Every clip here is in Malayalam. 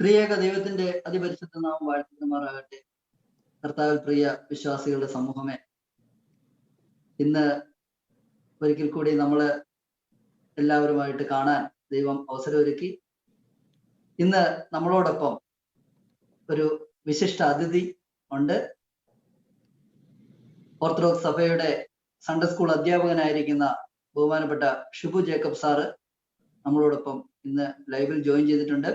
ത്രിയേക ദൈവത്തിന്റെ അതിപരിശുദ്ധ നാമം വാഴ്ത്തുമാറാകട്ടെ. കർത്താവിൽ പ്രിയ വിശ്വാസികളുടെ സമൂഹമേ, ഇന്ന് ഒരിക്കൽ കൂടി നമ്മള് എല്ലാവരുമായിട്ട് കാണാൻ ദൈവം അവസരമൊരുക്കി. ഇന്ന് നമ്മളോടൊപ്പം ഒരു വിശിഷ്ട അതിഥി ഉണ്ട്. ഓർത്തഡോക്സ് സഭയുടെ സൺഡേ സ്കൂൾ അധ്യാപകനായിരിക്കുന്ന ബഹുമാനപ്പെട്ട ഷിബു ജേക്കബ് സാറ് നമ്മളോടൊപ്പം ഇന്ന് ലൈവിൽ ജോയിൻ ചെയ്തിട്ടുണ്ട്.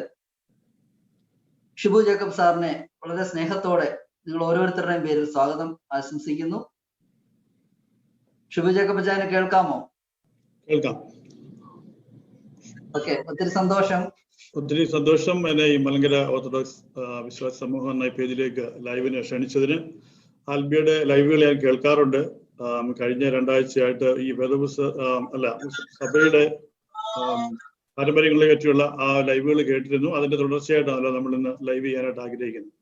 ഷിബു ജേക്കബ് സാറിനെ വളരെ സ്നേഹത്തോടെ നിങ്ങൾ ഓരോരുത്തരുടെയും പേരിൽ സ്വാഗതം ആശംസിക്കുന്നു. ഷിബു ജേക്കബ് അച്ഛനെ കേൾക്കാമോ? കേൾക്കാം. ഓക്കെ, ഒത്തിരി സന്തോഷം. ഒത്തിരി സന്തോഷം എന്നെ ഈ മലങ്കര ഓർത്തഡോക്സ് വിശ്വാസ സമൂഹം എന്ന പേജിലേക്ക് ലൈവിന് ക്ഷണിച്ചതിന്. ആൽബിയുടെ ലൈവുകൾ ഞാൻ കേൾക്കാറുണ്ട്. കഴിഞ്ഞ 2 ആഴ്ചയായിട്ട് ഈ സഭയുടെ പാരമ്പര്യങ്ങളെ പറ്റിയുള്ള ആ ലൈവുകൾ കേട്ടിരുന്നു. അതിന്റെ തുടർച്ചയായിട്ടാണല്ലോ നമ്മൾ ഇന്ന് ലൈവ് ചെയ്യാനായിട്ട് ആഗ്രഹിക്കുന്നത്.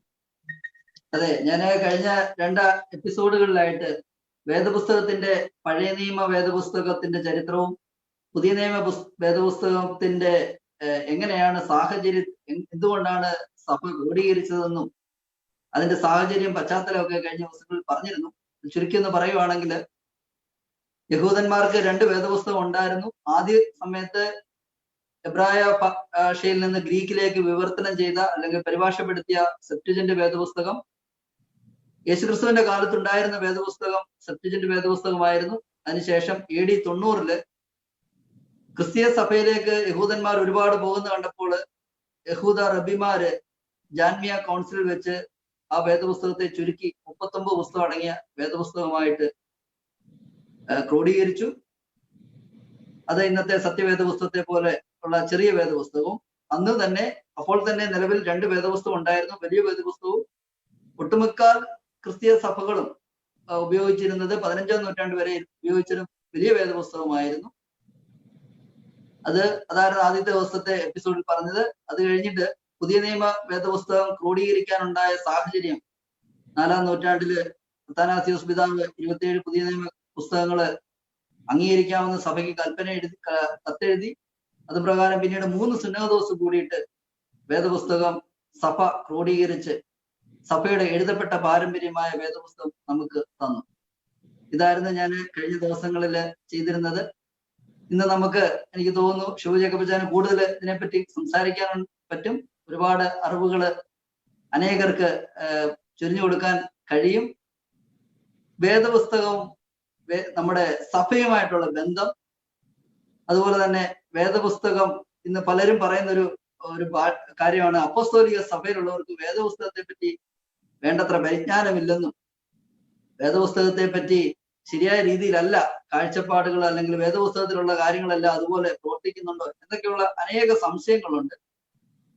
അതെ, ഞാൻ കഴിഞ്ഞ 2 എപ്പിസോഡുകളിലായിട്ട് വേദപുസ്തകത്തിന്റെ പഴയ നിയമ വേദപുസ്തകത്തിന്റെ ചരിത്രവും പുതിയ നിയമ വേദപുസ്തകത്തിന്റെ എങ്ങനെയാണ് സാഹചര്യം, എന്തുകൊണ്ടാണ് സഭ ക്രോഡീകരിച്ചതെന്നും അതിന്റെ സാഹചര്യം പശ്ചാത്തലമൊക്കെ കഴിഞ്ഞ ദിവസങ്ങളിൽ പറഞ്ഞിരുന്നു. ചുരുക്കി ഒന്ന് പറയുവാണെങ്കിൽ, യഹൂദന്മാർക്ക് 2 വേദപുസ്തകം ഉണ്ടായിരുന്നു. ആദ്യ സമയത്ത് എബ്രായ ഭാഷയിൽ നിന്ന് ഗ്രീക്കിലേക്ക് വിവർത്തനം ചെയ്ത അല്ലെങ്കിൽ പരിഭാഷപ്പെടുത്തിയ സെപ്റ്റുജന്റ് വേദപുസ്തകം, യേശുക്രിസ്തുവിന്റെ കാലത്തുണ്ടായിരുന്ന വേദപുസ്തകം സെപ്റ്റുജന്റ് വേദപുസ്തകമായിരുന്നു. അതിനുശേഷം AD 90 ക്രിസ്തീയ സഭയിലേക്ക് യഹൂദന്മാർ ഒരുപാട് പോകുന്ന കണ്ടപ്പോൾ യഹൂദ റബിമാര് ജാൻമിയ കൗൺസിലിൽ വെച്ച് ആ വേദപുസ്തകത്തെ ചുരുക്കി 39 പുസ്തകം അടങ്ങിയ വേദപുസ്തകമായിട്ട് ക്രോഡീകരിച്ചു. അത് ഇന്നത്തെ സത്യവേദ പുസ്തകത്തെ പോലെ ഉള്ള ചെറിയ വേദപുസ്തകവും, അന്ന് തന്നെ അപ്പോൾ തന്നെ നിലവിൽ 2 വേദപുസ്തകം ഉണ്ടായിരുന്നു. വലിയ വേദപുസ്തകവും ഒട്ടുമിക്ക ക്രിസ്തീയ സഭകളും ഉപയോഗിച്ചിരുന്നത് 15ാം നൂറ്റാണ്ട് വരെ ഉപയോഗിച്ചിരുന്ന വലിയ വേദപുസ്തകമായിരുന്നു. അതായിരുന്നു ആദ്യത്തെ ദിവസത്തെ എപ്പിസോഡിൽ പറഞ്ഞത്. അത് കഴിഞ്ഞിട്ട് പുതിയ നിയമ വേദപുസ്തകം ക്രോഡീകരിക്കാനുണ്ടായ സാഹചര്യം 4ാം നൂറ്റാണ്ടില് അത്താനാസിയോസ് പിതാവ് 27 പുതിയ നിയമ പുസ്തകങ്ങള് അംഗീകരിക്കാമെന്ന് സഭയ്ക്ക് കത്തെഴുതി. അതുപ്രകാരം പിന്നീട് 3 സുന്നഹദോസ് കൂടിയിട്ട് വേദപുസ്തകം സഭ ക്രോഡീകരിച്ച് സഭയുടെ എഴുതപ്പെട്ട പാരമ്പര്യമായ വേദപുസ്തകം നമുക്ക് തന്നു. ഇതായിരുന്നു ഞാൻ കഴിഞ്ഞ ദിവസങ്ങളിൽ ചെയ്തിരുന്നത്. ഇന്ന് നമുക്ക്, എനിക്ക് തോന്നുന്നു, ഷിബു ജേക്കബ് അച്ഛന് കൂടുതൽ ഇതിനെപ്പറ്റി സംസാരിക്കാൻ പറ്റും. ഒരുപാട് അറിവുകള് അനേകർക്ക് ചൊരിഞ്ഞു കൊടുക്കാൻ കഴിയും. വേദപുസ്തകവും നമ്മുടെ സഭയുമായിട്ടുള്ള ബന്ധം, അതുപോലെ തന്നെ വേദപുസ്തകം ഇന്ന് പലരും പറയുന്ന ഒരു കാര്യമാണ്, അപ്പോസ്തോലിക സഭയിലുള്ളവർക്ക് വേദപുസ്തകത്തെ പറ്റി വേണ്ടത്ര പരിജ്ഞാനമില്ലെന്നും വേദപുസ്തകത്തെ പറ്റി ശരിയായ രീതിയിലല്ല കാഴ്ചപ്പാടുകൾ, അല്ലെങ്കിൽ വേദപുസ്തകത്തിലുള്ള കാര്യങ്ങളെല്ലാം അതുപോലെ പ്രവർത്തിക്കുന്നുണ്ടോ എന്നൊക്കെയുള്ള അനേക സംശയങ്ങളുണ്ട്.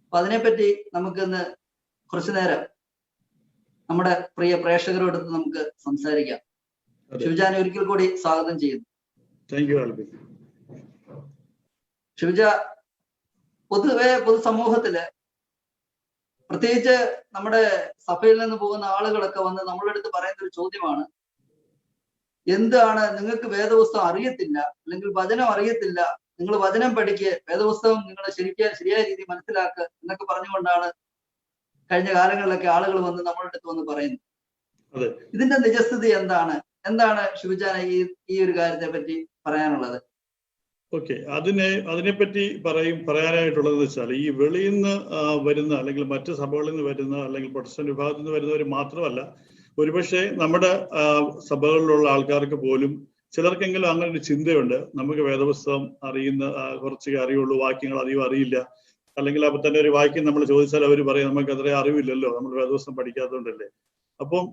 അപ്പൊ അതിനെപ്പറ്റി നമുക്കിന്ന് കുറച്ചു നേരം നമ്മുടെ പ്രിയ പ്രേക്ഷകരോട് നമുക്ക് സംസാരിക്കാം. ഷിബുജാനെ ഒരിക്കൽ കൂടി സ്വാഗതം ചെയ്യുന്നു. ഷിബുജ, പൊതുസമൂഹത്തില് പ്രത്യേകിച്ച് നമ്മുടെ സഭയിൽ നിന്ന് പോകുന്ന ആളുകളൊക്കെ വന്ന് നമ്മളുടെ അടുത്ത് പറയുന്ന ഒരു ചോദ്യമാണ്, എന്താണ് നിങ്ങൾക്ക് വേദപുസ്തകം അറിയത്തില്ല, അല്ലെങ്കിൽ വചനം അറിയത്തില്ല, നിങ്ങൾ വചനം പഠിക്കുക, വേദപുസ്തകം നിങ്ങൾ ശരിയായ രീതിയിൽ മനസ്സിലാക്കുക എന്നൊക്കെ പറഞ്ഞുകൊണ്ടാണ് കഴിഞ്ഞ കാലങ്ങളിലൊക്കെ ആളുകൾ വന്ന് നമ്മളുടെ അടുത്ത് വന്ന് പറയുന്നത്. ഇതിന്റെ നിജസ്ഥിതി എന്താണ് ഷിബുജാനെ ഈ ഒരു കാര്യത്തെ പറ്റി പറയാനുള്ളത്? ഓക്കെ, അതിനെപ്പറ്റി പറയാനായിട്ടുള്ളതെന്ന് വെച്ചാൽ, ഈ വെളിയിൽ നിന്ന് വരുന്ന അല്ലെങ്കിൽ മറ്റ് സഭകളിൽ നിന്ന് വരുന്ന അല്ലെങ്കിൽ പ്രൊട്ടസ്റ്റന്റ് വിഭാഗത്തിൽ നിന്ന് വരുന്നവർ മാത്രമല്ല, ഒരുപക്ഷെ നമ്മുടെ സഭകളിലുള്ള ആൾക്കാർക്ക് പോലും ചിലർക്കെങ്കിലും അങ്ങനെ ഒരു ചിന്തയുണ്ട്, നമുക്ക് വേദപുസ്തകം അറിയുന്ന കുറച്ചേ അറിയുള്ളൂ, വാക്യങ്ങൾ അധികം അറിയില്ല, അല്ലെങ്കിൽ അപ്പൊ തന്നെ ഒരു വാക്യം നമ്മൾ ചോദിച്ചാൽ അവർ പറയും നമുക്ക് അത്രയും അറിവില്ലല്ലോ, നമ്മൾ വേദപുസ്തകം പഠിക്കാത്തതുകൊണ്ടല്ലേ. അപ്പം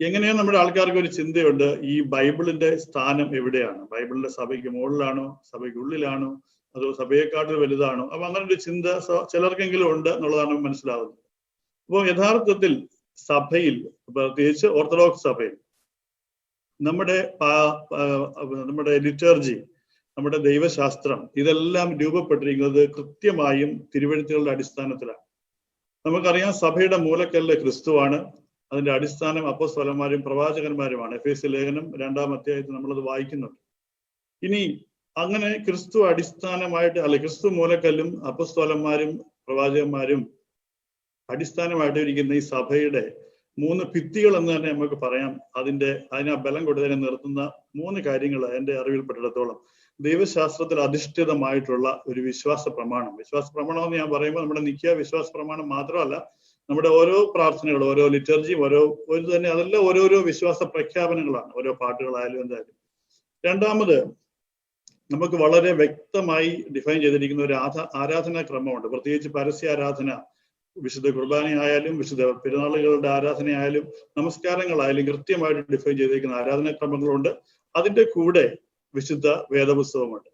എങ്ങനെയോ നമ്മുടെ ആൾക്കാർക്ക് ഒരു ചിന്തയുണ്ട്, ഈ ബൈബിളിന്റെ സ്ഥാനം എവിടെയാണ്, ബൈബിളിന്റെ സഭയ്ക്ക് മുകളിലാണോ, സഭയ്ക്ക് ഉള്ളിലാണോ, അതോ സഭയെക്കാട്ടിൽ വലുതാണോ? അപ്പൊ അങ്ങനെ ഒരു ചിന്ത ചിലർക്കെങ്കിലും ഉണ്ട് എന്നുള്ളതാണ് മനസ്സിലാവുന്നത്. അപ്പോൾ യഥാർത്ഥത്തിൽ സഭയിൽ, പ്രത്യേകിച്ച് ഓർത്തഡോക്സ് സഭയിൽ, നമ്മുടെ ലിറ്റർജി, നമ്മുടെ ദൈവശാസ്ത്രം, ഇതെല്ലാം രൂപപ്പെട്ടിരിക്കുന്നത് കൃത്യമായും തിരുവെഴുത്തുകളുടെ അടിസ്ഥാനത്തിലാണ്. നമുക്കറിയാം, സഭയുടെ മൂലക്കല്ല് ക്രിസ്തുവാണ്. അതിന്റെ അടിസ്ഥാനം അപ്പോസ്തലന്മാരും പ്രവാചകന്മാരുമാണ്. എഫേസ്യ ലേഖനം 2-ാം അധ്യായത്തിൽ നമ്മളത് വായിക്കുന്നുണ്ട്. ഇനി അങ്ങനെ ക്രിസ്തു അടിസ്ഥാനമായിട്ട്, ക്രിസ്തു മൂലക്കല്ലും അപ്പോസ്തലന്മാരും പ്രവാചകന്മാരും അടിസ്ഥാനമായിട്ട് ഇരിക്കുന്ന ഈ സഭയുടെ 3 ഭിത്തികൾ എന്ന് തന്നെ നമുക്ക് പറയാം. അതിനെ ബലം കൊടുത്തതിനെ നിർത്തുന്ന 3 കാര്യങ്ങൾ എൻ്റെ അറിവിൽപ്പെട്ടിടത്തോളം ദൈവശാസ്ത്രത്തിൽ അധിഷ്ഠിതമായിട്ടുള്ള ഒരു വിശ്വാസ പ്രമാണം. വിശ്വാസ പ്രമാണം എന്ന് ഞാൻ പറയുമ്പോൾ നമ്മുടെ നിത്യ വിശ്വാസ പ്രമാണം മാത്രമല്ല, നമ്മുടെ ഓരോ പ്രാർത്ഥനകളും, ഓരോ ലിറ്റർജിയും, തന്നെ അതെല്ലാം ഓരോരോ വിശ്വാസ പ്രഖ്യാപനങ്ങളാണ്, ഓരോ പാട്ടുകളായാലും എന്തായാലും. രണ്ടാമത്, നമുക്ക് വളരെ വ്യക്തമായി ഡിഫൈൻ ചെയ്തിരിക്കുന്ന ഒരു ആരാധനാ ക്രമമുണ്ട്. പ്രത്യേകിച്ച് പരസ്യ ആരാധന, വിശുദ്ധ കുർബാനയായാലും വിശുദ്ധ പെരുന്നാളുകളുടെ ആരാധനയായാലും നമസ്കാരങ്ങളായാലും കൃത്യമായിട്ട് ഡിഫൈൻ ചെയ്തിരിക്കുന്ന ആരാധനാക്രമങ്ങളുണ്ട്. അതിന്റെ കൂടെ വിശുദ്ധ വേദപുസ്തകമുണ്ട്.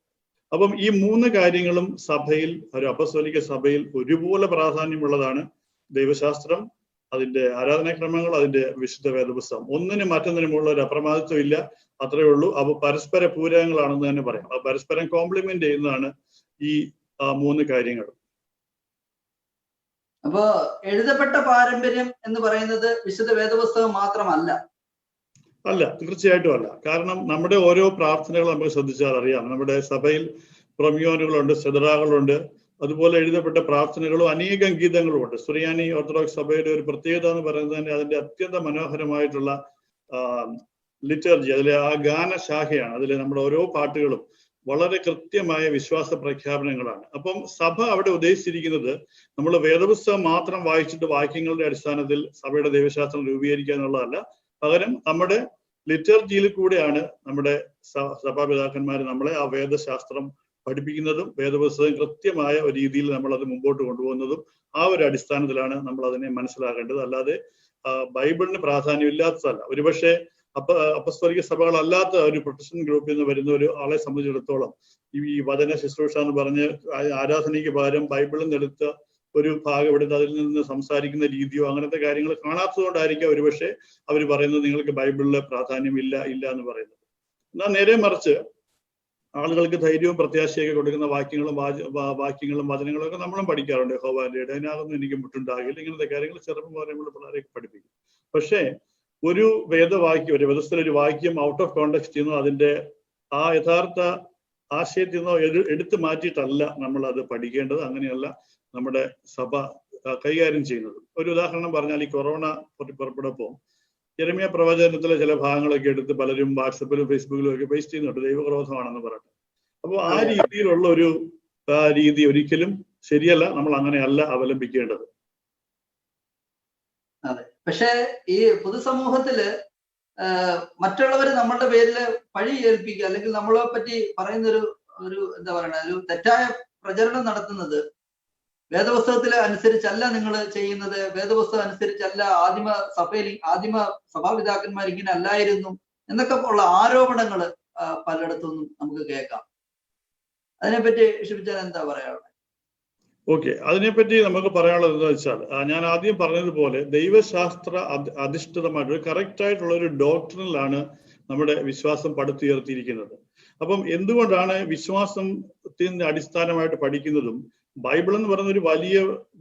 അപ്പം ഈ 3 കാര്യങ്ങളും സഭയിൽ, ഒരു അപ്പസ്തോലിക സഭയിൽ ഒരുപോലെ പ്രാധാന്യമുള്ളതാണ്. ദൈവശാസ്ത്രം, അതിന്റെ ആരാധനാക്രമങ്ങൾ, അതിന്റെ വിശുദ്ധ വേദപുസ്തകം. ഒന്നിനും മറ്റൊന്നിനുമുള്ള ഒരു അപ്രമാദിത്വം ഇല്ല, അത്രേ ഉള്ളൂ. അവ പരസ്പര പൂരകങ്ങളാണെന്ന് തന്നെ പറയാം. പരസ്പരം കോംപ്ലിമെന്റ് ചെയ്യുന്നതാണ് ഈ 3 കാര്യങ്ങൾ. അപ്പോ എഴുതപ്പെട്ട പാരമ്പര്യം എന്ന് പറയുന്നത് വിശുദ്ധ വേദപുസ്തകം മാത്രമല്ല. അല്ല, തീർച്ചയായിട്ടും അല്ല. കാരണം നമ്മുടെ ഓരോ പ്രാർത്ഥനകളും നമുക്ക് ശ്രദ്ധിച്ചാൽ അറിയാം. നമ്മുടെ സഭയിൽ പ്രമ്യോനുകളുണ്ട്, സെദറാകളുണ്ട്, അതുപോലെ എഴുതപ്പെട്ട പ്രാർത്ഥനകളും അനേകം ഗീതങ്ങളും ഉണ്ട്. സുറിയാനി ഓർത്തഡോക്സ് സഭയുടെ ഒരു പ്രത്യേകത എന്ന് പറയുന്നത് തന്നെ അതിന്റെ അത്യന്തം മനോഹരമായിട്ടുള്ള ലിറ്റർജി, അതിലെ ആ ഗാനശാഖയാണ്. അതിലെ നമ്മുടെ ഓരോ പാട്ടുകളും വളരെ കൃത്യമായ വിശ്വാസ പ്രഖ്യാപനങ്ങളാണ്. അപ്പം സഭ അവിടെ ഉദ്ദേശിച്ചിരിക്കുന്നത് നമ്മൾ വേദപുസ്തകം മാത്രം വായിച്ചിട്ട് വാക്യങ്ങളുടെ അടിസ്ഥാനത്തിൽ സഭയുടെ ദൈവശാസ്ത്രം രൂപീകരിക്കുക എന്നുള്ളതല്ല. പകരം നമ്മുടെ ലിറ്റർജിയിൽ കൂടെയാണ് നമ്മുടെ സഭാപിതാക്കന്മാർ നമ്മളെ ആ വേദശാസ്ത്രം പഠിപ്പിക്കുന്നതും വേദപുസ്തകം കൃത്യമായ ഒരു രീതിയിൽ നമ്മൾ അത് മുമ്പോട്ട് കൊണ്ടുപോകുന്നതും. ആ ഒരു അടിസ്ഥാനത്തിലാണ് നമ്മൾ അതിനെ മനസ്സിലാക്കേണ്ടത്. അല്ലാതെ ബൈബിളിന് പ്രാധാന്യമില്ലാത്തതല്ല. ഒരുപക്ഷെ അപ്പസ്തോലിക സഭകളല്ലാത്ത ഒരു പ്രൊട്ടസ്റ്റന്റ് ഗ്രൂപ്പിൽ നിന്ന് വരുന്ന ഒരു ആളെ സംബന്ധിച്ചിടത്തോളം ഈ വചന ശുശ്രൂഷ എന്ന് പറഞ്ഞ് ആരാധനയ്ക്ക് പകരം ബൈബിളിൽ നിന്നെടുത്ത ഒരു ഭാഗം എടുത്ത് അതിൽ നിന്ന് സംസാരിക്കുന്ന രീതിയോ അങ്ങനത്തെ കാര്യങ്ങൾ കാണാത്തതുകൊണ്ടായിരിക്കാം ഒരുപക്ഷെ അവർ പറയുന്നത് നിങ്ങൾക്ക് ബൈബിളില് പ്രാധാന്യം ഇല്ല എന്ന് പറയുന്നത്. എന്നാൽ നേരെ മറിച്ച് ആളുകൾക്ക് ധൈര്യവും പ്രത്യാശയൊക്കെ കൊടുക്കുന്ന വാക്യങ്ങളും വചനങ്ങളും ഒക്കെ നമ്മളും പഠിക്കാറുണ്ട്. യഹോവയുടെ അതിനകത്തൊന്നും എനിക്ക് മുട്ടുണ്ടാകില്ല, ഇങ്ങനത്തെ കാര്യങ്ങൾ ചെറുപ്പം പറയുമ്പോൾ പിള്ളേരെയൊക്കെ പഠിപ്പിക്കും. പക്ഷേ ഒരു വേദവാക്യം, ഒരു വേദസ്ഥയിൽ ഒരു വാക്യം ഔട്ട് ഓഫ് കോണ്ടെക്സ്റ്റ് ചെയ്യുന്നു, അതിന്റെ ആ യഥാർത്ഥ ആശയത്തിൽ നിന്നോ എടുത്തു മാറ്റിയിട്ടല്ല നമ്മൾ അത് പഠിക്കേണ്ടത്. അങ്ങനെയല്ല നമ്മുടെ സഭ കൈകാര്യം ചെയ്യുന്നത്. ഒരു ഉദാഹരണം പറഞ്ഞാൽ, ഈ കൊറോണ പുറപ്പെടുമ്പോൾ യെരമ്യാ പ്രവചനത്തിലെ ചില ഭാഗങ്ങളൊക്കെ എടുത്ത് പലരും വാട്സപ്പിലും ഫേസ്ബുക്കിലും ഒക്കെ പേസ്റ്റ് ചെയ്യുന്നുണ്ട്, ദൈവക്രോധമാണെന്ന് പറഞ്ഞിട്ട്. അപ്പോൾ ആ രീതിയിലുള്ള ഒരു രീതി ഒരിക്കലും ശരിയല്ല. നമ്മൾ അങ്ങനെയല്ല അവലംബിക്കേണ്ടത്. അതെ, പക്ഷെ ഈ പൊതുസമൂഹത്തില് മറ്റുള്ളവർ നമ്മളുടെ പേരിൽ പഴി ഏൽപ്പിക്കുക അല്ലെങ്കിൽ നമ്മളെ പറ്റി പറയുന്ന ഒരു എന്താ പറയണ ഒരു തെറ്റായ പ്രചരണം നടത്തുന്നത് വേദപുസ്തകത്തിലെ അനുസരിച്ചല്ല നിങ്ങൾ ചെയ്യുന്നത്, വേദപുസ്തകം അനുസരിച്ചല്ല, ആദിമ സഭാപിതാക്കന്മാർ ഇങ്ങനെ അല്ലായിരുന്നു എന്നൊക്കെ ഉള്ള ആരോപണങ്ങൾ പലയിടത്തുനിന്നും നമുക്ക് കേൾക്കാം. അതിനെപ്പറ്റി ഷിബിച്ചാൻ എന്താ പറയാനുള്ളത്? ഓക്കെ, അതിനെപ്പറ്റി നമുക്ക് പറയാനുള്ളത് എന്താ വെച്ചാൽ, ഞാൻ ആദ്യം പറഞ്ഞതുപോലെ ദൈവശാസ്ത്ര അധിഷ്ഠിതമായിട്ട് ഒരു കറക്റ്റ് ആയിട്ടുള്ള ഒരു ഡോക്ട്രിനിലാണ് നമ്മുടെ വിശ്വാസം പടുത്തുയർത്തിയിരിക്കുന്നത്. അപ്പം എന്തുകൊണ്ടാണ് വിശ്വാസത്തിന്റെ അടിസ്ഥാനമായിട്ട് പഠിക്കുന്നതും ബൈബിൾ എന്ന് പറയുന്ന ഒരു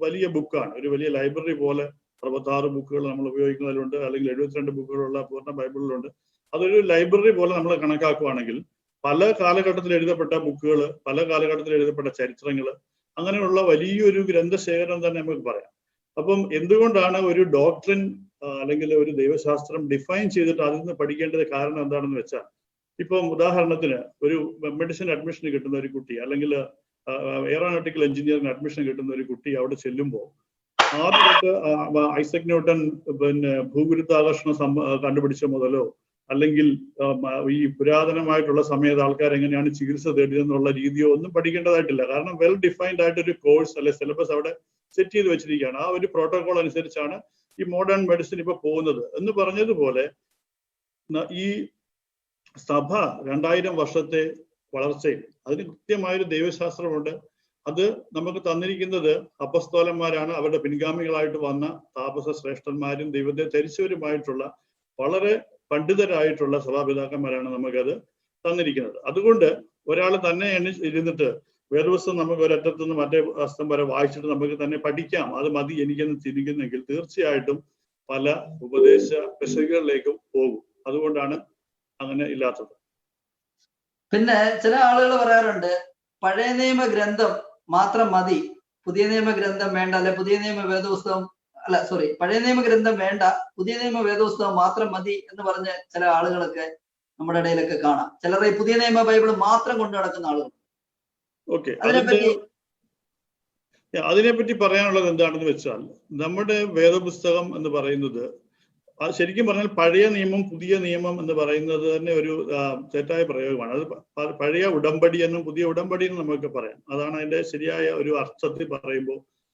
വലിയ ബുക്കാണ്, ഒരു വലിയ ലൈബ്രറി പോലെ 66 ബുക്കുകൾ നമ്മൾ ഉപയോഗിക്കുന്നതിലുണ്ട്, അല്ലെങ്കിൽ 72 ബുക്കുകളുള്ള പൂർണ്ണ ബൈബിളിലുണ്ട്. അതൊരു ലൈബ്രറി പോലെ നമ്മൾ കണക്കാക്കുകയാണെങ്കിൽ പല കാലഘട്ടത്തിൽ എഴുതപ്പെട്ട ബുക്കുകൾ, പല കാലഘട്ടത്തിൽ എഴുതപ്പെട്ട ചരിത്രങ്ങൾ, അങ്ങനെയുള്ള വലിയൊരു ഗ്രന്ഥശേഖരം തന്നെ നമുക്ക് പറയാം. അപ്പം എന്തുകൊണ്ടാണ് ഒരു ഡോക്ട്രിൻ അല്ലെങ്കിൽ ഒരു ദൈവശാസ്ത്രം ഡിഫൈൻ ചെയ്തിട്ട് അതിൽ നിന്ന് പഠിക്കേണ്ടത് കാരണം എന്താണെന്ന് വെച്ചാൽ, ഇപ്പം ഉദാഹരണത്തിന് ഒരു മെഡിസിൻ അഡ്മിഷൻ കിട്ടുന്ന ഒരു കുട്ടി, അല്ലെങ്കിൽ എയറോനോട്ടിക്കൽ എഞ്ചിനീയറിംഗ് അഡ്മിഷൻ കിട്ടുന്ന ഒരു കുട്ടി അവിടെ ചെല്ലുമ്പോൾ ആദ്യമൊക്കെ ഐസക് ന്യൂട്ടൺ ഭൂഗുരുത്വാകർഷണം കണ്ടുപിടിച്ച മുതലോ അല്ലെങ്കിൽ ഈ പുരാതനമായിട്ടുള്ള സമയത്ത് ആൾക്കാർ എങ്ങനെയാണ് ചികിത്സ തേടിയെന്നുള്ള രീതിയോ ഒന്നും പഠിക്കേണ്ടതായിട്ടില്ല. കാരണം വെൽ ഡിഫൈൻഡ് ആയിട്ടൊരു കോഴ്സ് അല്ലെ സിലബസ് അവിടെ സെറ്റ് ചെയ്ത് വെച്ചിരിക്കുകയാണ്. ആ ഒരു പ്രോട്ടോകോൾ അനുസരിച്ചാണ് ഈ മോഡേൺ മെഡിസിൻ ഇപ്പൊ പോകുന്നത്. എന്ന് പറഞ്ഞതുപോലെ ഈ സഭ 2000 വർഷത്തെ വളർച്ചയിൽ അതിന് കൃത്യമായൊരു ദൈവശാസ്ത്രമുണ്ട്. അത് നമുക്ക് തന്നിരിക്കുന്നത് അപ്പസ്തോലന്മാരാണ്, അവരുടെ പിൻഗാമികളായിട്ട് വന്ന താപസ ശ്രേഷ്ഠന്മാരും ദൈവത്തെ ധരിച്ചവരുമായിട്ടുള്ള വളരെ പണ്ഡിതരായിട്ടുള്ള സഭാപിതാക്കന്മാരാണ് നമുക്കത് തന്നിരിക്കുന്നത്. അതുകൊണ്ട് ഒരാൾ തന്നെ ഇരുന്നിട്ട് വേദപുസ്തകം നമുക്ക് ഒരറ്റത്തു നിന്ന് മറ്റേ ഹസ്തം വരെ വായിച്ചിട്ട് നമുക്ക് തന്നെ പഠിക്കാം, അത് മതി എനിക്കെന്ന് ചിന്തിക്കുന്നെങ്കിൽ തീർച്ചയായിട്ടും പല ഉപദേശ പിശകുകളിലേക്കും പോകും. അതുകൊണ്ടാണ് അങ്ങനെ ഇല്ലാത്തത്. പിന്നെ ചില ആളുകൾ പറയാറുണ്ട്, പഴയ നിയമ ഗ്രന്ഥം മാത്രം മതി, പുതിയ നിയമ ഗ്രന്ഥം വേണ്ട, അല്ലെ പുതിയ നിയമ വേദപുസ്തകം പഴയ നിയമ ഗ്രന്ഥം വേണ്ട, പുതിയ നിയമ വേദപുസ്തകം മാത്രം മതി എന്ന് പറഞ്ഞ ചില ആളുകളൊക്കെ നമ്മുടെ ഇടയിലൊക്കെ കാണാം. ചിലർ പുതിയ നിയമ ബൈബിൾ മാത്രം കൊണ്ടു നടക്കുന്ന ആളുകൾ. അതിനെപ്പറ്റി പറയാനുള്ളത് എന്താണെന്ന് വെച്ചാൽ, നമ്മുടെ വേദപുസ്തകം എന്ന് പറയുന്നത് ശരിക്കും പറഞ്ഞാൽ പഴയ നിയമം പുതിയ നിയമം എന്ന് പറയുന്നത് തന്നെ ഒരു തെറ്റായ പ്രയോഗമാണ്. അത് പഴയ ഉടമ്പടി എന്നും പുതിയ ഉടമ്പടി എന്നും നമുക്ക് പറയാം. അതാണ് അതിന്റെ ശരിയായ ഒരു അർത്ഥത്തിൽ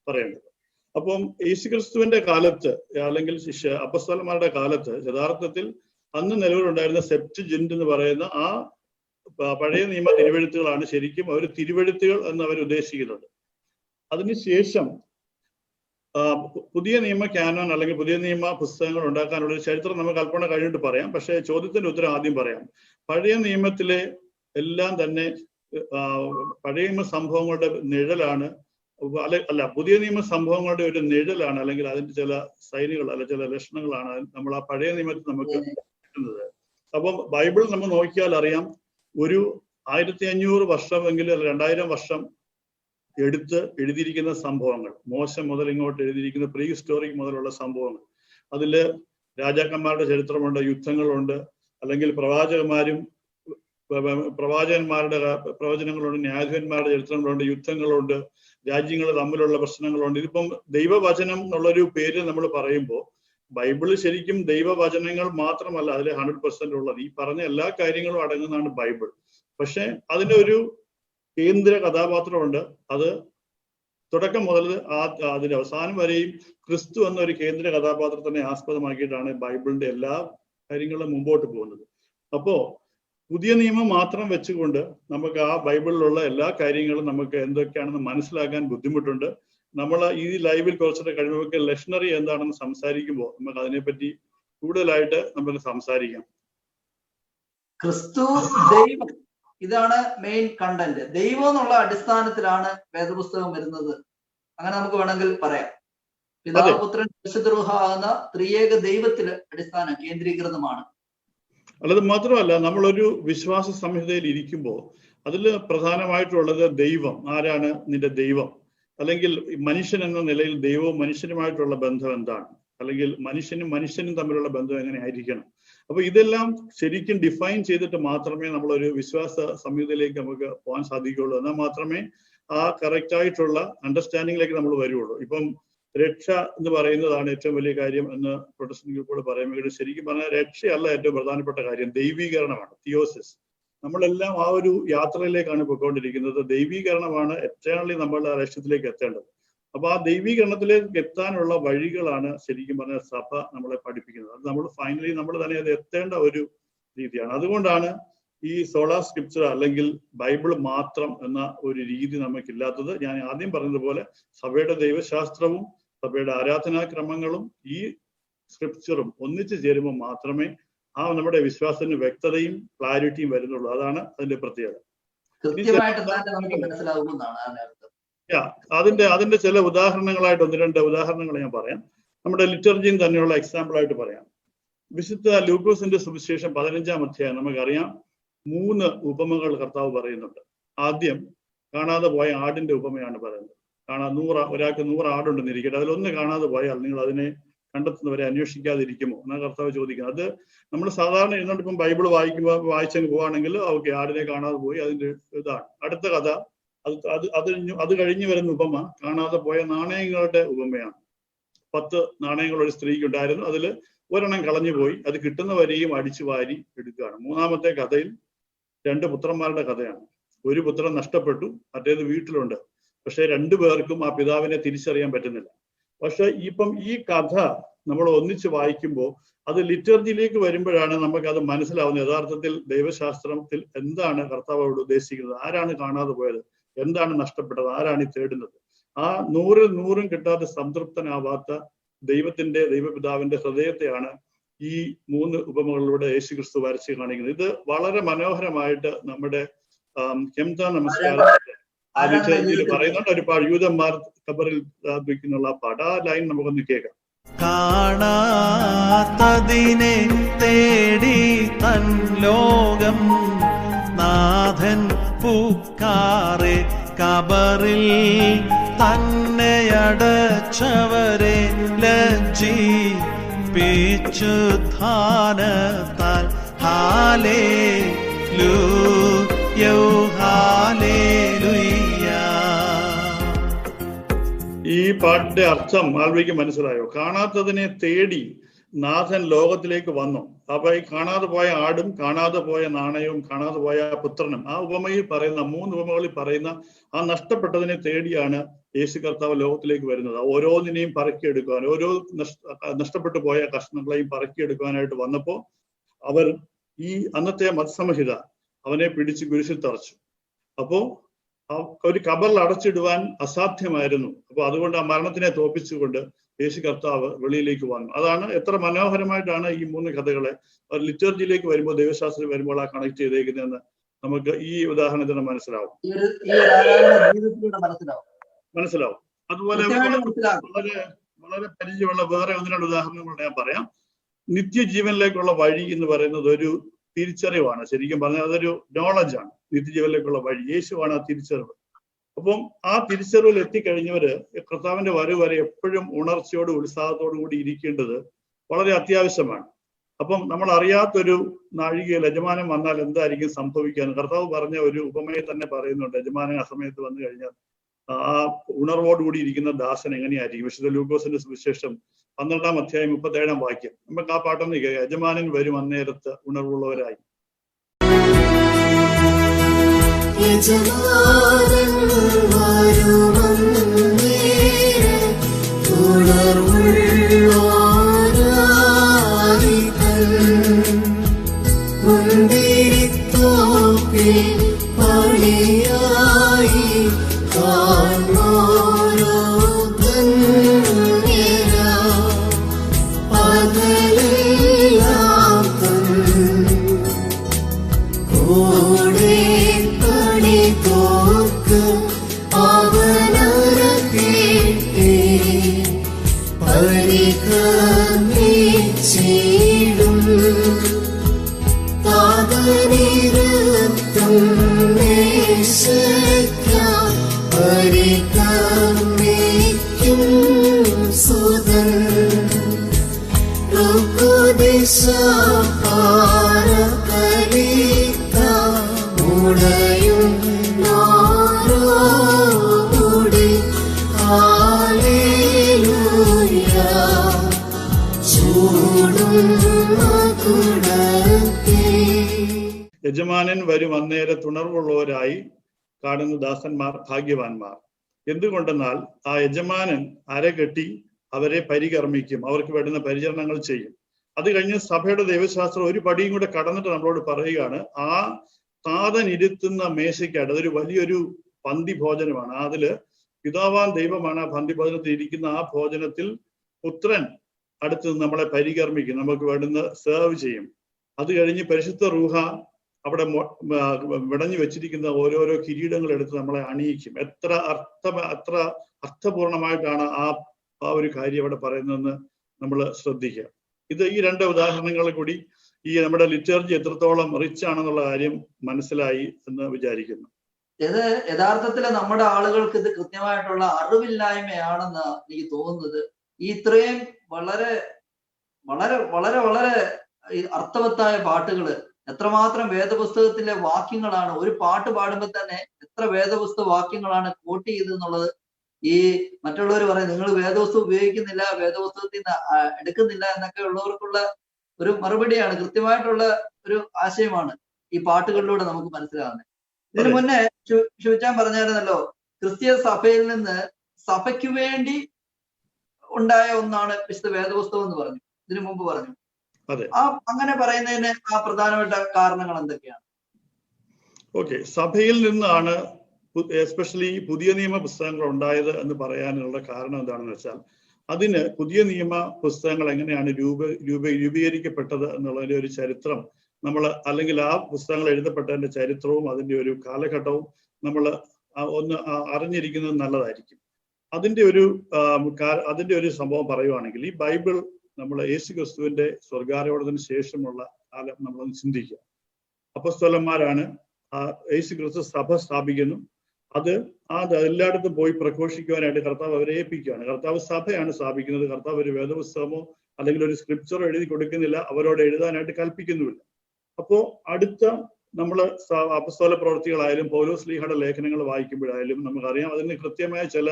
പറയേണ്ടത്. അപ്പം യേശുക്രിസ്തുവിന്റെ കാലത്ത് അല്ലെങ്കിൽ അപ്പസ്തലന്മാരുടെ കാലത്ത് യഥാർത്ഥത്തിൽ അന്ന് നിലവിലുണ്ടായിരുന്ന സെപ്റ്റുജിന്റ് എന്ന് പറയുന്ന ആ പഴയ നിയമ തിരുവെഴുത്തുകളാണ് ശരിക്കും അവർ തിരുവെഴുത്തുകൾ എന്ന് അവർ ഉദ്ദേശിക്കുന്നത്. അതിനുശേഷം പുതിയ നിയമ ക്യാനോൻ അല്ലെങ്കിൽ പുതിയ നിയമ പുസ്തകങ്ങൾ ഉണ്ടാക്കാനുള്ള ഒരു ചരിത്രം നമുക്ക് അല്പം കഴിഞ്ഞിട്ട് പറയാം. പക്ഷേ ചോദ്യത്തിന്റെ ഉത്തരം ആദ്യം പറയാം. പഴയ നിയമത്തിലെ എല്ലാം തന്നെ പഴയ നിയമ സംഭവങ്ങളുടെ നിഴലാണ്, പുതിയ നിയമ സംഭവങ്ങളുടെ ഒരു നിഴലാണ്, അല്ലെങ്കിൽ അതിന്റെ ചില സൈനുകൾ അല്ല ചില ലക്ഷണങ്ങളാണ് നമ്മൾ ആ പഴയ നിയമത്തിൽ നമുക്ക് കിട്ടുന്നത്. അപ്പം ബൈബിൾ നമ്മൾ നോക്കിയാൽ അറിയാം, ഒരു 1500 വർഷമെങ്കിലും അല്ല 2000 വർഷം എടുത്ത് എഴുതിയിരിക്കുന്ന സംഭവങ്ങൾ, മോശം മുതൽ ഇങ്ങോട്ട് എഴുതിയിരിക്കുന്ന പ്രീ ഹിസ്റ്റോറിക് മുതലുള്ള സംഭവങ്ങൾ. അതില് രാജാക്കന്മാരുടെ ചരിത്രമുണ്ട്, യുദ്ധങ്ങളുണ്ട്, അല്ലെങ്കിൽ പ്രവാചകന്മാരുടെ പ്രവചനങ്ങളുണ്ട്, ന്യായാധിപന്മാരുടെ ചരിത്രങ്ങളുണ്ട്, യുദ്ധങ്ങളുണ്ട്, രാജ്യങ്ങൾ തമ്മിലുള്ള പ്രശ്നങ്ങളുണ്ട്. ഇതിപ്പം ദൈവവചനം എന്നുള്ളൊരു പേര് നമ്മൾ പറയുമ്പോൾ ബൈബിള് ശരിക്കും ദൈവവചനങ്ങൾ മാത്രമല്ല അതിൽ 100% ഉള്ളത്. ഈ പറഞ്ഞ എല്ലാ കാര്യങ്ങളും അടങ്ങുന്നതാണ് ബൈബിൾ. പക്ഷെ അതിന്റെ ഒരു കേന്ദ്ര കഥാപാത്രമുണ്ട്. അത് തുടക്കം മുതൽ അതിന്റെ അവസാനം വരെയും ക്രിസ്തു എന്നൊരു കേന്ദ്ര കഥാപാത്രത്തിനെ ആസ്പദമാക്കിയിട്ടാണ് ബൈബിളിന്റെ എല്ലാ കാര്യങ്ങളും മുമ്പോട്ട് പോകുന്നത്. അപ്പോ പുതിയ നിയമം മാത്രം വെച്ചുകൊണ്ട് നമുക്ക് ആ ബൈബിളിലുള്ള എല്ലാ കാര്യങ്ങളും നമുക്ക് എന്തൊക്കെയാണെന്ന് മനസ്സിലാക്കാൻ ബുദ്ധിമുട്ടുണ്ട്. നമ്മൾ ഈ ലൈവിൽ കുറച്ചുകൂടെ കഴിയുമ്പോൾ ലക്ഷണറി എന്താണെന്ന് സംസാരിക്കുമ്പോൾ നമുക്ക് അതിനെപ്പറ്റി കൂടുതലായിട്ട് നമുക്ക് സംസാരിക്കാം. ക്രിസ്തു ദൈവം, ഇതാണ് മെയിൻ കണ്ടന്റ്. ദൈവം എന്നുള്ള അടിസ്ഥാനത്തിലാണ് വേദപുസ്തകം വരുന്നത്. അങ്ങനെ നമുക്ക് വേണമെങ്കിൽ പറയാം. പിതാവ്, പുത്രൻ, പരിശുദ്ധ റൂഹ ആകുന്ന ത്രിയേക ദൈവത്തില് അടിസ്ഥാനം കേന്ദ്രീകൃതമാണ്. അല്ലത് മാത്രമല്ല, നമ്മളൊരു വിശ്വാസ സംഹിതയിൽ ഇരിക്കുമ്പോൾ അതിൽ പ്രധാനമായിട്ടുള്ളത് ദൈവം. ആരാണ് നിന്റെ ദൈവം? അല്ലെങ്കിൽ മനുഷ്യൻ എന്ന നിലയിൽ ദൈവവും മനുഷ്യനുമായിട്ടുള്ള ബന്ധം എന്താണ്? അല്ലെങ്കിൽ മനുഷ്യനും തമ്മിലുള്ള ബന്ധം എങ്ങനെ ആയിരിക്കണം? അപ്പൊ ഇതെല്ലാം ശരിക്കും ഡിഫൈൻ ചെയ്തിട്ട് മാത്രമേ നമ്മളൊരു വിശ്വാസ സംഹിതയിലേക്ക് നമുക്ക് പോകാൻ സാധിക്കുകയുള്ളൂ. എന്നാൽ മാത്രമേ ആ കറക്റ്റ് ആയിട്ടുള്ള അണ്ടർസ്റ്റാൻഡിങ്ങിലേക്ക് നമ്മൾ വരുള്ളൂ. ഇപ്പം രക്ഷ എന്ന് പറയുന്നതാണ് ഏറ്റവും വലിയ കാര്യം എന്ന് പ്രൊട്ടസ്റ്റന്റ് ഗ്രൂപ്പുകൾ പറയുമ്പോൾ ശരിക്കും പറഞ്ഞാൽ രക്ഷയല്ല ഏറ്റവും പ്രധാനപ്പെട്ട കാര്യം, ദൈവീകരണമാണ്, തിയോസിസ്. നമ്മളെല്ലാം ആ ഒരു യാത്രയിലേക്കാണ് പോയിക്കൊണ്ടിരിക്കുന്നത്. ദൈവീകരണമാണ് എറ്റേണലി നമ്മൾ ആ ലക്ഷ്യത്തിലേക്ക് എത്തേണ്ടത്. അപ്പൊ ആ ദൈവീകരണത്തിലേക്ക് എത്താനുള്ള വഴികളാണ് ശരിക്കും പറഞ്ഞ സഭ നമ്മളെ പഠിപ്പിക്കുന്നത്. അത് നമ്മൾ ഫൈനലി നമ്മൾ തന്നെ അത് എത്തേണ്ട ഒരു രീതിയാണ്. അതുകൊണ്ടാണ് ഈ സോളാ സ്ക്രിപ്ചർ അല്ലെങ്കിൽ ബൈബിൾ മാത്രം എന്ന ഒരു രീതി നമുക്കില്ലാത്തത്. ഞാൻ ആദ്യം പറഞ്ഞതുപോലെ സഭയുടെ ദൈവശാസ്ത്രവും സഭയുടെ ആരാധനാക്രമങ്ങളും ഈ സ്ക്രിപ്ചറും ഒന്നിച്ചു ചേരുമ്പോൾ മാത്രമേ ആ നമ്മുടെ വിശ്വാസത്തിന് വ്യക്തതയും ക്ലാരിറ്റിയും വരുന്നുള്ളൂ. അതാണ് അതിന്റെ പ്രത്യേകത. അതിന്റെ ചില ഉദാഹരണങ്ങളായിട്ട് 1-2 ഉദാഹരണങ്ങൾ ഞാൻ പറയാം. നമ്മുടെ ലിറ്റർജിയും തന്നെയുള്ള എക്സാമ്പിൾ ആയിട്ട് പറയാം. വിശുദ്ധ ലൂക്കോസിന്റെ സുവിശേഷം 15-ാം അധ്യായം നമുക്കറിയാം 3 ഉപമകൾ കർത്താവ് പറയുന്നുണ്ട്. ആദ്യം കാണാതെ പോയ ആടിന്റെ ഉപമയാണ് പറയുന്നത്. ഒരാൾക്ക് 100 ആടുണ്ടെന്നിരിക്കട്ടെ, അതിലൊന്ന് കാണാതെ പോയാൽ നിങ്ങൾ അതിനെ കണ്ടെത്തുന്നവരെ അന്വേഷിക്കാതിരിക്കുമോ എന്നാണ് കർത്താവ് ചോദിക്കുന്നത്. അത് നമ്മൾ സാധാരണ ഇരുന്നുകൊണ്ട് ഇപ്പം ബൈബിൾ വായിച്ചങ്ങ് പോവാണെങ്കിൽ ഓക്കെ, ആടിനെ കാണാതെ പോയി, അതിന്റെ ഇതാണ്. അടുത്ത കഥ അത് കഴിഞ്ഞു വരുന്ന ഉപമ കാണാതെ പോയ നാണയങ്ങളുടെ ഉപമയാണ്. 10 നാണയങ്ങൾ ഒരു സ്ത്രീക്ക് ഉണ്ടായിരുന്നു, അതിൽ ഒരെണ്ണം കളഞ്ഞു പോയി, അത് കിട്ടുന്നവരെയും അടിച്ചു വാരി എടുക്കുകയാണ്. 3-ാമത്തെ കഥയിൽ 2 പുത്രന്മാരുടെ കഥയാണ്. ഒരു പുത്രൻ നഷ്ടപ്പെട്ടു, മറ്റേത് വീട്ടിലുണ്ട്. പക്ഷെ 2 പേർക്കും ആ പിതാവിനെ തിരിച്ചറിയാൻ പറ്റുന്നില്ല. പക്ഷെ ഇപ്പം ഈ കഥ നമ്മൾ ഒന്നിച്ച് വായിക്കുമ്പോൾ അത് ലിറ്റർജിയിലേക്ക് വരുമ്പോഴാണ് നമുക്ക് അത് മനസ്സിലാവുന്നത്. യഥാർത്ഥത്തിൽ ദൈവശാസ്ത്രത്തിൽ എന്താണ് കർത്താവ് അവിടെ ഉദ്ദേശിക്കുന്നത്, ആരാണ് കാണാതെ പോയത്, എന്താണ് നഷ്ടപ്പെട്ടത്, ആരാണ് ഈ തേടുന്നത്. ആ 100-ൽ 100 കിട്ടാതെ സംതൃപ്തനാവാത്ത ദൈവപിതാവിന്റെ ഹൃദയത്തെയാണ് ഈ 3 ഉപമകളിലൂടെ യേശുക്രിസ്തു വരച്ച് കാണിക്കുന്നത്. ഇത് വളരെ മനോഹരമായിട്ട് നമ്മുടെ ഹെംദ നമസ്കാരം ആ ലിറ്റർജിയിൽ പറയുന്നുണ്ട്. ഒരുപാട് യൂതന്മാർ ഖബറിൽ പ്രാർത്ഥിക്കുന്നുള്ള പാട്ട്, ആ ലൈൻ നമുക്കൊന്ന് കേൾക്കാം. കാണാത്തതിനെ തേടി തൻ ലോകം നാഥൻ പൂക്കാറെ കബറിൽ തന്നെയടച്ചവരെ ലജ്ജിപ്പിച്ചു ധാനത്താൽ ഹാലേലൂയ ഹാലേലൂയ. ഈ പാട്ടിന്റെ അർത്ഥം ആൽവിക്ക് മനസ്സിലായോ? കാണാത്തതിനെ തേടി നാഥൻ ലോകത്തിലേക്ക് വന്നു. അപ്പൊ ഈ കാണാതെ പോയ ആടും കാണാതെ പോയ നാണയവും കാണാതെ പോയ പുത്രനും, ആ ഉപമയിൽ പറയുന്ന 3 ഉപമകളിൽ പറയുന്ന ആ നഷ്ടപ്പെട്ടതിനെ തേടിയാണ് യേശു കർത്താവ് ലോകത്തിലേക്ക് വരുന്നത്. ഓരോന്നിനെയും പറക്കിയെടുക്കുവാൻ, ഓരോ നഷ്ടപ്പെട്ടു പോയ കഷ്ണങ്ങളെയും പറക്കിയെടുക്കുവാനായിട്ട് വന്നപ്പോ അവർ ഈ അന്നത്തെ മതസംഹിത അവനെ പിടിച്ച് കുരിശിൽ തറച്ചു. അപ്പോ ഒരു കബറിൽ അടച്ചിടുവാൻ അസാധ്യമായിരുന്നു. അപ്പൊ അതുകൊണ്ട് ആ മരണത്തിനെ തോൽപ്പിച്ചുകൊണ്ട് യേശു കർത്താവ് വെളിയിലേക്ക് വന്നു. അതാണ് എത്ര മനോഹരമായിട്ടാണ് ഈ 3 കഥകളെ ലിറ്റർജിയിലേക്ക് വരുമ്പോൾ, ദൈവശാസ്ത്രം വരുമ്പോൾ ആ കണക്ട് ചെയ്തേക്കുന്നതെന്ന് നമുക്ക് ഈ ഉദാഹരണത്തിന് മനസ്സിലാവും. അതുപോലെ വളരെ പരിചയമുള്ള വേറെ 1-2 ഉദാഹരണങ്ങൾ ഞാൻ പറയാം. നിത്യജീവനിലേക്കുള്ള വഴി എന്ന് പറയുന്നത് ഒരു തിരിച്ചറിവാണ്. ശരിക്കും പറഞ്ഞാൽ അതൊരു നോളജാണ്. നിത്യജീവനിലേക്കുള്ള വഴി യേശുവാണ് ആ തിരിച്ചറിവ്. അപ്പം ആ തിരിച്ചറിവിൽ എത്തിക്കഴിഞ്ഞവര് കർത്താവിന്റെ വരവ് വരെ എപ്പോഴും ഉണർച്ചയോടും ഉത്സാഹത്തോടും കൂടി ഇരിക്കേണ്ടത് വളരെ അത്യാവശ്യമാണ്. അപ്പം നമ്മൾ അറിയാത്തൊരു നാഴികയിൽ യജമാനൻ വന്നാൽ എന്തായിരിക്കും സംഭവിക്കുക? കർത്താവ് പറഞ്ഞ ഒരു ഉപമയെ തന്നെ പറയുന്നുണ്ട്. യജമാനൻ ആ സമയത്ത് വന്നു കഴിഞ്ഞാൽ ആ ഉണർവോടുകൂടി ഇരിക്കുന്ന ദാസൻ എങ്ങനെയായിരിക്കും? വിശുദ്ധ ലൂക്കോസിന്റെ സുവിശേഷം 12-ാം അധ്യായം 37-ാം വാക്യം. നമുക്ക് ആ പാട്ടൊന്ന് കേൾക്കാം. യജമാനൻ വരും അന്നേരത്ത് ഉണർവുള്ളവരായി. യജമാനൻ വരും അന്നേരത്ത് ഉണർവുള്ളവരായി കാണുന്ന ദാസന്മാർ ഭാഗ്യവാന്മാർ. എന്തുകൊണ്ടെന്നാൽ ആ യജമാനൻ അരകെട്ടി അവരെ പരികർമ്മിക്കും, അവർക്ക് വേണ്ടുന്ന പരിചരണങ്ങൾ ചെയ്യും. അത് കഴിഞ്ഞ് സഭയുടെ ദൈവശാസ്ത്രം ഒരു പടിയും കൂടെ കടന്നിട്ട് നമ്മളോട് പറയുകയാണ്, ആ താതൻ ഇരുത്തുന്ന മേശയ്ക്കായിട്ട്, അതൊരു വലിയൊരു പന്തി ഭോജനമാണ്. അതില് പിതാവാൻ ദൈവമാണ് ആ പന്തി ഭോജനത്തിൽ ഇരിക്കുന്ന. ആ ഭോജനത്തിൽ പുത്രൻ അടുത്ത് നമ്മളെ പരികർമ്മിക്കും, നമുക്ക് വേണ്ടുന്ന സെർവ് ചെയ്യും. അത് കഴിഞ്ഞ് പരിശുദ്ധ റൂഹ അവിടെ വിടഞ്ഞു വെച്ചിരിക്കുന്ന ഓരോരോ കിരീടങ്ങൾ എടുത്ത് നമ്മളെ അണിയിക്കും. എത്ര അർത്ഥപൂർണമായിട്ടാണ് ആ ഒരു കാര്യം അവിടെ പറയുന്നതെന്ന് നമ്മൾ ശ്രദ്ധിക്കുക. ഇത് ഈ 2 ഉദാഹരണങ്ങൾ കൂടി ഈ നമ്മുടെ ലിറ്റർജി എത്രത്തോളം റിച്ച് ആണെന്നുള്ള കാര്യം മനസ്സിലായി എന്ന് വിചാരിക്കുന്നു. ഇത് യഥാർത്ഥത്തില് നമ്മുടെ ആളുകൾക്ക് ഇത് കൃത്യമായിട്ടുള്ള അറിവില്ലായ്മയാണെന്ന് എനിക്ക് തോന്നുന്നത്. ഈ ഇത്രയും വളരെ വളരെ വളരെ വളരെ അർത്ഥവത്തായ പാട്ടുകള്, എത്രമാത്രം വേദപുസ്തകത്തിലെ വാക്യങ്ങളാണ്. ഒരു പാട്ട് പാടുമ്പോൾ തന്നെ എത്ര വേദപുസ്തക വാക്യങ്ങളാണ് കോട്ട് ചെയ്തെന്നുള്ളത് ഈ മറ്റുള്ളവർ പറയും നിങ്ങൾ വേദപുസ്തകം ഉപയോഗിക്കുന്നില്ല, വേദപുസ്തകത്തിൽ നിന്ന് എടുക്കുന്നില്ല എന്നൊക്കെ ഉള്ളവർക്കുള്ള ഒരു മറുപടിയാണ്. കൃത്യമായിട്ടുള്ള ഒരു ആശയമാണ് ഈ പാട്ടുകളിലൂടെ നമുക്ക് മനസ്സിലാകുന്നത്. ഇതിനു മുന്നേ ശിവച്ചാൻ പറഞ്ഞായിരുന്നല്ലോ, ക്രിസ്തീയ സഭയിൽ നിന്ന് സഭയ്ക്ക് വേണ്ടി ഉണ്ടായ ഒന്നാണ് വിശുദ്ധ വേദപുസ്തകം എന്ന് പറഞ്ഞു, ഇതിനു മുമ്പ് പറഞ്ഞു. ആ അങ്ങനെ പറയുന്നതിന് ആ പ്രധാനപ്പെട്ട കാരണങ്ങൾ എന്തൊക്കെയാണ്? ഓക്കെ, സഭയിൽ നിന്നാണ് എസ്പെഷ്യലി പുതിയ നിയമ പുസ്തകങ്ങൾ ഉണ്ടായത് എന്ന് പറയാനുള്ള കാരണം എന്താണെന്ന് വെച്ചാൽ, അതിന് പുതിയ നിയമ പുസ്തകങ്ങൾ എങ്ങനെയാണ് രൂപീകരിക്കപ്പെട്ടത് എന്നുള്ളതിന്റെ ഒരു ചരിത്രം നമ്മൾ, അല്ലെങ്കിൽ ആ പുസ്തകങ്ങൾ എഴുതപ്പെട്ടതിന്റെ ചരിത്രവും അതിന്റെ ഒരു കാലഘട്ടവും നമ്മൾ ഒന്ന് അറിഞ്ഞിരിക്കുന്നത് നല്ലതായിരിക്കും. അതിന്റെ ഒരു സംഭവം പറയുവാണെങ്കിൽ, ഈ ബൈബിൾ നമ്മൾ യേശു ക്രിസ്തുവിന്റെ സ്വർഗാരോഹണത്തിന് ശേഷമുള്ള കാലം നമ്മളൊന്ന് ചിന്തിക്കുക. അപ്പോസ്തലന്മാരാണ് യേശു ക്രിസ്തു സഭ സ്ഥാപിക്കുന്നു. അത് എല്ലായിടത്തും പോയി പ്രഘോഷിക്കുവാനായിട്ട് കർത്താവ് അവരെ ഏൽപ്പിക്കുകയാണ്. കർത്താവ് സഭയാണ് സ്ഥാപിക്കുന്നത്. കർത്താവ് ഒരു വേദപുസ്തകമോ അല്ലെങ്കിൽ ഒരു സ്ക്രിപ്ചറോ എഴുതി കൊടുക്കുന്നില്ല, അവരോട് എഴുതാനായിട്ട് കൽപ്പിക്കുന്നുമില്ല. അപ്പോ അടുത്ത നമ്മള് അപ്പസ്തോല പ്രവൃത്തികളായാലും പൗലോസ്ലീഹയുടെ ലേഖനങ്ങൾ വായിക്കുമ്പോഴായാലും നമുക്കറിയാം അതിന് കൃത്യമായ ചില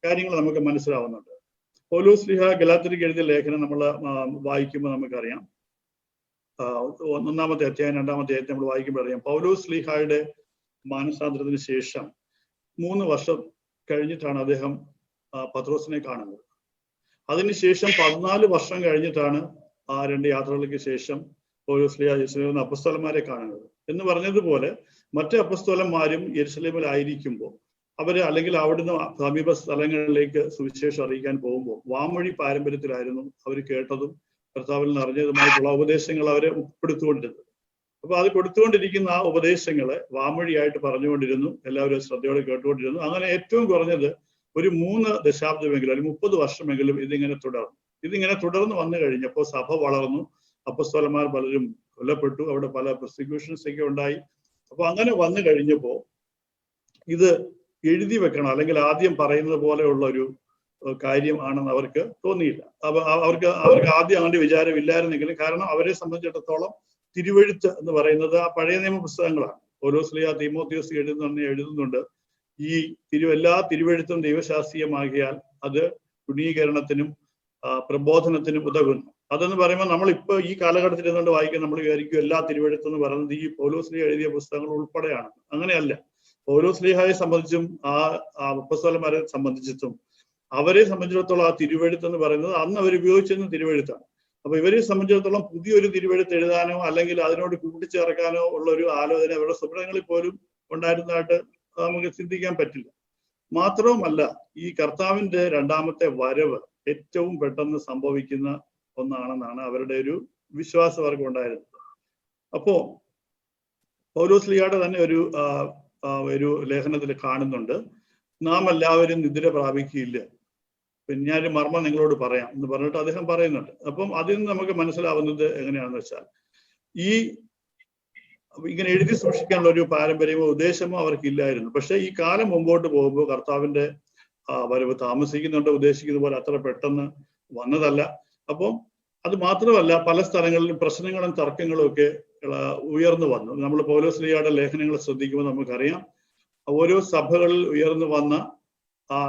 കാര്യങ്ങൾ നമുക്ക് മനസ്സിലാവുന്നുണ്ട്. പൗലോസ്ലീഹ ഗലാത്യർക്ക് എഴുതിയ ലേഖനം നമ്മൾ വായിക്കുമ്പോൾ നമുക്കറിയാം, 1-ാമത്തെ അധ്യായം 2-ാമത്തെ അധ്യായം നമ്മൾ വായിക്കുമ്പോൾ അറിയാം, പൗലോസ്ലീഹയുടെ മാനസാന്തരത്തിന് ശേഷം 3 വർഷം കഴിഞ്ഞിട്ടാണ് അദ്ദേഹം പത്രോസിനെ കാണുന്നത്. അതിനുശേഷം 14 വർഷം കഴിഞ്ഞിട്ടാണ് ആ 2 യാത്രകൾക്ക് ശേഷം പൗലോസ്ലീഹ യെരൂശലേമിൽ അപ്പസ്തോലന്മാരെ കാണുന്നത്. എന്ന് പറഞ്ഞതുപോലെ മറ്റ് അപ്പസ്തോലന്മാരും യെരൂശലേമിലായിരിക്കുമ്പോൾ അവര് അല്ലെങ്കിൽ അവിടുന്ന് സമീപ സ്ഥലങ്ങളിലേക്ക് സുവിശേഷം അറിയിക്കാൻ പോകുമ്പോൾ വാമൊഴി പാരമ്പര്യത്തിലായിരുന്നു അവർ കേട്ടതും കർത്താവിൽ നിന്ന് അറിഞ്ഞതുമായിട്ടുള്ള ഉപദേശങ്ങൾ അവരെ ഉൾപ്പെടുത്തുകൊണ്ടിരുന്നത്. അപ്പൊ അത് കൊടുത്തുകൊണ്ടിരിക്കുന്ന ആ ഉപദേശങ്ങളെ വാമൊഴിയായിട്ട് പറഞ്ഞുകൊണ്ടിരുന്നു, എല്ലാവരും ശ്രദ്ധയോടെ കേട്ടുകൊണ്ടിരുന്നു. അങ്ങനെ ഏറ്റവും കുറഞ്ഞത് ഒരു 3 ദശാബ്ദമെങ്കിലും അല്ലെങ്കിൽ 30 വർഷമെങ്കിലും ഇതിങ്ങനെ തുടർന്ന് വന്നു കഴിഞ്ഞപ്പോൾ സഭ വളർന്നു, അപ്പസ്തോലന്മാർ പലരും കൊല്ലപ്പെട്ടു, അവിടെ പല പ്രോസിക്യൂഷൻസ് ഒക്കെ ഉണ്ടായി. അപ്പൊ അങ്ങനെ വന്നു കഴിഞ്ഞപ്പോ ഇത് എഴുതി വെക്കണം അല്ലെങ്കിൽ ആദ്യം പറയുന്നത് പോലെയുള്ള ഒരു കാര്യം ആണെന്ന് അവർക്ക് തോന്നിയില്ല. അപ്പൊ അവർക്ക് ആദ്യം അങ്ങനെ വിചാരമില്ലായിരുന്നെങ്കിലും, കാരണം അവരെ സംബന്ധിച്ചിടത്തോളം തിരുവെഴുത്ത് എന്ന് പറയുന്നത് ആ പഴയ നിയമ പുസ്തകങ്ങളാണ്. പൗലോസ്ലീഹ തീമോഥെയോസ് എഴുതുന്നുണ്ട്, ഈ എല്ലാ തിരുവെഴുത്തും ദൈവശാസ്ത്രീയമാകിയാൽ അത് ഗുണീകരണത്തിനും പ്രബോധനത്തിനും ഉതകുന്നു. അതെന്ന് പറയുമ്പോൾ നമ്മളിപ്പോ ഈ കാലഘട്ടത്തിൽ ഇരുന്നുകൊണ്ട് വായിക്കാൻ നമ്മൾ വിചാരിക്കും എല്ലാ തിരുവെഴുത്തും എന്ന് പറയുന്നത് ഈ പൗലോസ്ലീഹ എഴുതിയ പുസ്തകങ്ങൾ ഉൾപ്പെടെയാണ്. അങ്ങനെയല്ല. പൗലോസ്ലീഹയെ സംബന്ധിച്ചും ആ അപ്പസ്തോലന്മാരെ സംബന്ധിച്ചിട്ടും അവരെ സംബന്ധിച്ചിടത്തോളം ആ തിരുവെഴുത്ത് എന്ന് പറയുന്നത് അന്ന് അവർ ഉപയോഗിച്ചിരുന്ന തിരുവെഴുത്താണ്. അപ്പൊ ഇവരെ സംബന്ധിച്ചിടത്തോളം പുതിയൊരു തിരുവെഴുത്ത് എഴുതാനോ അല്ലെങ്കിൽ അതിനോട് കൂട്ടിച്ചേർക്കാനോ ഉള്ള ഒരു ആലോചന അവരുടെ സ്വപ്നങ്ങളിൽ പോലും ഉണ്ടായിരുന്നതായിട്ട് നമുക്ക് ചിന്തിക്കാൻ പറ്റില്ല. മാത്രവുമല്ല, ഈ കർത്താവിന്റെ 2-ാമത്തെ വരവ് ഏറ്റവും പെട്ടെന്ന് സംഭവിക്കുന്ന ഒന്നാണെന്നാണ് അവരുടെ ഒരു വിശ്വാസവർഗം ഉണ്ടായിരുന്നത്. അപ്പോ പൗലോസ്ലീഹയുടെ തന്നെ ഒരു ലേഖനത്തിൽ കാണുന്നുണ്ട്, നാം എല്ലാവരും നിദ്ര പ്രാപിക്കുകയില്ല, പിന്നെ ഞാനൊരു മർമ്മം നിങ്ങളോട് പറയാം എന്ന് പറഞ്ഞിട്ട് അദ്ദേഹം പറയുന്നുണ്ട്. അപ്പം അതിൽ നിന്ന് നമുക്ക് മനസ്സിലാവുന്നത് എങ്ങനെയാണെന്ന് വെച്ചാൽ, ഇങ്ങനെ എഴുതി സൂക്ഷിക്കാനുള്ള ഒരു പാരമ്പര്യമോ ഉദ്ദേശമോ അവർക്കില്ലായിരുന്നു. പക്ഷെ ഈ കാലം മുമ്പോട്ട് പോകുമ്പോൾ കർത്താവിന്റെ വരവ് താമസിക്കുന്നുണ്ട്, ഉദ്ദേശിക്കുന്ന പോലെ അത്ര പെട്ടെന്ന് വന്നതല്ല. അപ്പം അത് മാത്രമല്ല, പല സ്ഥലങ്ങളിലും പ്രശ്നങ്ങളും തർക്കങ്ങളും ഒക്കെ ഉയർന്നു വന്നു. നമ്മൾ പൗലോസ്ലീഹയുടെ ലേഖനങ്ങൾ ശ്രദ്ധിക്കുമ്പോൾ നമുക്കറിയാം, ഓരോ സഭകളിൽ ഉയർന്നു വന്ന ആ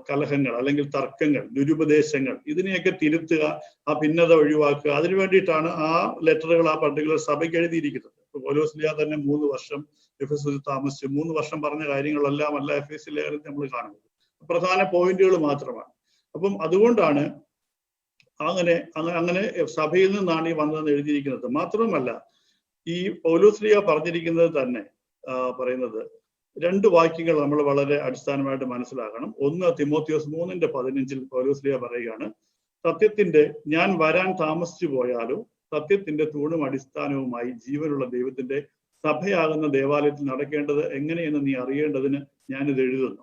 കലഹങ്ങൾ അല്ലെങ്കിൽ തർക്കങ്ങൾ, ദുരുപദേശങ്ങൾ, ഇതിനെയൊക്കെ തിരുത്തുക, ആ ഭിന്നത ഒഴിവാക്കുക, അതിനു വേണ്ടിയിട്ടാണ് ആ ലെറ്ററുകൾ ആ പർട്ടിക്കുലർ സഭയ്ക്ക് എഴുതിയിരിക്കുന്നത്. പൗലോസ്ലീഹ തന്നെ 3 വർഷം എഫെസോസിൽ താമസിച്ചു. 3 വർഷം പറഞ്ഞ കാര്യങ്ങളെല്ലാം അല്ല എഫെസ്യ ലേഖനത്തിൽ നമ്മൾ കാണുന്നത്, പ്രധാന പോയിന്റുകൾ മാത്രമാണ്. അപ്പം അതുകൊണ്ടാണ് അങ്ങനെ സഭയിൽ നിന്നാണ് ഈ വന്നതെന്ന് എഴുതിയിരിക്കുന്നത്. മാത്രമല്ല, ഈ പൗലോസ്ലീഹ പറഞ്ഞിരിക്കുന്നത് തന്നെ പറയുന്നത് 2 വാക്യങ്ങൾ നമ്മൾ വളരെ അടിസ്ഥാനമായിട്ട് മനസ്സിലാക്കണം. 1 തിമോഥെയോസ് 3:15 പൗലോസ്ലീഹ പറയുകയാണ്, സത്യത്തിന്റെ ഞാൻ വരാൻ താമസിച്ചു പോയാലോ സത്യത്തിന്റെ തൂണും അടിസ്ഥാനവുമായി ജീവനുള്ള ദൈവത്തിന്റെ സഭയാകുന്ന ദേവാലയത്തിൽ നടക്കേണ്ടത് എങ്ങനെയെന്ന് നീ അറിയേണ്ടതിന് ഞാനിത് എഴുതുന്നു.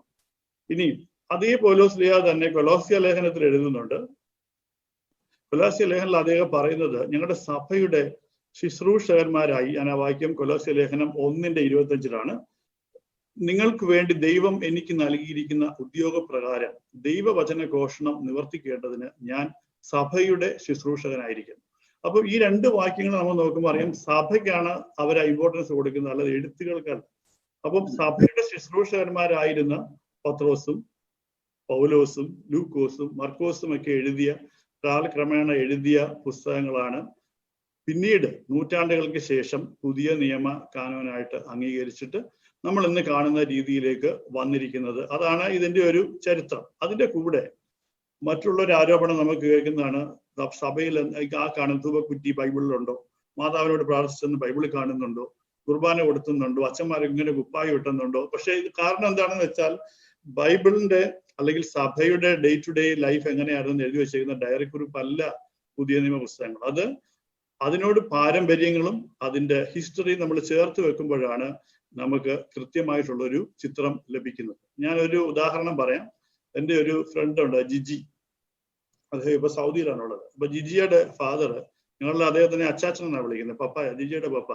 ഇനി അതേ പൗലോസ്ലീഹ തന്നെ കൊലോസ്യ ലേഖനത്തിൽ എഴുതുന്നുണ്ട്. കൊലോസ്യ ലേഖനത്തിൽ അദ്ദേഹം പറയുന്നത്, ഞങ്ങളുടെ സഭയുടെ ശുശ്രൂഷകന്മാരായി, ഞാൻ ആ വാക്യം കൊലോസ്യ ലേഖനം 1:25 നിങ്ങൾക്ക് വേണ്ടി ദൈവം എനിക്ക് നൽകിയിരിക്കുന്ന ഉദ്യോഗപ്രകാരം ദൈവവചന ഘോഷണം നിവർത്തിക്കേണ്ടതിന് ഞാൻ സഭയുടെ ശുശ്രൂഷകനായിരിക്കുന്നു. അപ്പൊ ഈ 2 വാക്യങ്ങൾ നമ്മൾ നോക്കുമ്പോൾ അറിയാം, സഭയ്ക്കാണ് അവരെ ഇമ്പോർട്ടൻസ് കൊടുക്കുന്നത്, അല്ലാതെ എഴുത്തുകൾക്കല്ല. അപ്പം സഭയുടെ ശുശ്രൂഷകന്മാരായിരുന്ന പത്രോസും പൗലോസും ലൂക്കോസും മർക്കോസും ഒക്കെ കാലക്രമേണ എഴുതിയ പുസ്തകങ്ങളാണ് പിന്നീട് നൂറ്റാണ്ടുകൾക്ക് ശേഷം പുതിയ നിയമ കാനോനായിട്ട് അംഗീകരിച്ചിട്ട് നമ്മൾ ഇന്ന് കാണുന്ന രീതിയിലേക്ക് വന്നിരിക്കുന്നത്. അതാണ് ഇതിന്റെ ഒരു ചരിത്രം. അതിന്റെ കൂടെ മറ്റുള്ളൊരു ആരോപണം നമുക്ക് കേൾക്കുന്നതാണ്, സഭയിൽ കാണുന്ന ധൂപക്കുറ്റി ബൈബിളിലുണ്ടോ, മാതാവിനോട് പ്രാർത്ഥിച്ചെന്ന് ബൈബിളിൽ കാണുന്നുണ്ടോ, കുർബാന കൊടുത്തുന്നുണ്ടോ, അച്ഛന്മാർക്ക് ഇങ്ങനെ കുപ്പായി കിട്ടുന്നുണ്ടോ. പക്ഷെ ഇത് കാരണം എന്താണെന്ന് വെച്ചാൽ, ബൈബിളിന്റെ അല്ലെങ്കിൽ സഭയുടെ ഡേ ടു ഡേ ലൈഫ് എങ്ങനെയാണെന്ന് എഴുതി വെച്ചിരിക്കുന്ന ഡയറി കുറിപ്പല്ല പുതിയ നിയമ പുസ്തകങ്ങൾ. അതിനോട് പാരമ്പര്യങ്ങളും അതിന്റെ ഹിസ്റ്ററിയും നമ്മൾ ചേർത്ത് വെക്കുമ്പോഴാണ് നമുക്ക് കൃത്യമായിട്ടുള്ളൊരു ചിത്രം ലഭിക്കുന്നത്. ഞാനൊരു ഉദാഹരണം പറയാം. എൻ്റെ ഒരു ഫ്രണ്ട് ഉണ്ട്, ജിജി. അദ്ദേഹം ഇപ്പൊ സൗദിയിലാണുള്ളത്. അപ്പൊ ജിജിയുടെ ഫാദർ, ഞങ്ങളുടെ അദ്ദേഹത്തിനെ അച്ചാച്ചൻ എന്നാണ് വിളിക്കുന്നത്, പപ്പ, ജിജിയുടെ പപ്പ.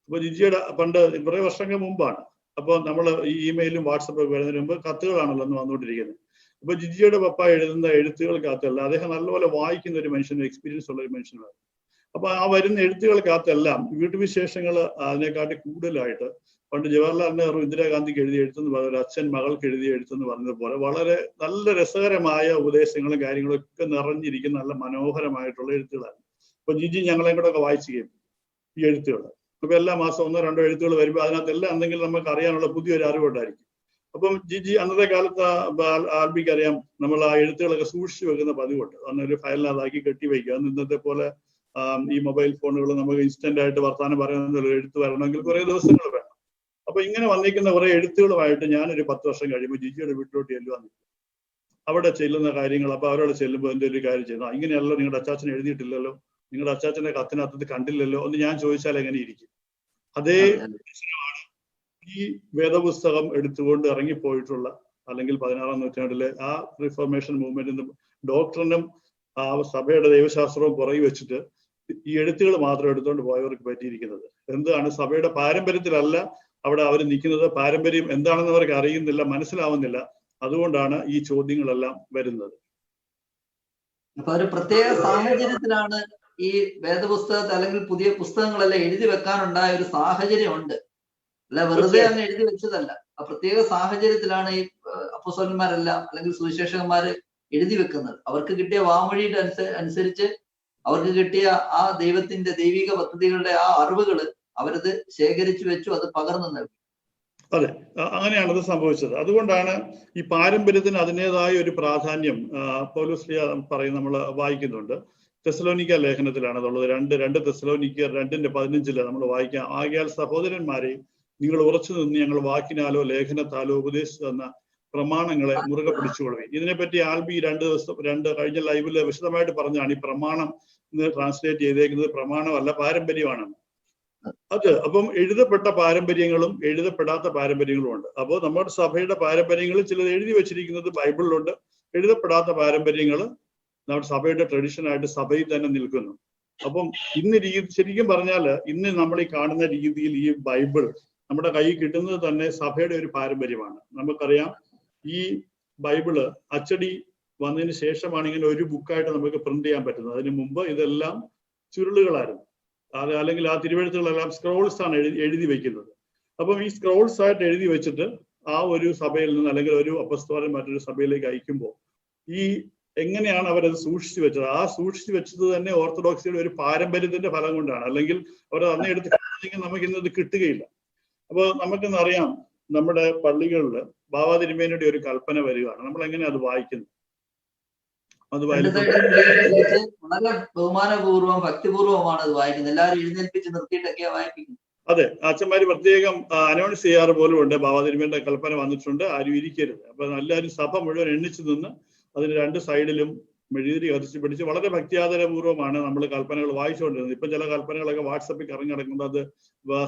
അപ്പൊ ജിജിയുടെ പണ്ട് കുറെ വർഷങ്ങൾക്ക് മുമ്പാണ്, അപ്പോൾ നമ്മൾ ഈ ഇമെയിലും വാട്സപ്പൊക്കെ വരുന്നതിന് മുമ്പ് കത്തുകളാണല്ലോ അന്ന് വന്നുകൊണ്ടിരിക്കുന്നത്. അപ്പൊ ജിജിയുടെ പപ്പ എഴുതുന്ന എഴുത്തുകൾക്കകത്തല്ല, അദ്ദേഹം നല്ലപോലെ വായിക്കുന്ന ഒരു മനുഷ്യനും എക്സ്പീരിയൻസ് ഉള്ള ഒരു മനുഷ്യനാണ്. അപ്പൊ ആ വരുന്ന എഴുത്തുകൾക്കകത്തെല്ലാം വീട്ടുവിശേഷങ്ങൾ അതിനെക്കാട്ടി കൂടുതലായിട്ട് പണ്ട് ജവഹർലാൽ നെഹ്റു ഇന്ദിരാഗാന്ധിക്ക് എഴുതിയ എഴുത്തെന്ന് പറഞ്ഞ ഒരു അച്ഛൻ മകൾക്ക് എഴുതിയ എഴുത്തെന്ന് പറഞ്ഞതുപോലെ വളരെ നല്ല രസകരമായ ഉപദേശങ്ങളും കാര്യങ്ങളും ഒക്കെ നിറഞ്ഞിരിക്കുന്ന നല്ല മനോഹരമായിട്ടുള്ള എഴുത്തുകളാണ്. അപ്പൊ ജിജി ഞങ്ങളെ കൂടെ ഒക്കെ വായിക്കുകയും ഈ എഴുത്തുകൾ. അപ്പൊ എല്ലാ മാസം 1-2 എഴുത്തുകൾ വരുമ്പോൾ അതിനകത്തെല്ലാം എന്തെങ്കിലും നമുക്ക് അറിയാനുള്ള പുതിയൊരു അറിവുണ്ടായിരിക്കും. അപ്പം ജിജി അന്നത്തെ കാലത്ത് ആൽബിക്ക് അറിയാം, നമ്മൾ ആ എഴുത്തുകളൊക്കെ സൂക്ഷിച്ചു വെക്കുന്ന പതിവുണ്ട്. അന്ന് ഒരു ഫയലിനകത്താക്കി കെട്ടി വയ്ക്കുക. അന്ന് ഇന്നത്തെ പോലെ ഈ മൊബൈൽ ഫോണുകൾ നമുക്ക് ഇൻസ്റ്റന്റ് ആയിട്ട് വർത്താനം പറയുന്ന എഴുത്ത് വരണമെങ്കിൽ കുറെ ദിവസങ്ങൾ വേണം. അപ്പൊ ഇങ്ങനെ വന്നിരിക്കുന്ന കുറെ എഴുത്തുകളുമായിട്ട് ഞാനൊരു 10 വർഷം കഴിയുമ്പോൾ ജിജിയുടെ വീട്ടിലോട്ട് ചെല്ലുവാൻ അവിടെ ചെല്ലുന്ന കാര്യങ്ങൾ, അപ്പൊ അവരോട് ചെല്ലുമ്പോൾ എന്തെങ്കിലും ഒരു കാര്യം ചെയ്യുന്നു, ഇങ്ങനെയല്ലോ നിങ്ങളുടെ അച്ചാച്ചൻ എഴുതിയിട്ടില്ലല്ലോ, നിങ്ങളുടെ അച്ചാച്ചന്റെ കത്തിനകത്ത് കണ്ടില്ലല്ലോ എന്ന് ഞാൻ ചോദിച്ചാൽ എങ്ങനെ ഇരിക്കും? അതേ മനുഷ്യനാണ് ഈ വേദപുസ്തകം എടുത്തുകൊണ്ട് ഇറങ്ങിപ്പോയിട്ടുള്ള, അല്ലെങ്കിൽ 16-ാം നൂറ്റാണ്ടിലെ ആ റിഫോർമേഷൻ മൂവ്മെന്റിനും ഡോക്ടറിനും ആ സഭയുടെ ദൈവശാസ്ത്രവും പുറകെ വെച്ചിട്ട് ഈ എഴുത്തുകൾ മാത്രം എടുത്തുകൊണ്ട് പോയവർക്ക് പറ്റിയിരിക്കുന്നത് എന്താണ്? സഭയുടെ പാരമ്പര്യത്തിലല്ല അവിടെ അവർ നിൽക്കുന്നത്. പാരമ്പര്യം എന്താണെന്ന് അവർക്ക് അറിയുന്നില്ല, മനസ്സിലാവുന്നില്ല. അതുകൊണ്ടാണ് ഈ ചോദ്യങ്ങളെല്ലാം വരുന്നത്. അപ്പൊ ഒരു പ്രത്യേക സാഹചര്യത്തിലാണ് ഈ വേദപുസ്തകത്തെ അല്ലെങ്കിൽ പുതിയ പുസ്തകങ്ങളെല്ലാം എഴുതി വെക്കാനുണ്ടായ ഒരു സാഹചര്യം ഉണ്ട്. അല്ല വെറുതെ അങ്ങ് എഴുതി വെച്ചതല്ല. ആ പ്രത്യേക സാഹചര്യത്തിലാണ് ഈ അപ്പോസ്തലന്മാരെല്ലാം അല്ലെങ്കിൽ സുവിശേഷകന്മാര് എഴുതി വെക്കുന്നത്. അവർക്ക് കിട്ടിയ വാമൊഴിയുടെ അനുസരിച്ച് അവർക്ക് കിട്ടിയ ആ ദൈവത്തിന്റെ ദൈവിക പദ്ധതികളുടെ ആ അറിവുകൾ അവരത് ശേഖരിച്ചു വെച്ചു, അത് പകർന്നു നൽകി. അതെ, അങ്ങനെയാണത് സംഭവിച്ചത്. അതുകൊണ്ടാണ് ഈ പാരമ്പര്യത്തിന് അതിൻ്റെതായ ഒരു പ്രാധാന്യം പൗലോസ് പറയും, നമ്മൾ വായിക്കുന്നുണ്ട്. തെസ്സലോനിക്ക ലേഖനത്തിലാണ് അതുള്ളത്. 2 തെസ്സലോനിക്കർ 2:15 നമ്മൾ വായിക്കാം. ആകയാൽ സഹോദരന്മാരെ, നിങ്ങൾ ഉറച്ചു നിന്ന് ഞങ്ങൾ വാക്കിനാലോ ലേഖനത്താലോ ഉപദേശിച്ചു തന്ന പ്രമാണങ്ങളെ മുറുകെ പിടിച്ചുകൊള്ളുകയും. ഇതിനെപ്പറ്റി ആൽബി 2 ദിവസം കഴിഞ്ഞ ലൈവില് വിശദമായിട്ട് പറഞ്ഞാണ് ഈ പ്രമാണം എന്ന് ട്രാൻസ്ലേറ്റ് ചെയ്തേക്കുന്നത്. പ്രമാണമല്ല, പാരമ്പര്യമാണ് അത്. അപ്പം എഴുതപ്പെട്ട പാരമ്പര്യങ്ങളും എഴുതപ്പെടാത്ത പാരമ്പര്യങ്ങളും ഉണ്ട്. അപ്പോൾ നമ്മുടെ സഭയുടെ പാരമ്പര്യങ്ങൾ ചിലത് എഴുതി വെച്ചിരിക്കുന്നത് ബൈബിളിലുണ്ട്. എഴുതപ്പെടാത്ത പാരമ്പര്യങ്ങൾ നമ്മുടെ സഭയുടെ ട്രഡീഷനായിട്ട് സഭയിൽ തന്നെ നിൽക്കുന്നു. അപ്പം ഇന്ന് ശരിക്കും പറഞ്ഞാൽ ഇന്ന് നമ്മൾ ഈ കാണുന്ന രീതിയിൽ ഈ ബൈബിൾ നമ്മുടെ കയ്യിൽ കിട്ടുന്നത് തന്നെ സഭയുടെ ഒരു പാരമ്പര്യമാണ്. നമുക്കറിയാം, ഈ ബൈബിള് അച്ചടി വന്നതിന് ശേഷമാണ് ഇങ്ങനെ ഒരു ബുക്കായിട്ട് നമുക്ക് പ്രിന്റ് ചെയ്യാൻ പറ്റുന്നത്. അതിന് മുമ്പ് ഇതെല്ലാം ചുരുളുകളായിരുന്നു. അല്ലെങ്കിൽ ആ തിരുവെഴുത്തുകളെല്ലാം സ്ക്രോൾസ് ആണ് എഴുതി വെക്കുന്നത്. അപ്പം ഈ സ്ക്രോൾസ് ആയിട്ട് എഴുതി വെച്ചിട്ട് ആ ഒരു സഭയിൽ നിന്ന് അല്ലെങ്കിൽ ഒരു അപ്പസ്തോലൻ മറ്റൊരു സഭയിലേക്ക് അയക്കുമ്പോൾ ഈ എങ്ങനെയാണ് അവരത് സൂക്ഷിച്ചു വെച്ചത്? ആ സൂക്ഷിച്ചു വെച്ചത് തന്നെ ഓർത്തഡോക്സിയുടെ ഒരു പാരമ്പര്യത്തിന്റെ ഫലം കൊണ്ടാണ്. അല്ലെങ്കിൽ അവർ അന്ന് എടുത്ത് നമുക്ക് ഇന്നത് കിട്ടുകയില്ല. അപ്പൊ നമുക്കെന്നറിയാം, നമ്മുടെ പള്ളികളിൽ ബാവാ തിരുമേനിയുടെ ഒരു കൽപ്പന വരികയാണ്. നമ്മൾ എങ്ങനെയാ അത് വായിക്കുന്നത്? അത് വളരെ ബഹുമാനപൂർവ്വം ഭക്തിപൂർവ്വമാണ് അത് വായിക്കുന്നത്. എല്ലാവരും എഴുന്നേൽപ്പിച്ച് നിർത്തിയിട്ടൊക്കെയാ വായിപ്പിക്കുന്നത്. അതെ, അച്ഛന്മാര് പ്രത്യേകം അനൗൺസ് ചെയ്യാറ് പോലും ഉണ്ട്. ബാവാ തിരുമേനിയുടെ കൽപ്പന വന്നിട്ടുണ്ട്, ആരും ഇരിക്കരുത്. അപ്പൊ എല്ലാവരും സഭ മുഴുവൻ എണ്ണിച്ചു നിന്ന് അതിന് 2 സൈഡിലും മെഴുകുതിരി കത്തിച്ച് പിടിച്ച് വളരെ ഭക്തിയാദരപൂർവ്വമാണ് നമ്മൾ കൽപ്പനകൾ വായിച്ചുകൊണ്ടിരുന്നത്. ഇപ്പം ചില കൽപ്പനകളൊക്കെ വാട്സപ്പിൽ കറങ്ങി നടക്കുന്നത് അത്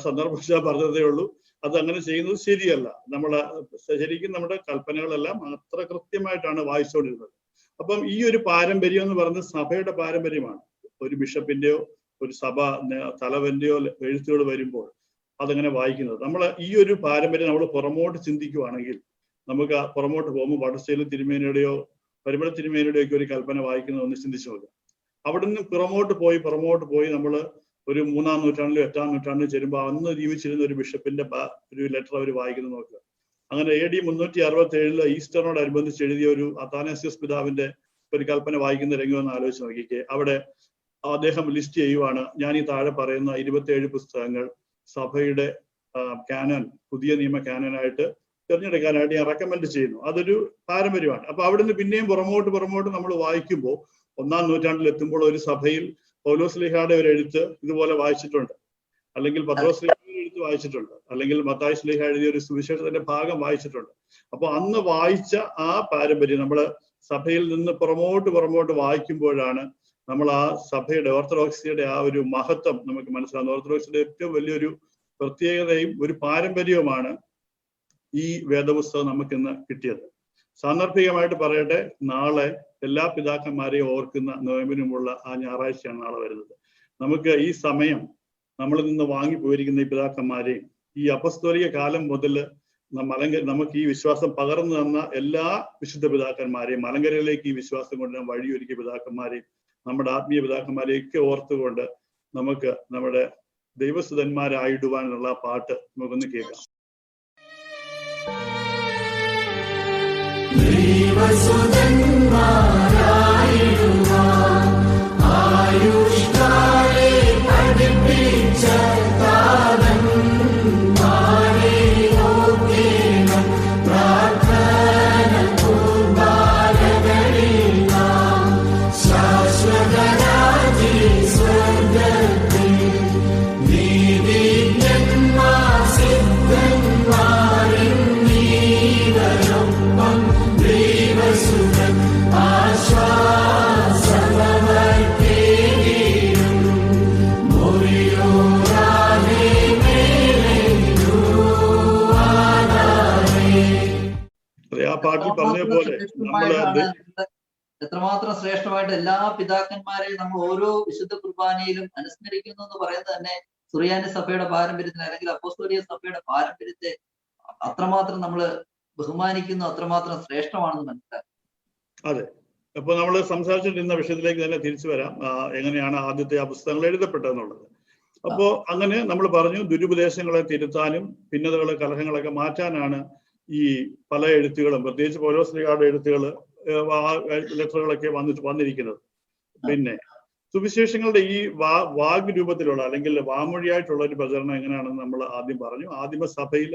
സന്ദർഭവശാൽ പറഞ്ഞതേ ഉള്ളൂ. അത് അങ്ങനെ ചെയ്യുന്നത് ശരിയല്ല. ശരിക്കും നമ്മുടെ കൽപ്പനകളെല്ലാം അത്ര കൃത്യമായിട്ടാണ് വായിച്ചുകൊണ്ടിരുന്നത്. അപ്പം ഈ ഒരു പാരമ്പര്യം എന്ന് പറയുന്നത് സഭയുടെ പാരമ്പര്യമാണ്. ഒരു ബിഷപ്പിന്റെയോ ഒരു സഭ തലവന്റെയോ എഴുത്തുകൾ വരുമ്പോൾ അതങ്ങനെ വായിക്കുന്നത്. നമ്മൾ ഈ ഒരു പാരമ്പര്യം നമ്മൾ പുറമോട്ട് ചിന്തിക്കുവാണെങ്കിൽ, നമുക്ക് പുറമോട്ട് പോകുമ്പോൾ വടശ്ശേരി തിരുമേനിയുടെയോ പരിമള തിരുമേനിയുടെയോ ഒക്കെ ഒരു കൽപ്പന വായിക്കുന്നത് ഒന്ന് ചിന്തിച്ചു നോക്കുക. അവിടെ നിന്ന് പുറമോട്ട് പോയി നമ്മൾ ഒരു 3-ാം നൂറ്റാണ്ടിലോ 8-ാം നൂറ്റാണ്ടിലോ ചെല്ലുമ്പോൾ അന്ന് ജീവിച്ചിരുന്ന ഒരു ബിഷപ്പിന്റെ ഒരു ലെറ്റർ അവർ വായിക്കുന്നത് നോക്കുക. അങ്ങനെ AD 367 ഈസ്റ്ററിനോടനുബന്ധിച്ച് എഴുതിയ ഒരു അത്താനാസ്യോസ് പിതാവിന്റെ ഒരു കൽപ്പന വായിക്കുന്ന രംഗം ഒന്ന് ആലോചിച്ച് നോക്കിക്കേ. അവിടെ അദ്ദേഹം ലിസ്റ്റ് ചെയ്യുവാണ്, ഞാൻ ഈ താഴെ പറയുന്ന 27 പുസ്തകങ്ങൾ സഭയുടെ കാനൻ, പുതിയ നിയമ കാനനായിട്ട് തിരഞ്ഞെടുക്കാനായിട്ട് ഞാൻ റെക്കമെൻഡ് ചെയ്യുന്നു. അതൊരു പാരമ്പര്യമാണ്. അപ്പൊ അവിടുന്ന് പിന്നെയും പുറമോട്ട് നമ്മൾ വായിക്കുമ്പോൾ 1-ാം നൂറ്റാണ്ടിൽ എത്തുമ്പോൾ ഒരു സഭയിൽ പൗലോസ്ലീഹായുടെ ഒരു എഴുത്ത് ഇതുപോലെ വായിച്ചിട്ടുണ്ട്, അല്ലെങ്കിൽ പത്രോസ്ലീഹയുടെ എഴുത്ത് വായിച്ചിട്ടുണ്ട്, അല്ലെങ്കിൽ മത്തായി സ്ലീഹ എഴുതിയ ഒരു സുവിശേഷത്തിന്റെ ഭാഗം വായിച്ചിട്ടുണ്ട്. അപ്പൊ അന്ന് വായിച്ച ആ പാരമ്പര്യം നമ്മൾ സഭയിൽ നിന്ന് പുറമോട്ട് വായിക്കുമ്പോഴാണ് നമ്മൾ ആ സഭയുടെ ഓർത്തഡോക്സിയുടെ ആ ഒരു മഹത്വം നമുക്ക് മനസ്സിലാകുന്നത്. ഓർത്തഡോക്സിയുടെ ഏറ്റവും വലിയൊരു പ്രത്യേകതയും ഒരു പാരമ്പര്യവുമാണ് ഈ വേദപുസ്തകം നമുക്കിന്ന് കിട്ടിയത്. സാന്ദർഭികമായിട്ട് പറയട്ടെ, നാളെ എല്ലാ പിതാക്കന്മാരെയും ഓർക്കുന്ന നോയമ്പിനുമുള്ള ആ ഞായറാഴ്ചയാണ് നാളെ വരുന്നത്. നമുക്ക് ഈ സമയം നമ്മളിൽ നിന്ന് വാങ്ങിപ്പോയിരിക്കുന്ന ഈ പിതാക്കന്മാരെയും ഈ അപ്പസ്തോലിക കാലം മുതൽ നമുക്ക് ഈ വിശ്വാസം പകർന്നു തന്ന എല്ലാ വിശുദ്ധ പിതാക്കന്മാരെയും, മലങ്കരയിലേക്ക് ഈ വിശ്വാസം കൊണ്ടുവരാൻ വഴിയൊരുക്കിയ പിതാക്കന്മാരെയും, നമ്മുടെ ആത്മീയ പിതാക്കന്മാരെയൊക്കെ ഓർത്തുകൊണ്ട് നമുക്ക് നമ്മുടെ ദൈവസുതന്മാരായിടുവാനുള്ള പാട്ട് നമുക്കൊന്ന് കേൾക്കാം. പാട്ടിൽ പറഞ്ഞ പോലെ എത്രമാത്രം ശ്രേഷ്ഠമായിട്ട് എല്ലാ പിതാക്കന്മാരെയും നമ്മൾ ഓരോ വിശുദ്ധ കുർബാനയിലും അനുസ്മരിക്കുന്നു എന്ന് പറയുന്നത് തന്നെ സുറിയാനി സഭയുടെ പാരമ്പര്യത്തിന് അല്ലെങ്കിൽ അപ്പോസ്തോലിക സഭയുടെ പാരമ്പര്യത്തെ അത്രമാത്രം നമ്മൾ ബഹുമാനിക്കുന്നു, അത്രമാത്രം ശ്രേഷ്ഠമാണെന്ന് മനസ്സിലാക്കും. അതെ, അപ്പൊ നമ്മൾ സംസാരിച്ചിട്ടിരുന്ന വിഷയത്തിലേക്ക് തന്നെ തിരിച്ചു വരാം. എങ്ങനെയാണ് ആദ്യത്തെ ആ പുസ്തകങ്ങൾ എഴുതപ്പെട്ടതെന്നുള്ളത്. അപ്പോ അങ്ങനെ നമ്മൾ പറഞ്ഞു, ദുരുപദേശങ്ങളെ തിരുത്താനും ഭിന്നതകളെ കലഹങ്ങളൊക്കെ മാറ്റാനാണ് ഈ പല എഴുത്തുകളും, പ്രത്യേകിച്ച് പൗലോസ്ലീഹായുടെ എഴുത്തുകള്, ലെറ്ററുകളൊക്കെ വന്നിരിക്കുന്നത്. പിന്നെ സുവിശേഷങ്ങളുടെ ഈ വാഗ് രൂപത്തിലുള്ള അല്ലെങ്കിൽ വാമൊഴിയായിട്ടുള്ള ഒരു പ്രചരണം എങ്ങനെയാണെന്ന് നമ്മൾ ആദ്യം പറഞ്ഞു. ആദിമസഭയിൽ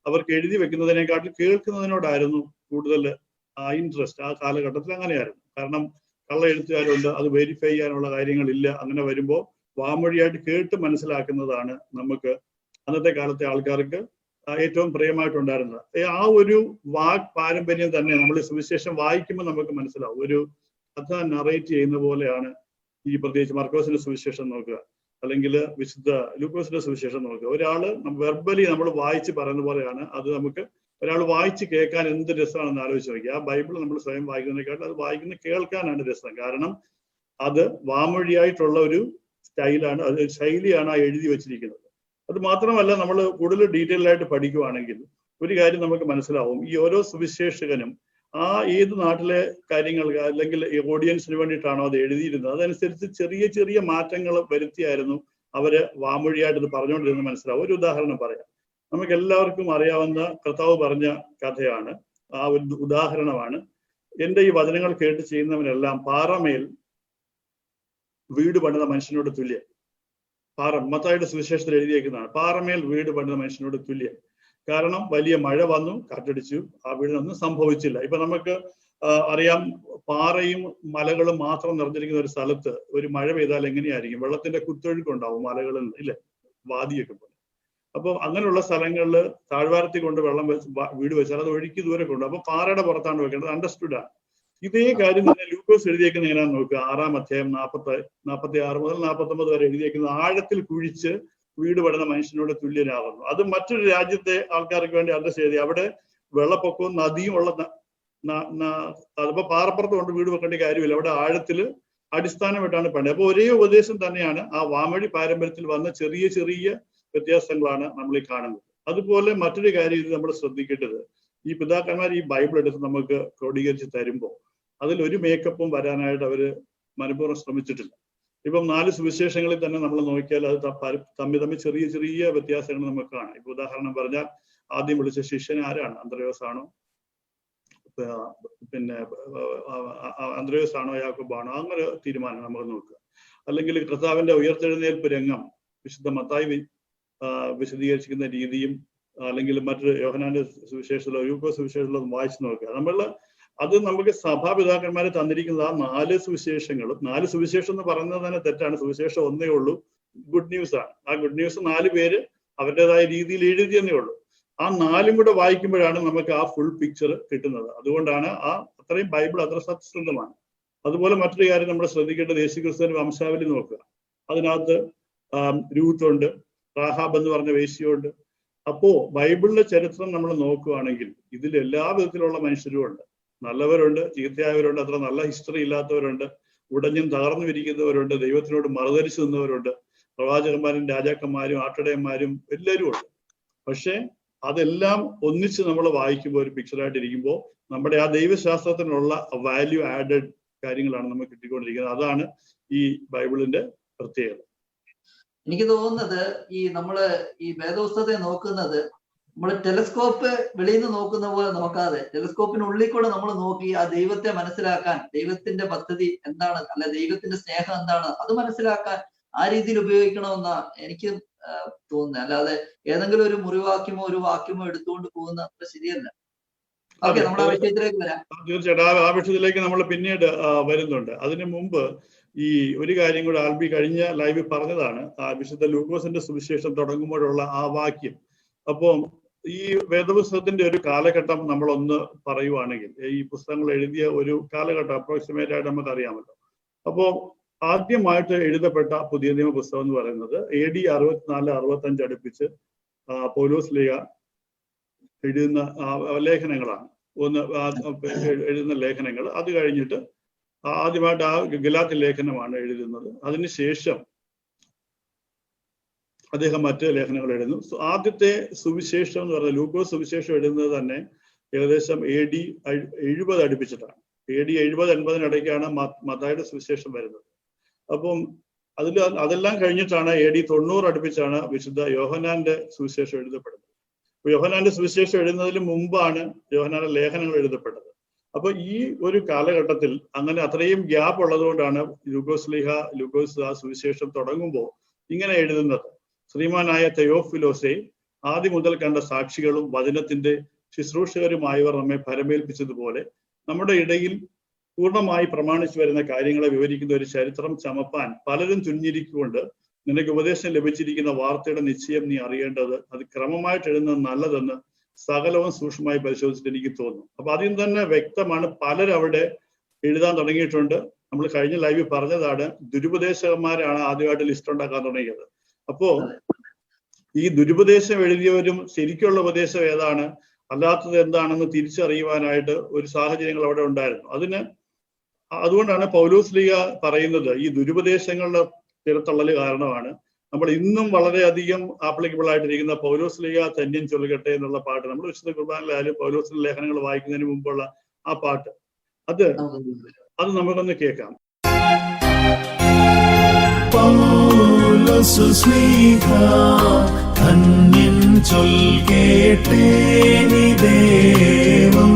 അവർക്ക് എഴുതി വെക്കുന്നതിനെക്കാട്ടിൽ കേൾക്കുന്നതിനോടായിരുന്നു കൂടുതൽ ഇൻട്രസ്റ്റ്. ആ കാലഘട്ടത്തിൽ അങ്ങനെയായിരുന്നു. കാരണം കള്ള എഴുത്തുകാരുണ്ട്, അത് വെരിഫൈ ചെയ്യാനുള്ള കാര്യങ്ങളില്ല. അങ്ങനെ വരുമ്പോൾ വാമൊഴിയായിട്ട് കേട്ട് മനസ്സിലാക്കുന്നതാണ് നമുക്ക് അന്നത്തെ കാലത്തെ ആൾക്കാർക്ക് ഏറ്റവും പ്രിയമായിട്ടുണ്ടായിരുന്നത്. ആ ഒരു വാഗ് പാരമ്പര്യം തന്നെ നമ്മൾ സുവിശേഷം വായിക്കുമ്പോൾ നമുക്ക് മനസ്സിലാവും. ഒരു കഥ നറേറ്റ് ചെയ്യുന്ന പോലെയാണ് ഈ പ്രത്യേകിച്ച് മർക്കോസിന്റെ സുവിശേഷം നോക്കുക, അല്ലെങ്കിൽ വിശുദ്ധ ലൂക്കോസിന്റെ സുവിശേഷം നോക്കുക. ഒരാള് വെർബലി നമ്മൾ വായിച്ച് പറയുന്ന പോലെയാണ് അത്. നമുക്ക് ഒരാൾ വായിച്ച് കേൾക്കാൻ എന്ത് രസമാണെന്ന് ആലോചിച്ച് നോക്കുക. ആ ബൈബിൾ നമ്മൾ സ്വയം വായിക്കുന്നതിനെക്കാട്ടും അത് വായിക്കുന്ന കേൾക്കാനാണ് രസം. കാരണം അത് വാമൊഴിയായിട്ടുള്ള ഒരു സ്റ്റൈലാണ്, അത് ശൈലിയാണ് ആ എഴുതി വെച്ചിരിക്കുന്നത്. അത് മാത്രമല്ല, നമ്മൾ കൂടുതൽ ഡീറ്റെയിൽ ആയിട്ട് പഠിക്കുവാണെങ്കിൽ ഒരു കാര്യം നമുക്ക് മനസ്സിലാവും. ഈ ഓരോ സുവിശേഷകനും ആ ഏത് നാട്ടിലെ കാര്യങ്ങൾക്ക് അല്ലെങ്കിൽ ഓഡിയൻസിന് വേണ്ടിയിട്ടാണോ അത് എഴുതിയിരുന്നത് അതനുസരിച്ച് ചെറിയ ചെറിയ മാറ്റങ്ങൾ വരുത്തിയായിരുന്നു അവര് വാമൊഴിയായിട്ട് ഇത് പറഞ്ഞുകൊണ്ടിരുന്നത് മനസ്സിലാവും. ഒരു ഉദാഹരണം പറയാം. നമുക്ക് എല്ലാവർക്കും അറിയാവുന്ന കർത്താവ് പറഞ്ഞ കഥയാണ്. ആ ഒരു ഉദാഹരണമാണ്, എന്റെ ഈ വചനങ്ങൾ കേട്ട് ചെയ്യുന്നവനെല്ലാം പാറമേൽ വീട് പണിത മനുഷ്യനോട് തുല്യം. മത്തായിയുടെ സുവിശേഷത്തിൽ എഴുതിയേക്കുന്നതാണ്, പാറമേൽ വീട് പണിത മനുഷ്യനോട് തുല്യം. കാരണം വലിയ മഴ വന്നു, കാറ്റടിച്ചു, ആ വീടിനൊന്നും സംഭവിച്ചില്ല. ഇപ്പൊ നമുക്ക് അറിയാം, പാറയും മലകളും മാത്രം നിറഞ്ഞിരിക്കുന്ന ഒരു സ്ഥലത്ത് ഒരു മഴ പെയ്താൽ എങ്ങനെയായിരിക്കും? വെള്ളത്തിന്റെ കുത്തൊഴുക്കുണ്ടാവും മലകളിൽ, ഇല്ലേ, വാദിയൊക്കെ പോലെ. അപ്പൊ അങ്ങനെയുള്ള സ്ഥലങ്ങളിൽ താഴ്വാരത്തിൽ കൊണ്ട് വെള്ളം വീട് വെച്ചാൽ അത് ഒഴുക്കി ദൂരെ കൊണ്ടുപോകും. അപ്പൊ പാറയുടെ പുറത്താണ് വെക്കേണ്ടത്. അണ്ടർസ്റ്റുഡാണ്. ഇതേ കാര്യം തന്നെ ലൂക്കോസ് എഴുതിയേക്കുന്ന എങ്ങനെയാന്ന് നോക്കുക. 6-ാം അധ്യായം 46 മുതൽ 49 വരെ എഴുതിയേക്കുന്നത്, ആഴത്തിൽ കുഴിച്ച് വീട് പണിത മനുഷ്യനോട് തുല്യനാകുന്നു. അത് മറ്റൊരു രാജ്യത്തെ ആൾക്കാർക്ക് വേണ്ടി അഡ്രസ് ചെയ്തി. അവിടെ വെള്ളപ്പൊക്കവും നദിയും ഉള്ള അതിപ്പോ പാറപ്പുറത്ത് കൊണ്ട് വീട് വെക്കേണ്ട കാര്യമില്ല. അവിടെ ആഴത്തിൽ അടിസ്ഥാനമായിട്ടാണ് പണി. അപ്പൊ ഒരേ ഉപദേശം തന്നെയാണ് ആ വാമൊഴി പാരമ്പര്യത്തിൽ വന്ന ചെറിയ ചെറിയ വ്യത്യാസങ്ങളാണ് നമ്മൾ ഈ കാണുന്നത്. അതുപോലെ മറ്റൊരു കാര്യം ഇത് നമ്മൾ ശ്രദ്ധിക്കേണ്ടത്, ഈ പിതാക്കന്മാർ ഈ ബൈബിൾ എടുത്ത് നമുക്ക് ക്രോഡീകരിച്ച് തരുമ്പോൾ അതിലൊരു മേക്കപ്പും വരാനായിട്ട് അവര് മനഃപൂർവ്വം ശ്രമിച്ചിട്ടില്ല. ഇപ്പം 4 സുവിശേഷങ്ങളിൽ തന്നെ നമ്മൾ നോക്കിയാൽ അത് തമ്മിൽ ചെറിയ ചെറിയ വ്യത്യാസങ്ങൾ നമുക്ക് കാണാം. ഇപ്പൊ ഉദാഹരണം പറഞ്ഞാൽ, ആദ്യം വിളിച്ച ശിഷ്യൻ ആരാണ്? അന്ത്രയോസ് ആണോ, പിന്നെ അന്ത്രയോസ് ആണോ, യാക്കോബാണോ? അങ്ങനെ തീരുമാനം നമ്മൾ നോക്കുക. അല്ലെങ്കിൽ കർത്താവിന്റെ ഉയർത്തെഴുന്നേൽപ്പ് രംഗം വിശുദ്ധ മത്തായി വിശദീകരിച്ചിരിക്കുന്ന രീതിയും, അല്ലെങ്കിൽ മറ്റൊരു യോഹന്നാന്റെ സുവിശേഷത്തിലോ ലൂക്കോസ് സുവിശേഷത്തിലോ വായിച്ചു നോക്കുക. അത് നമുക്ക് സഭാപിതാക്കന്മാരെ തന്നിരിക്കുന്നത് ആ 4 സുവിശേഷങ്ങളും. 4 സുവിശേഷം എന്ന് പറയുന്നത് തന്നെ തെറ്റാണ്. സുവിശേഷം ഒന്നേ ഉള്ളൂ, ഗുഡ് ന്യൂസ് ആണ്. ആ ഗുഡ് ന്യൂസ് 4 പേര് അവരുടേതായ രീതിയിൽ എഴുതിയെന്നേ ഉള്ളൂ. ആ 4ഉം കൂടെ വായിക്കുമ്പോഴാണ് നമുക്ക് ആ ഫുൾ പിക്ചർ കിട്ടുന്നത്. അതുകൊണ്ടാണ് അത്രയും ബൈബിൾ അത്ര സത്യസന്ധമാണ്. അതുപോലെ മറ്റൊരു കാര്യം നമ്മൾ ശ്രദ്ധിക്കേണ്ടത്, യേശുക്രിസ്തുവിന്റെ വംശാവലി നോക്കുക. അതിനകത്ത് രൂത്ത് ഉണ്ട്, റാഹാബ് എന്ന് പറഞ്ഞ വേശ്യയുണ്ട്. അപ്പോ ബൈബിളിലെ ചരിത്രം നമ്മൾ നോക്കുകയാണെങ്കിൽ ഇതിൽ എല്ലാ വിധത്തിലുള്ള മനുഷ്യരും ഉണ്ട്. നല്ലവരുണ്ട്, ചീത്തയായവരുണ്ട്, അത്ര നല്ല ഹിസ്റ്ററി ഇല്ലാത്തവരുണ്ട്, ഉടഞ്ഞും തകർന്നു ഇരിക്കുന്നവരുണ്ട്, ദൈവത്തിനോട് മറുതരിച്ചു നിന്നവരുണ്ട്, പ്രവാചകന്മാരും രാജാക്കന്മാരും ആട്ടിടയന്മാരും എല്ലാവരും ഉണ്ട്. പക്ഷെ അതെല്ലാം ഒന്നിച്ച് നമ്മൾ വായിക്കുമ്പോൾ ഒരു പിക്ചറായിട്ടിരിക്കുമ്പോൾ നമ്മുടെ ആ ദൈവശാസ്ത്രത്തിനുള്ള വാല്യൂ ആഡഡ് കാര്യങ്ങളാണ് നമുക്ക് കിട്ടിക്കൊണ്ടിരിക്കുന്നത്. അതാണ് ഈ ബൈബിളിന്റെ പ്രത്യേകത. എനിക്ക് തോന്നുന്നത് നമ്മള് ഈ വേദപുസ്തകത്തെ നോക്കുന്നത് നമ്മൾ ടെലസ്കോപ്പ് വെളിയിൽ നിന്ന് നോക്കുന്ന പോലെ നോക്കാതെ ടെലസ്കോപ്പിനുള്ളിൽ കൂടെ നമ്മൾ നോക്കി ആ ദൈവത്തെ മനസ്സിലാക്കാൻ, ദൈവത്തിന്റെ പദ്ധതി എന്താണ്, അല്ലെ ദൈവത്തിന്റെ സ്നേഹം എന്താണ്, അത് മനസ്സിലാക്കാൻ ആ രീതിയിൽ ഉപയോഗിക്കണമെന്നാ എനിക്ക് തോന്നുന്നത്. അല്ലാതെ ഏതെങ്കിലും ഒരു മുറിവാക്യമോ ഒരു വാക്യമോ എടുത്തുകൊണ്ട് പോകുന്ന അത്ര ശരിയല്ല. ഓക്കെ, നമ്മുടെ ആ വിഷയത്തിലേക്ക് വരാം. തീർച്ചയായിട്ടും ആ വിഷയത്തിലേക്ക് നമ്മൾ പിന്നീട് വരുന്നുണ്ട്. അതിനു മുമ്പ് ഈ ഒരു കാര്യം കൂടെ ആൽബി കഴിഞ്ഞ ലൈവിൽ പറഞ്ഞതാണ്, വിശുദ്ധ ലൂക്കോസിന്റെ സുവിശേഷം തുടങ്ങുമ്പോഴുള്ള ആ വാക്യം. അപ്പം ഈ വേദപുസ്തകത്തിന്റെ ഒരു കാലഘട്ടം നമ്മളൊന്ന് പറയുവാണെങ്കിൽ, ഈ പുസ്തകങ്ങൾ എഴുതിയ ഒരു കാലഘട്ടം അപ്രോക്സിമേറ്റ് ആയിട്ട് നമുക്ക് അറിയാമല്ലോ. അപ്പോ ആദ്യമായിട്ട് എഴുതപ്പെട്ട പുതിയ നിയമ പുസ്തകം എന്ന് പറയുന്നത് AD 64-65 അടുപ്പിച്ച് പൗലോസ് ലീഗ എഴുതുന്ന ലേഖനങ്ങളാണ്. എഴുതുന്ന ലേഖനങ്ങൾ. അത് കഴിഞ്ഞിട്ട് ആദ്യമായിട്ട് ആ ഗലാത്യ ലേഖനമാണ് എഴുതുന്നത്. അതിനുശേഷം അദ്ദേഹം മറ്റ് ലേഖനങ്ങൾ എഴുതുന്നു. ആദ്യത്തെ സുവിശേഷം എന്ന് പറഞ്ഞാൽ ലൂക്കോസ് സുവിശേഷം എഴുതുന്നത് തന്നെ ഏകദേശം AD 70 അടുപ്പിച്ചിട്ടാണ്. AD 70-80 ഇടയ്ക്കാണ് മത്തായിയുടെ സുവിശേഷം വരുന്നത്. അപ്പം അതെല്ലാം കഴിഞ്ഞിട്ടാണ് AD 90 അടുപ്പിച്ചാണ് വിശുദ്ധ യോഹന്നാന്റെ സുവിശേഷം എഴുതപ്പെടുന്നത്. യോഹന്നാന്റെ സുവിശേഷം എഴുതുന്നതിന് മുമ്പാണ് യോഹന്നാന്റെ ലേഖനങ്ങൾ എഴുതപ്പെട്ടത്. അപ്പൊ ഈ ഒരു കാലഘട്ടത്തിൽ അങ്ങനെ അത്രയും ഗ്യാപ്പ് ഉള്ളതുകൊണ്ടാണ് ലൂക്കോസ് ആ സുവിശേഷം തുടങ്ങുമ്പോൾ ഇങ്ങനെ എഴുതുന്നത്: ശ്രീമാനായ തെയോഫിലോസെ, ആദ്യം മുതൽ കണ്ട സാക്ഷികളും വചനത്തിന്റെ ശുശ്രൂഷകരുമായവർ നമ്മെ ഭരമേൽപ്പിച്ചതുപോലെ നമ്മുടെ ഇടയിൽ പൂർണ്ണമായി പ്രമാണിച്ചു വരുന്ന കാര്യങ്ങളെ വിവരിക്കുന്ന ഒരു ചരിത്രം ചമപ്പാൻ പലരും തുനിഞ്ഞിരിക്കൊണ്ട് നിനക്ക് ഉപദേശം ലഭിച്ചിരിക്കുന്ന വാർത്തയുടെ നിശ്ചയം നീ അറിയേണ്ടത് അത് ക്രമമായിട്ട് എഴുതുന്നത് നല്ലതെന്ന് സകലവും സൂക്ഷ്മമായി പരിശോധിച്ചിട്ട് എനിക്ക് തോന്നുന്നു. അപ്പൊ അതിൽ തന്നെ വ്യക്തമാണ്, പലരും അവിടെ എഴുതാൻ തുടങ്ങിയിട്ടുണ്ട്. നമ്മൾ കഴിഞ്ഞ ലൈവിൽ പറഞ്ഞതാണ്, ദുരുപദേശകന്മാരാണ് ആദ്യമായിട്ട് ലിസ്റ്റ് ഉണ്ടാക്കാൻ തുടങ്ങിയത്. അപ്പോ ഈ ദുരുപദേശം എഴുതിയവരും ശരിക്കുള്ള ഉപദേശം ഏതാണ്, അല്ലാത്തത് എന്താണെന്ന് തിരിച്ചറിയുവാനായിട്ട് ഒരു സാഹചര്യങ്ങൾ അവിടെ ഉണ്ടായിരുന്നു. അതുകൊണ്ടാണ് പൗലോസ് ലീഗ പറയുന്നത് ഈ ദുരുപദേശങ്ങളുടെ തിരത്തള്ളല് കാരണമാണ് നമ്മൾ ഇന്നും വളരെയധികം ആപ്ലിക്കബിൾ ആയിട്ടിരിക്കുന്ന പൗലോസ് ലീഗ ധന്യം ചൊല്ലുകട്ടെ എന്നുള്ള പാട്ട്, നമ്മൾ വിശുദ്ധ കുർബാനിലായാലും പൗലോസിന്റെ ലേഖനങ്ങൾ വായിക്കുന്നതിന് മുമ്പുള്ള ആ പാട്ട്, അത് നമുക്കൊന്ന് കേൾക്കാം. പൗലോസ് ശ്ലീഹ ധന്യം ചൊൽകേട്ടേ ദേവം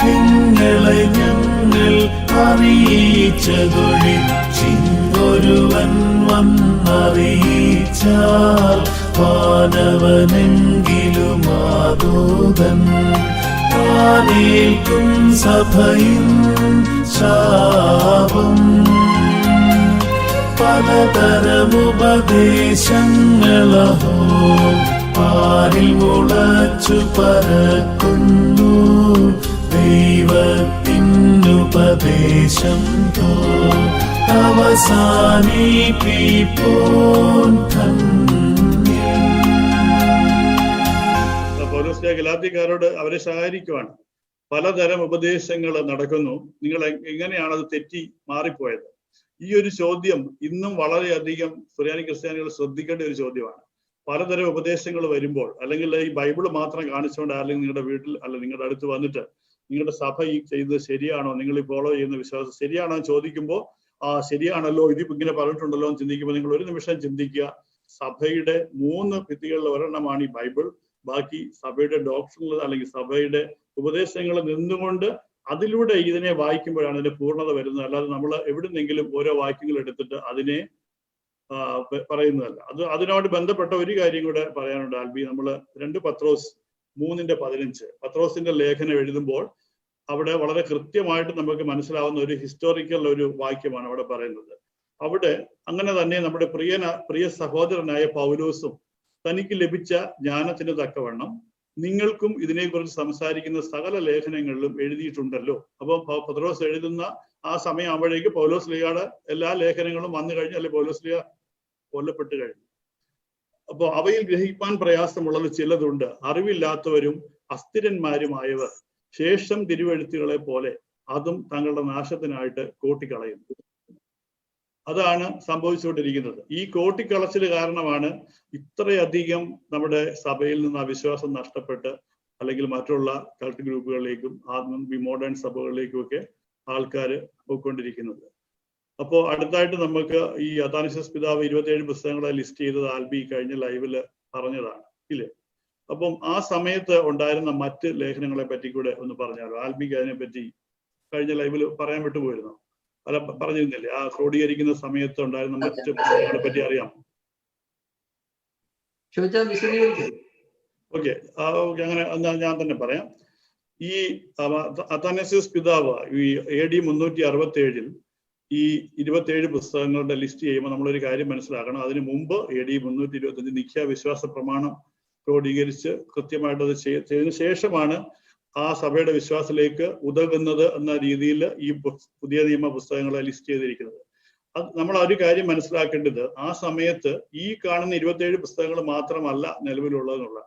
നിങ്ങളെ ഞങ്ങൾ അറിയിച്ചതൊഴിച്ചൊരുവൻ വന്നറിയിച്ചാൽ മാനവനെങ്കിലും ആദൂതൻ ആനേൽക്കും സഭയിൽ ശാപം. പലതരമുപദേശങ്ങളഹോ പാരിൽ മുളച്ചു പരക്കുന്നു ദൈവത്തിനുപദേശം അവസാനിപ്പിപ്പോൻ ഗലാത്യക്കാരോട് അവരെ സഹായിക്കുവാണ്. പലതരം ഉപദേശങ്ങൾ നടക്കുന്നു, നിങ്ങൾ എങ്ങനെയാണ് അത് തെറ്റി മാറിപ്പോയത്? ഈ ഒരു ചോദ്യം ഇന്നും വളരെയധികം സുറിയാനി ക്രിസ്ത്യാനികൾ ശ്രദ്ധിക്കേണ്ട ഒരു ചോദ്യമാണ്. പലതരം ഉപദേശങ്ങൾ വരുമ്പോൾ, അല്ലെങ്കിൽ ഈ ബൈബിള് മാത്രം കാണിച്ചുകൊണ്ട് അല്ലെങ്കിൽ നിങ്ങളുടെ വീട്ടിൽ അല്ല നിങ്ങളുടെ അടുത്ത് വന്നിട്ട് നിങ്ങളുടെ സഭ ഈ ചെയ്തത് ശരിയാണോ, നിങ്ങൾ ഈ ഫോളോ ചെയ്യുന്ന വിശ്വാസം ശരിയാണോ എന്ന് ചോദിക്കുമ്പോൾ ശരിയാണല്ലോ, ഇതിപ്പോ ഇങ്ങനെ പറഞ്ഞിട്ടുണ്ടല്ലോ എന്ന് ചിന്തിക്കുമ്പോൾ നിങ്ങൾ ഒരു നിമിഷം ചിന്തിക്കുക, സഭയുടെ 3 ഭിത്തികളിൽ ഒരെണ്ണമാണ് ഈ ബൈബിൾ. ബാക്കി സഭയുടെ ഡോക്ടറിൽ അല്ലെങ്കിൽ സഭയുടെ ഉപദേശങ്ങൾ നിന്നുകൊണ്ട് അതിലൂടെ ഇതിനെ വായിക്കുമ്പോഴാണ് അതിന്റെ പൂർണ്ണത വരുന്നത്. അല്ലാതെ നമ്മൾ എവിടുന്നെങ്കിലും ഓരോ വാക്യങ്ങൾ എടുത്തിട്ട് അതിനെ പറയുന്നതല്ല. അതിനോട് ബന്ധപ്പെട്ട ഒരു കാര്യം കൂടെ പറയാനുണ്ട് ആൽബി. നമ്മൾ 2 പത്രോസ് 3:15 പത്രോസിന്റെ ലേഖനം എഴുതുമ്പോൾ അവിടെ വളരെ കൃത്യമായിട്ട് നമുക്ക് മനസ്സിലാവുന്ന ഒരു ഹിസ്റ്റോറിക്കൽ ഒരു വാക്യമാണ് അവിടെ പറയുന്നത്. അവിടെ അങ്ങനെ തന്നെ നമ്മുടെ പ്രിയ സഹോദരനായ പൗലോസും തനിക്ക് ലഭിച്ച ജ്ഞാനത്തിന് തക്കവണ്ണം നിങ്ങൾക്കും ഇതിനെക്കുറിച്ച് സംസാരിക്കുന്ന സകല ലേഖനങ്ങളിലും എഴുതിയിട്ടുണ്ടല്ലോ. അപ്പൊ പത്രോസ് എഴുതുന്ന ആ സമയം ആവുമ്പോഴേക്ക് പൗലോസ് ലീഗയുടെ എല്ലാ ലേഖനങ്ങളും വന്നു കഴിഞ്ഞു, അല്ലെ പൗലോസ് ലീഗ കൊല്ലപ്പെട്ട് കഴിഞ്ഞു. അപ്പൊ അവയിൽ ഗ്രഹിപ്പാൻ പ്രയാസമുള്ളത് ചിലതുണ്ട്, അറിവില്ലാത്തവരും അസ്ഥിരന്മാരുമായവർ ശേഷം തിരുവെഴുത്തുകളെ പോലെ അതും തങ്ങളുടെ നാശത്തിനായിട്ട് കൂട്ടിക്കളയുന്നു. അതാണ് സംഭവിച്ചുകൊണ്ടിരിക്കുന്നത്. ഈ കോട്ടിക്കളച്ചിൽ കാരണമാണ് ഇത്രയധികം നമ്മുടെ സഭയിൽ നിന്ന് അവിശ്വാസം നഷ്ടപ്പെട്ട് അല്ലെങ്കിൽ മറ്റുള്ള കൾട്ട് ഗ്രൂപ്പുകളിലേക്കും മോഡേൺ സഭകളിലേക്കും ഒക്കെ ആൾക്കാർ പോയിക്കൊണ്ടിരിക്കുന്നത്. അപ്പോൾ അടുത്തായിട്ട് നമുക്ക് ഈ അഥാനസ്യൂസ് പിതാവ് 27 പുസ്തകങ്ങളെ ലിസ്റ്റ് ചെയ്തത് ആൽബി കഴിഞ്ഞ ലൈവില് പറഞ്ഞതാണ് ഇല്ലേ? അപ്പം ആ സമയത്ത് ഉണ്ടായിരുന്ന മറ്റ് ലേഖനങ്ങളെ പറ്റി കൂടെ ഒന്ന് പറഞ്ഞാലോ? ആൽബിക്ക് അതിനെ പറ്റി കഴിഞ്ഞ ലൈവിൽ പറയാൻ വിട്ടുപോയിരുന്നു. അല്ല, പറഞ്ഞിരുന്നില്ലേ? ആ ക്രോഡീകരിക്കുന്ന സമയത്ത് ഉണ്ടായിരുന്ന മറ്റ് പുസ്തകങ്ങളെ പറ്റി അറിയാമോ? ഓക്കെ, അങ്ങനെ ഞാൻ തന്നെ പറയാം. ഈ അഥാനസ്യൂസ് പിതാവ് ഈ AD 367 ഈ 27 പുസ്തകങ്ങളുടെ ലിസ്റ്റ് ചെയ്യുമ്പോൾ നമ്മളൊരു കാര്യം മനസ്സിലാക്കണം. അതിനു മുമ്പ് AD 325 നിഖ്യ വിശ്വാസ പ്രമാണം ക്രോഡീകരിച്ച് കൃത്യമായിട്ട് അത് ചെയ്തതിനു ശേഷമാണ് ആ സഭയുടെ വിശ്വാസത്തിലേക്ക് ഉതകുന്നത് എന്ന രീതിയിൽ ഈ പുതിയ നിയമ പുസ്തകങ്ങളെ ലിസ്റ്റ് ചെയ്തിരിക്കുന്നത്. അത് നമ്മൾ ഒരു കാര്യം മനസ്സിലാക്കേണ്ടത്, ആ സമയത്ത് ഈ കാണുന്ന 27 പുസ്തകങ്ങൾ മാത്രമല്ല നിലവിലുള്ളതെന്നുള്ള.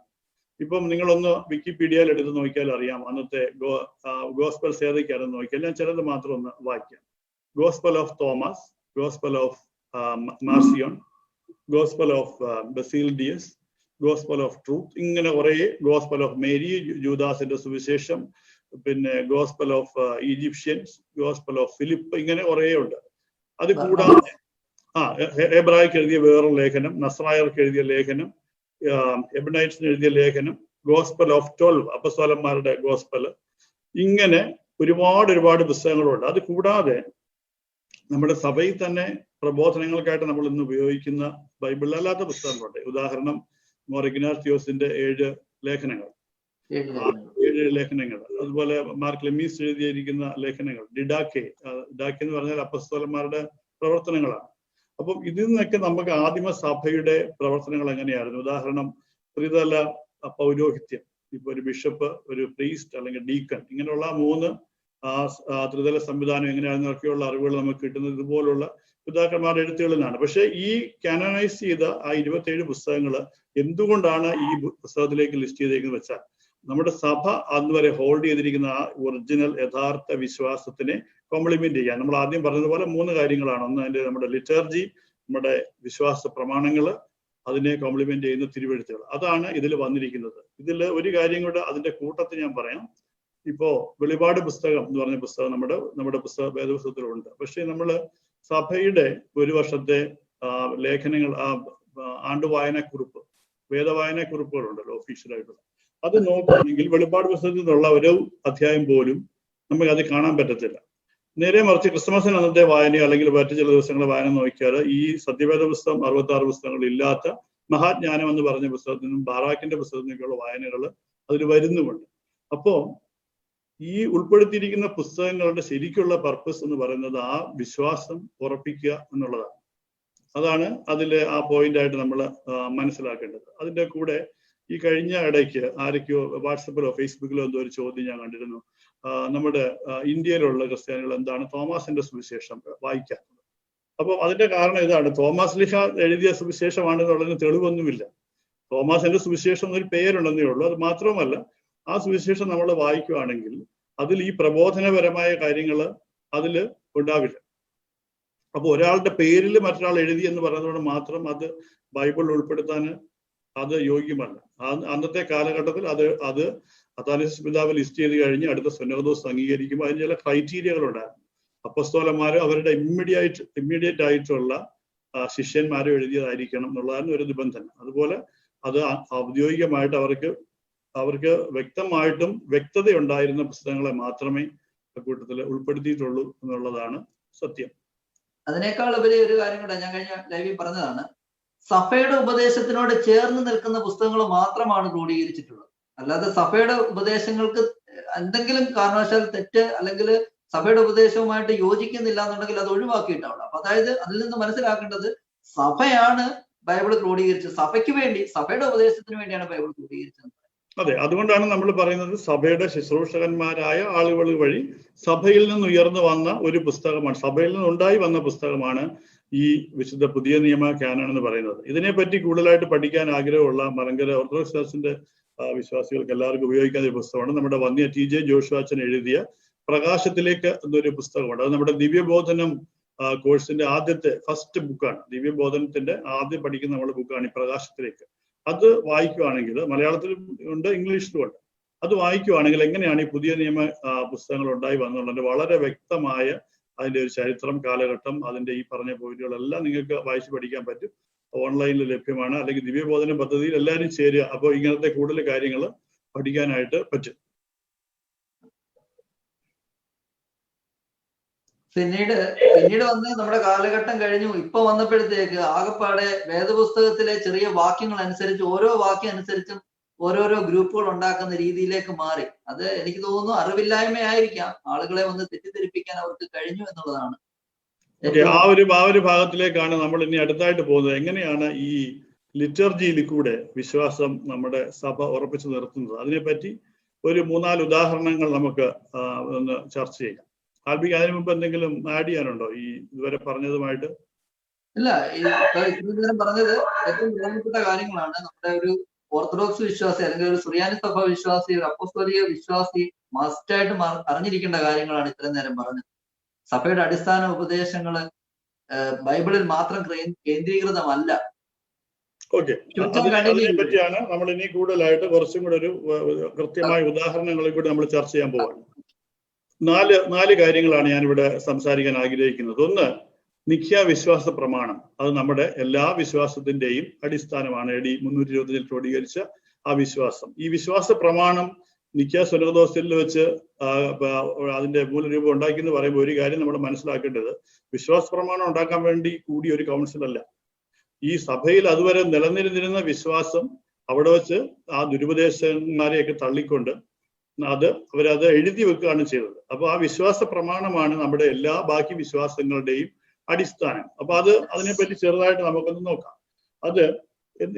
ഇപ്പം നിങ്ങളൊന്ന് വിക്കിപീഡിയയിൽ എടുത്ത് നോക്കിയാൽ അറിയാം അന്നത്തെ ഗോസ്പൽസ് ഏതൊക്കെയാണെന്ന് നോക്കിയാൽ ഞാൻ ചിലത് മാത്രം ഒന്ന് വായിക്കാം. Gospel of Thomas, gospel of Marcion, gospel of Basilides, gospel of truth, ഇങ്ങനെ കുറെ, ഗോസ്പൽ ഓഫ് മേരി, ജൂദാസിന്റെ സുവിശേഷം, പിന്നെ gospel of Egyptians, gospel of Philip, ഇങ്ങനെ കുറേ ഉണ്ട്. അത് കൂടാതെ എബ്രായിക്ക് എഴുതിയ വേറൊരു ലേഖനം, നസ്രായർക്ക് എഴുതിയ ലേഖനം, എബനൈറ്റ്സിന് എഴുതിയ ലേഖനം, ഗോസ്പൽ ഓഫ് 12 അപ്പസ്തോലന്മാരുടെ ഗോസ്പൽ, ഇങ്ങനെ ഒരുപാട് പുസ്തകങ്ങളുണ്ട്. അത് കൂടാതെ നമ്മുടെ സഭയിൽ തന്നെ പ്രബോധനങ്ങൾക്കായിട്ട് നമ്മൾ ഇന്ന് ഉപയോഗിക്കുന്ന ബൈബിളിലല്ലാത്ത പുസ്തകങ്ങളുണ്ട്. ഉദാഹരണം മോർ ഇഗ്നാത്തിയോസിന്റെ 7 ലേഖനങ്ങൾ, 7 ലേഖനങ്ങൾ. അതുപോലെ മാർ ക്ലെമീസ് എഴുതിയിരിക്കുന്ന ലേഖനങ്ങൾ, ഡിഡാക്കെ എന്ന് പറഞ്ഞാൽ അപ്പസ്തോലന്മാരുടെ പ്രവർത്തനങ്ങളാണ്. അപ്പം ഇതിൽ നിന്നൊക്കെ നമുക്ക് ആദിമ സഭയുടെ പ്രവർത്തനങ്ങൾ എങ്ങനെയായിരുന്നു? ഉദാഹരണം ത്രിതല പൗരോഹിത്യം, ഇപ്പൊ ഒരു ബിഷപ്പ്, ഒരു പ്രീസ്റ്റ് അല്ലെങ്കിൽ ഡീക്കൺ, ഇങ്ങനെയുള്ള 3 ത്രിതല സംവിധാനം എങ്ങനെയാണെന്നൊക്കെയുള്ള അറിവുകൾ നമുക്ക് കിട്ടുന്നത് ഇതുപോലുള്ള പിതാക്കന്മാരുടെ എഴുത്തുകളിൽ നിന്നാണ്. പക്ഷെ ഈ കാനനൈസ് ചെയ്ത ആ 27 പുസ്തകങ്ങൾ എന്തുകൊണ്ടാണ് ഈ പുസ്തകത്തിലേക്ക് ലിസ്റ്റ് ചെയ്തേക്കുന്നത് വെച്ചാൽ, നമ്മുടെ സഭ അന്ന് വരെ ഹോൾഡ് ചെയ്തിരിക്കുന്ന ആ ഒറിജിനൽ യഥാർത്ഥ വിശ്വാസത്തിനെ കോംപ്ലിമെന്റ് ചെയ്യാൻ. നമ്മൾ ആദ്യം പറഞ്ഞതുപോലെ 3 കാര്യങ്ങളാണ്. ഒന്ന് അതിന്റെ നമ്മുടെ ലിറ്റർജി, നമ്മുടെ വിശ്വാസ പ്രമാണങ്ങൾ, അതിനെ കോംപ്ലിമെന്റ് ചെയ്യുന്ന തിരുവെഴുത്തുകൾ. അതാണ് ഇതിൽ വന്നിരിക്കുന്നത്. ഇതിൽ ഒരു കാര്യം കൂടെ അതിന്റെ കൂട്ടത്തിൽ ഞാൻ പറയാം. ഇപ്പോ വെളിപാട് പുസ്തകം എന്ന് പറഞ്ഞ പുസ്തകം നമ്മുടെ പുസ്തക വേദപുസ്തകത്തിലുണ്ട്. പക്ഷെ നമ്മൾ സഭയുടെ ഒരു വർഷത്തെ ലേഖനങ്ങൾ, ആണ്ടുവായനക്കുറിപ്പ്, വേദവായനക്കുറിപ്പുകളുണ്ടല്ലോ ഒഫീഷ്യലായിട്ടുള്ള, അത് നോക്കുകയാണെങ്കിൽ വെളിപാട് പുസ്തകത്തിൽ നിന്നുള്ള ഒരു അധ്യായം പോലും നമുക്ക് അത് കാണാൻ പറ്റത്തില്ല. നേരെ മറിച്ച് ക്രിസ്മസിന് അന്നത്തെ വായന അല്ലെങ്കിൽ മറ്റു ചില ദിവസങ്ങളെ വായന നോക്കിയാൽ ഈ സത്യവേദ പുസ്തകം 66 പുസ്തകങ്ങൾ ഇല്ലാത്ത മഹാജ്ഞാനം എന്ന് പറഞ്ഞ പുസ്തകത്തിനും ബാറാക്കിന്റെ പുസ്തകത്തിനൊക്കെയുള്ള വായനകൾ അതിൽ വരുന്നുമുണ്ട്. അപ്പോ ഈ ഉൾപ്പെടുത്തിയിരിക്കുന്ന പുസ്തകങ്ങളുടെ ശരിക്കുള്ള പർപ്പസ് എന്ന് പറയുന്നത് ആ വിശ്വാസം ഉറപ്പിക്കുക എന്നുള്ളതാണ്. അതാണ് അതിലെ ആ പോയിന്റ് ആയിട്ട് നമ്മൾ മനസ്സിലാക്കേണ്ടത്. അതിന്റെ കൂടെ ഈ കഴിഞ്ഞ ഇടയ്ക്ക് ആരൊക്കെയോ വാട്സപ്പിലോ ഫേസ്ബുക്കിലോ എന്തോ ഒരു ചോദ്യം ഞാൻ കണ്ടിരുന്നു. നമ്മുടെ ഇന്ത്യയിലുള്ള ക്രിസ്ത്യാനികൾ എന്താണ് തോമാസിന്റെ സുവിശേഷം വായിക്കാത്തത്? അപ്പോൾ അതിന്റെ കാരണം ഇതാണ്, തോമസ് ലിഹ എഴുതിയ സുവിശേഷമാണെന്നുള്ളതിന് തെളിവൊന്നുമില്ല. തോമാസിന്റെ സുവിശേഷം എന്നൊരു പേരുണ്ടെന്നേ ഉള്ളൂ. അത് മാത്രമല്ല, ആ സുവിശേഷം നമ്മൾ വായിക്കുകയാണെങ്കിൽ അതിൽ ഈ പ്രബോധനപരമായ കാര്യങ്ങൾ അതിൽ ഉണ്ടാവില്ല. അപ്പൊ ഒരാളുടെ പേരിൽ മറ്റൊരാൾ എഴുതി എന്ന് പറയുന്നതുകൊണ്ട് മാത്രം അത് ബൈബിളിൽ ഉൾപ്പെടുത്താൻ അത് യോഗ്യമല്ല. അന്നത്തെ കാലഘട്ടത്തിൽ അത് അഥാനസ്യൂസ് പിതാവ് ലിസ്റ്റ് ചെയ്ത് കഴിഞ്ഞ് അടുത്ത സുന്നഹദോസ് അംഗീകരിക്കുമ്പോൾ അതിന് ചില ക്രൈറ്റീരിയകൾ ഉണ്ടായിരുന്നു. അപ്പസ്തോലന്മാർ അവരുടെ ഇമ്മീഡിയറ്റ് ആയിട്ടുള്ള ശിഷ്യന്മാരെ എഴുതിയതായിരിക്കണം എന്നുള്ളതാണ് ഒരു നിബന്ധന. അതുപോലെ അത് ഔദ്യോഗികമായിട്ട് അവർക്ക് വ്യക്തമായിട്ടും വ്യക്തതയുണ്ടായിരുന്ന പുസ്തകങ്ങളെ മാത്രമേ കൂട്ടത്തിൽ ഉൾപ്പെടുത്തിയിട്ടുള്ളൂ എന്നുള്ളതാണ് സത്യം. അതിനേക്കാൾ ഉപരി ഒരു കാര്യം കൂടെ ഞാൻ കഴിഞ്ഞ ലൈവിൽ പറഞ്ഞതാണ്, സഭയുടെ ഉപദേശത്തിനോട് ചേർന്ന് നിൽക്കുന്ന പുസ്തകങ്ങൾ മാത്രമാണ് ക്രോഡീകരിച്ചിട്ടുള്ളത്. അല്ലാതെ സഭയുടെ ഉപദേശങ്ങൾക്ക് എന്തെങ്കിലും കാരണവശാൽ തെറ്റ് അല്ലെങ്കിൽ സഭയുടെ ഉപദേശവുമായിട്ട് യോജിക്കുന്നില്ല എന്നുണ്ടെങ്കിൽ അത് ഒഴിവാക്കിയിട്ടാണ്. അപ്പൊ അതായത് അതിൽ നിന്ന് മനസ്സിലാക്കേണ്ടത് സഭയാണ് ബൈബിൾ ക്രോഡീകരിച്ചത്, സഭയ്ക്ക് വേണ്ടി, സഭയുടെ ഉപദേശത്തിന് വേണ്ടിയാണ് ബൈബിൾ ക്രോഡീകരിച്ചത്. അതെ, അതുകൊണ്ടാണ് നമ്മൾ പറയുന്നത് സഭയുടെ ശുശ്രൂഷകന്മാരായ ആളുകൾ വഴി സഭയിൽ നിന്ന് ഉയർന്നു വന്ന ഒരു പുസ്തകമാണ്, സഭയിൽ നിന്നുണ്ടായി വന്ന പുസ്തകമാണ് ഈ വിശുദ്ധ പുതിയ നിയമ കാനൺ എന്ന് പറയുന്നത്. ഇതിനെപ്പറ്റി കൂടുതലായിട്ട് പഠിക്കാൻ ആഗ്രഹമുള്ള മലങ്കര ഓർത്തഡോക്സ് ചർച്ചിന്റെ വിശ്വാസികൾക്ക് എല്ലാവർക്കും ഉപയോഗിക്കാവുന്ന ഒരു പുസ്തകമാണ് നമ്മുടെ വന്യ TJ ജോഷുവാച്ചൻ എഴുതിയ പ്രകാശത്തിലേക്ക് എന്നൊരു പുസ്തകമുണ്ട്. അത് നമ്മുടെ ദിവ്യബോധനം കോഴ്സിന്റെ ആദ്യത്തെ ഫസ്റ്റ് ബുക്കാണ്. ദിവ്യബോധനത്തിന്റെ ആദ്യം പഠിക്കുന്ന നമ്മുടെ ബുക്കാണ് ഈ പ്രകാശത്തിലേക്ക്. അത് വായിക്കുകയാണെങ്കിൽ മലയാളത്തിലും ഉണ്ട്, ഇംഗ്ലീഷിലും ഉണ്ട്. അത് വായിക്കുകയാണെങ്കിൽ എങ്ങനെയാണ് ഈ പുതിയ നിയമ പുസ്തകങ്ങൾ ഉണ്ടായി വന്നുള്ളത് വളരെ വ്യക്തമായ അതിന്റെ ഒരു ചരിത്രം, കാലഘട്ടം, അതിന്റെ ഈ പറഞ്ഞ പോയിന്റുകളെല്ലാം നിങ്ങൾക്ക് വായിച്ച് പഠിക്കാൻ പറ്റും. ഓൺലൈനിൽ ലഭ്യമാണ്. അല്ലെങ്കിൽ ദിവ്യബോധന പദ്ധതിയിൽ എല്ലാവരും ചേരുക. അപ്പോൾ ഇങ്ങനത്തെ കൂടുതൽ കാര്യങ്ങൾ പഠിക്കാനായിട്ട് പറ്റും. പിന്നീട് വന്ന് നമ്മുടെ കാലഘട്ടം കഴിഞ്ഞു. ഇപ്പൊ വന്നപ്പോഴത്തേക്ക് ആകപ്പാടെ വേദപുസ്തകത്തിലെ ചെറിയ വാക്യങ്ങൾ അനുസരിച്ച് ഓരോ വാക്യം അനുസരിച്ചും ഓരോരോ ഗ്രൂപ്പുകൾ ഉണ്ടാക്കുന്ന രീതിയിലേക്ക് മാറി. അത് എനിക്ക് തോന്നുന്നു അറിവില്ലായ്മയായിരിക്കാം. ആളുകളെ വന്ന് തെറ്റിദ്ധരിപ്പിക്കാൻ അവർക്ക് കഴിഞ്ഞു എന്നുള്ളതാണ്. ആ ഒരു ഭാഗത്തിലേക്കാണ് നമ്മൾ ഇനി അടുത്തായിട്ട് പോകുന്നത്. എങ്ങനെയാണ് ഈ ലിറ്റർജിയിൽ കൂടെ വിശ്വാസം നമ്മുടെ സഭ ഉറപ്പിച്ചു നിർത്തുന്നത്? അതിനെപ്പറ്റി ഒരു 3-4 ഉദാഹരണങ്ങൾ നമുക്ക് ഒന്ന് ചർച്ച ചെയ്യാം. ആൽബിക്ക് അതിനു മുമ്പ് എന്തെങ്കിലും ആഡ് ചെയ്യാനുണ്ടോ ഈ ഇതുവരെ പറഞ്ഞതുമായിട്ട്? ഇല്ല, ഇത്രയും നേരം പറഞ്ഞത് ഏറ്റവും പ്രധാനപ്പെട്ട കാര്യങ്ങളാണ്. നമ്മുടെ ഒരു ഓർത്തഡോക്സ് വിശ്വാസി അല്ലെങ്കിൽ ഒരു സുറിയാനി സഭ വിശ്വാസി, ഒരു അപ്പോസ്തോലിക വിശ്വാസി മസ്റ്റായിട്ടും അറിഞ്ഞിരിക്കേണ്ട കാര്യങ്ങളാണ് ഇത്രയും നേരം പറഞ്ഞത്. സഭയുടെ അടിസ്ഥാന ഉപദേശങ്ങള് ബൈബിളിൽ മാത്രം കേന്ദ്രീകൃതമല്ല. ഓക്കെ, അതിനെപ്പറ്റിയാണ് നമ്മൾ ഇനി കൂടുതലായിട്ട് കുറച്ചും കൂടെ ഒരു കൃത്യമായ ഉദാഹരണങ്ങളിൽ കൂടി നമ്മൾ ചർച്ച ചെയ്യാൻ പോവാണ്. 4 കാര്യങ്ങളാണ് ഞാനിവിടെ സംസാരിക്കാൻ ആഗ്രഹിക്കുന്നത്. ഒന്ന്, നിഖ്യ വിശ്വാസ പ്രമാണം. അത് നമ്മുടെ എല്ലാ വിശ്വാസത്തിന്റെയും അടിസ്ഥാനമാണ്. AD 325 ക്രോഡീകരിച്ച ആ വിശ്വാസം. ഈ വിശ്വാസ പ്രമാണം നിഖ്യ സുനഹദോസിൽ വെച്ച് അതിന്റെ മൂലരൂപം ഉണ്ടാക്കി എന്ന് പറയുമ്പോൾ ഒരു കാര്യം നമ്മൾ മനസ്സിലാക്കേണ്ടത്, വിശ്വാസ പ്രമാണം ഉണ്ടാക്കാൻ വേണ്ടി കൂടി ഒരു കൗൺസിലല്ല. ഈ സഭയിൽ അതുവരെ നിലനിന്നിരുന്ന വിശ്വാസം അവിടെ വെച്ച് ആ ദുരുപദേശന്മാരെയൊക്കെ തള്ളിക്കൊണ്ട് അവരത് എഴുതി വെക്കുകയാണ് ചെയ്തത്. അപ്പൊ ആ വിശ്വാസ പ്രമാണമാണ് നമ്മുടെ എല്ലാ ബാക്കി വിശ്വാസങ്ങളുടെയും അടിസ്ഥാനം. അപ്പൊ അതിനെപ്പറ്റി ചെറുതായിട്ട് നമുക്കൊന്ന് നോക്കാം. അത്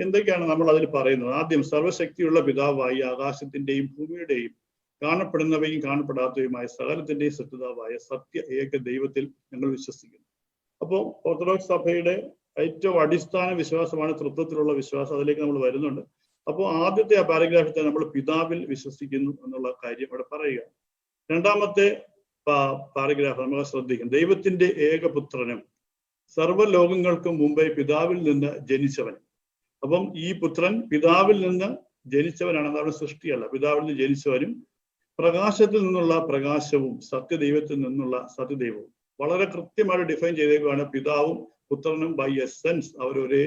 എന്തൊക്കെയാണ് നമ്മൾ അതിൽ പറയുന്നത്? ആദ്യം, സർവശക്തിയുള്ള പിതാവായി ആകാശത്തിന്റെയും ഭൂമിയുടെയും കാണപ്പെടുന്നവയും കാണപ്പെടാത്തവയുമായ സകലത്തിന്റെയും സൃഷ്ടിതാവായ സത്യ ഏക ദൈവത്തിൽ ഞങ്ങൾ വിശ്വസിക്കുന്നു. അപ്പോൾ ഓർത്തഡോക്സ് സഭയുടെ ഏറ്റവും അടിസ്ഥാന വിശ്വാസമാണ് തൃത്വത്തിലുള്ള വിശ്വാസം. അതിലേക്ക് നമ്മൾ വരുന്നുണ്ട്. അപ്പോൾ ആദ്യത്തെ ആ പാരഗ്രാഫിൽ നമ്മൾ പിതാവിൽ വിശ്വസിക്കുന്നു എന്നുള്ള കാര്യം അവിടെ പറയുക. രണ്ടാമത്തെ പാരഗ്രാഫ് നമ്മൾ ശ്രദ്ധിക്കും. ദൈവത്തിന്റെ ഏകപുത്രനും സർവ്വലോകങ്ങൾക്കും മുമ്പേ പിതാവിൽ നിന്ന് ജനിച്ചവൻ. അപ്പം ഈ പുത്രൻ പിതാവിൽ നിന്ന് ജനിച്ചവനാണ്, അതാണ് സൃഷ്ടിയല്ല. പിതാവിൽ നിന്ന് ജനിച്ചവനും പ്രകാശത്തിൽ നിന്നുള്ള പ്രകാശവും സത്യദൈവത്തിൽ നിന്നുള്ള സത്യദൈവവും. വളരെ കൃത്യമായിട്ട് ഡിഫൈൻ ചെയ്തേക്കുവാണ്. പിതാവും പുത്രനും ബൈ എസെൻസ് അവരൊരേ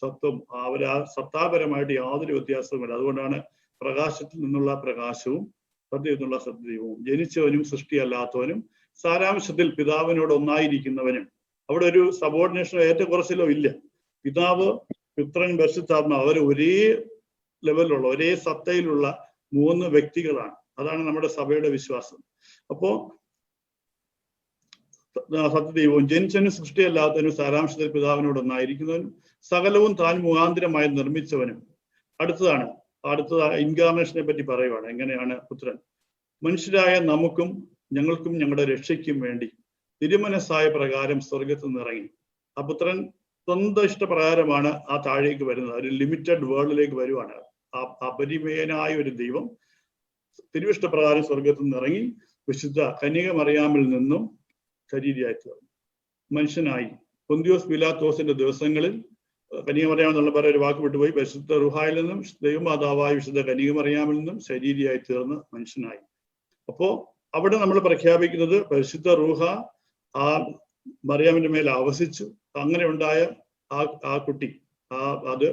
സത്വം, അവരാ സത്താപരമായിട്ട് യാതൊരു വ്യത്യാസവുമില്ല. അതുകൊണ്ടാണ് പ്രകാശത്തിൽ നിന്നുള്ള പ്രകാശവും സത്യത്തിൽ നിന്നുള്ള സത്യദൈവവും. ജനിച്ചവനും സൃഷ്ടിയല്ലാത്തവനും സാരാംശത്തിൽ പിതാവിനോട് ഒന്നായിരിക്കുന്നവനും. അവിടെ ഒരു സബോർഡിനേഷനോ ഏറ്റക്കുറച്ചിലോ ഇല്ല. പിതാവ്, പുത്രൻ, പരിശുദ്ധാത്മാവ് അവർ ഒരേ ലെവലിലുള്ള ഒരേ സത്തയിലുള്ള 3 വ്യക്തികളാണ്. അതാണ് നമ്മുടെ സഭയുടെ വിശ്വാസം. അപ്പോ സത്യദൈവവും ജനിച്ചവനും സൃഷ്ടിയല്ലാത്തവനും സാരാംശത്തിൽ പിതാവിനോട് ഒന്നായിരിക്കുന്നവനും സകലവും താൻ മുഖാന്തരമായി നിർമ്മിച്ചവനും. അടുത്ത ഇൻകാർണേഷനെ പറ്റി പറയുവാണ്. എങ്ങനെയാണ് പുത്രൻ മനുഷ്യരായ നമുക്കും ഞങ്ങൾക്കും ഞങ്ങളുടെ രക്ഷയ്ക്കും വേണ്ടി തിരുമനസ്സായ പ്രകാരം സ്വർഗത്തിൽ നിന്നിറങ്ങി. ആ പുത്രൻ സ്വന്തം ഇഷ്ടപ്രകാരമാണ് ആ താഴേക്ക് വരുന്നത്. ഒരു ലിമിറ്റഡ് വേൾഡിലേക്ക് വരുവാണ്. ആ അപരിമേയനായ ഒരു ദൈവം തിരുവിഷ്ടപ്രകാരം സ്വർഗത്തിൽ നിന്നിറങ്ങി വിശുദ്ധ കന്യക മറിയാമിൽ നിന്നും ശരീരയായി തീർന്നു, മനുഷ്യനായി. പൊന്തിയോസ് പീലാത്തോസിന്റെ ദിവസങ്ങളിൽ കന്യക മറിയാം എന്നുള്ള പറയുന്ന ഒരു വാക്ക് വിട്ടുപോയി. പരിശുദ്ധ റുഹായിൽ നിന്നും ദൈവമാതാവായ വിശുദ്ധ കന്യക മറിയാമിൽ നിന്നും ശരീരയായി തീർന്ന് മനുഷ്യനായി. അപ്പോ അവിടെ നമ്മൾ പ്രഖ്യാപിക്കുന്നത് പരിശുദ്ധ റൂഹ ആ മറിയാമിന്റെ മേൽ ആവസിച്ചു. അങ്ങനെ ഉണ്ടായ ആ കുട്ടി അത്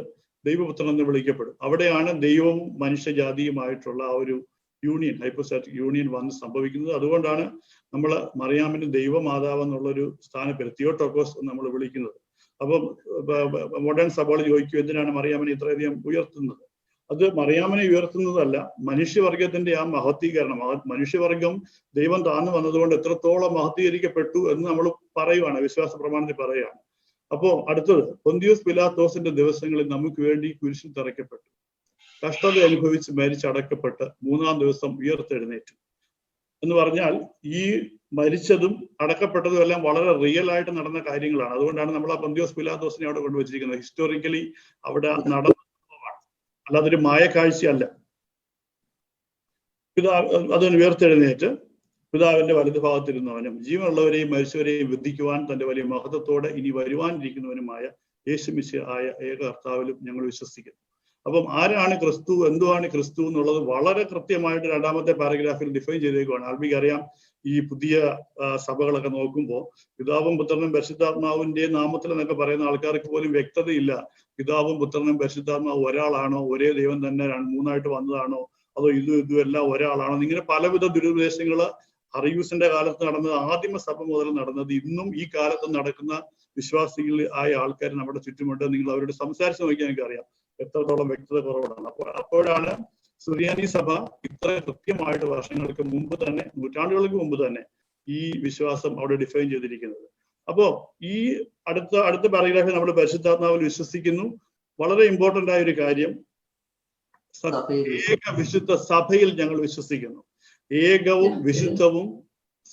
ദൈവപുത്രൻ എന്ന് വിളിക്കപ്പെടും. അവിടെയാണ് ദൈവവും മനുഷ്യജാതിയുമായിട്ടുള്ള ആ ഒരു യൂണിയൻ, ഹൈപ്പോസ്റ്റാറ്റിക് യൂണിയൻ വന്ന് സംഭവിക്കുന്നത്. അതുകൊണ്ടാണ് നമ്മൾ മറിയാമിന്റെ ദൈവമാതാവ് എന്നുള്ളൊരു സ്ഥാനപ്പേര് തിയോട്ടോക്കോസ് എന്ന് നമ്മൾ വിളിക്കുന്നത്. അപ്പം മോഡേൺ സഭോളജി ചോദിക്കും, എന്തിനാണ് മറിയാമിനെ ഇത്രയധികം ഉയർത്തുന്നത്? അത് മറിയാമിനെ ഉയർത്തുന്നതല്ല, മനുഷ്യവർഗത്തിന്റെ ആ മഹത്വീകരണം. മനുഷ്യവർഗം ദൈവം താന്നു വന്നതുകൊണ്ട് എത്രത്തോളം മഹത്വീകരിക്കപ്പെട്ടു എന്ന് നമ്മൾ പറയുവാണ്, വിശ്വാസ പ്രമാണത്തിൽ പറയുകയാണ്. അപ്പോ അടുത്തത്, പൊന്തിയോസ് പിലാത്തോസിന്റെ ദിവസങ്ങളിൽ നമുക്ക് വേണ്ടി കുരിശിൽ തറയ്ക്കപ്പെട്ടു, കഷ്ടത അനുഭവിച്ച് മരിച്ചടക്കപ്പെട്ട് 3-ാം ദിവസം ഉയർത്തെഴുന്നേറ്റു എന്ന് പറഞ്ഞാൽ ഈ മരിച്ചതും അടക്കപ്പെട്ടതും എല്ലാം വളരെ റിയൽ ആയിട്ട് നടന്ന കാര്യങ്ങളാണ്. അതുകൊണ്ടാണ് നമ്മൾ ആ പൊന്തിയോസ് പിലാത്തോസിനെ അവിടെ കൊണ്ടുവച്ചിരിക്കുന്നത്. ഹിസ്റ്റോറിക്കലി അവിടെ നടന്ന സംഭവമാണ്, അല്ലാതെ ഒരു മായ കാഴ്ചയല്ല. അതൊന്ന് ഉയർത്തെഴുന്നേറ്റ് പിതാവിന്റെ വലതു ഭാഗത്തിരുന്നവനും ജീവനുള്ളവരെയും മരിച്ചവരെയും വിധിക്കുവാൻ തന്റെ വലിയ മഹത്വത്തോടെ ഇനി വരുവാനിരിക്കുന്നവനുമായ യേശുമിശിഹായ ഏക കർത്താവിലും ഞങ്ങൾ വിശ്വസിക്കുന്നു. അപ്പം ആരാണ് ക്രിസ്തു, എന്തുവാണ് ക്രിസ്തു എന്നുള്ളത് വളരെ കൃത്യമായിട്ട് രണ്ടാമത്തെ പാരഗ്രാഫിൽ ഡിഫൈൻ ചെയ്തേക്കുവാണ്. ആൽബിക്ക് അറിയാം, ഈ പുതിയ സഭകളൊക്കെ നോക്കുമ്പോൾ പിതാവും പുത്രനും പരിശുദ്ധാത്മാവിന്റെ നാമത്തിൽ എന്നൊക്കെ പറയുന്ന ആൾക്കാർക്ക് പോലും വ്യക്തതയില്ല. പിതാവും പുത്രനും പരിശുദ്ധാത്മാവ് ഒരാളാണോ, ഒരേ ദൈവം തന്നെ മൂന്നായിട്ട് വന്നതാണോ, അതോ ഇതും എല്ലാം ഒരാളാണോ, ഇങ്ങനെ പലവിധ ദുരുപദേശങ്ങള് അറിയൂസിന്റെ കാലത്ത് നടന്നത്, ആദിമ സഭ മുതൽ നടന്നത്, ഇന്നും ഈ കാലത്ത് നടക്കുന്ന വിശ്വാസികൾ ആയ ആൾക്കാർ നമ്മുടെ ചുറ്റുമുണ്ട്. നിങ്ങൾ അവരോട് സംസാരിച്ച് നോക്കിയാൽ എനിക്ക് അറിയാം എത്രത്തോളം വ്യക്തത കുറവാണ്. അപ്പോഴാണ് സുറിയാനി സഭ ഇത്ര കൃത്യമായിട്ട് വർഷങ്ങൾക്ക് മുമ്പ് തന്നെ, നൂറ്റാണ്ടുകൾക്ക് മുമ്പ് തന്നെ ഈ വിശ്വാസം അവിടെ ഡിഫൈൻ ചെയ്തിരിക്കുന്നത്. അപ്പോ ഈ അടുത്ത പാരഗ്രാഫിൽ നമ്മൾ പരിശുദ്ധാത്മാവിൽ വിശ്വസിക്കുന്നു. വളരെ ഇമ്പോർട്ടന്റ് ആയ ഒരു കാര്യം, ഏക വിശുദ്ധ സഭയിൽ ഞങ്ങൾ വിശ്വസിക്കുന്നു. ഏകവും വിശുദ്ധവും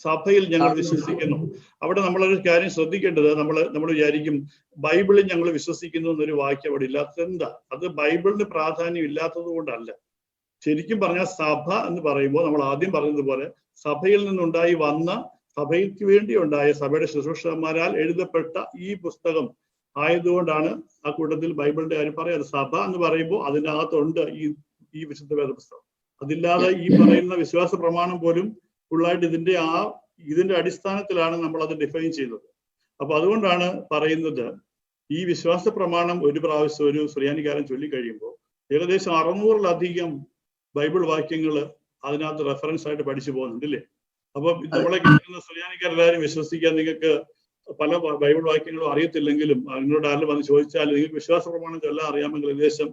സഭയിൽ ഞങ്ങൾ വിശ്വസിക്കുന്നു. അവിടെ നമ്മളൊരു കാര്യം ശ്രദ്ധിക്കേണ്ടത്, നമ്മൾ വിചാരിക്കും ബൈബിളിൽ ഞങ്ങൾ വിശ്വസിക്കുന്നു എന്നൊരു വാക്യം അവിടെ ഇല്ലാത്തത് എന്താ? അത് ബൈബിളിന് പ്രാധാന്യം ഇല്ലാത്തത് കൊണ്ടല്ല. ശരിക്കും പറഞ്ഞാൽ സഭ എന്ന് പറയുമ്പോൾ നമ്മൾ ആദ്യം പറഞ്ഞതുപോലെ സഭയിൽ നിന്നുണ്ടായി വന്ന, സഭയ്ക്ക് വേണ്ടി ഉണ്ടായ, സഭയുടെ ശുശ്രൂഷകന്മാരാൽ എഴുതപ്പെട്ട ഈ പുസ്തകം ആയതുകൊണ്ടാണ് ആ കൂട്ടത്തിൽ ബൈബിളിന്റെ കാര്യം പറയാറ്. സഭ എന്ന് പറയുമ്പോൾ അതിനകത്തുണ്ട് ഈ വിശുദ്ധ വേദപുസ്തകം. അതില്ലാതെ ഈ പറയുന്ന വിശ്വാസ പ്രമാണം പോലും ഫുള്ളായിട്ട് ഇതിന്റെ അടിസ്ഥാനത്തിലാണ് നമ്മൾ അത് ഡിഫൈൻ ചെയ്തത്. അപ്പൊ അതുകൊണ്ടാണ് പറയുന്നത്, ഈ വിശ്വാസ പ്രമാണം ഒരു പ്രാവശ്യം ഒരു സുറിയാനിക്കാരൻ ചൊല്ലിക്കഴിയുമ്പോൾ ഏകദേശം 600-ലധികം ബൈബിൾ വാക്യങ്ങൾ അതിനകത്ത് റെഫറൻസ് ആയിട്ട് പഠിച്ചു പോകുന്നുണ്ടല്ലേ. അപ്പൊ നമ്മളെ കേൾക്കുന്ന സുറിയാനിക്കാരെല്ലാവരും വിശ്വസിക്കാൻ, നിങ്ങൾക്ക് പല ബൈബിൾ വാക്യങ്ങളും അറിയത്തില്ലെങ്കിലും നിങ്ങളോട് ആരും വന്ന് ചോദിച്ചാൽ നിങ്ങൾക്ക് വിശ്വാസ പ്രമാണം ചൊല്ലാൻ അറിയാമെങ്കിൽ ഏകദേശം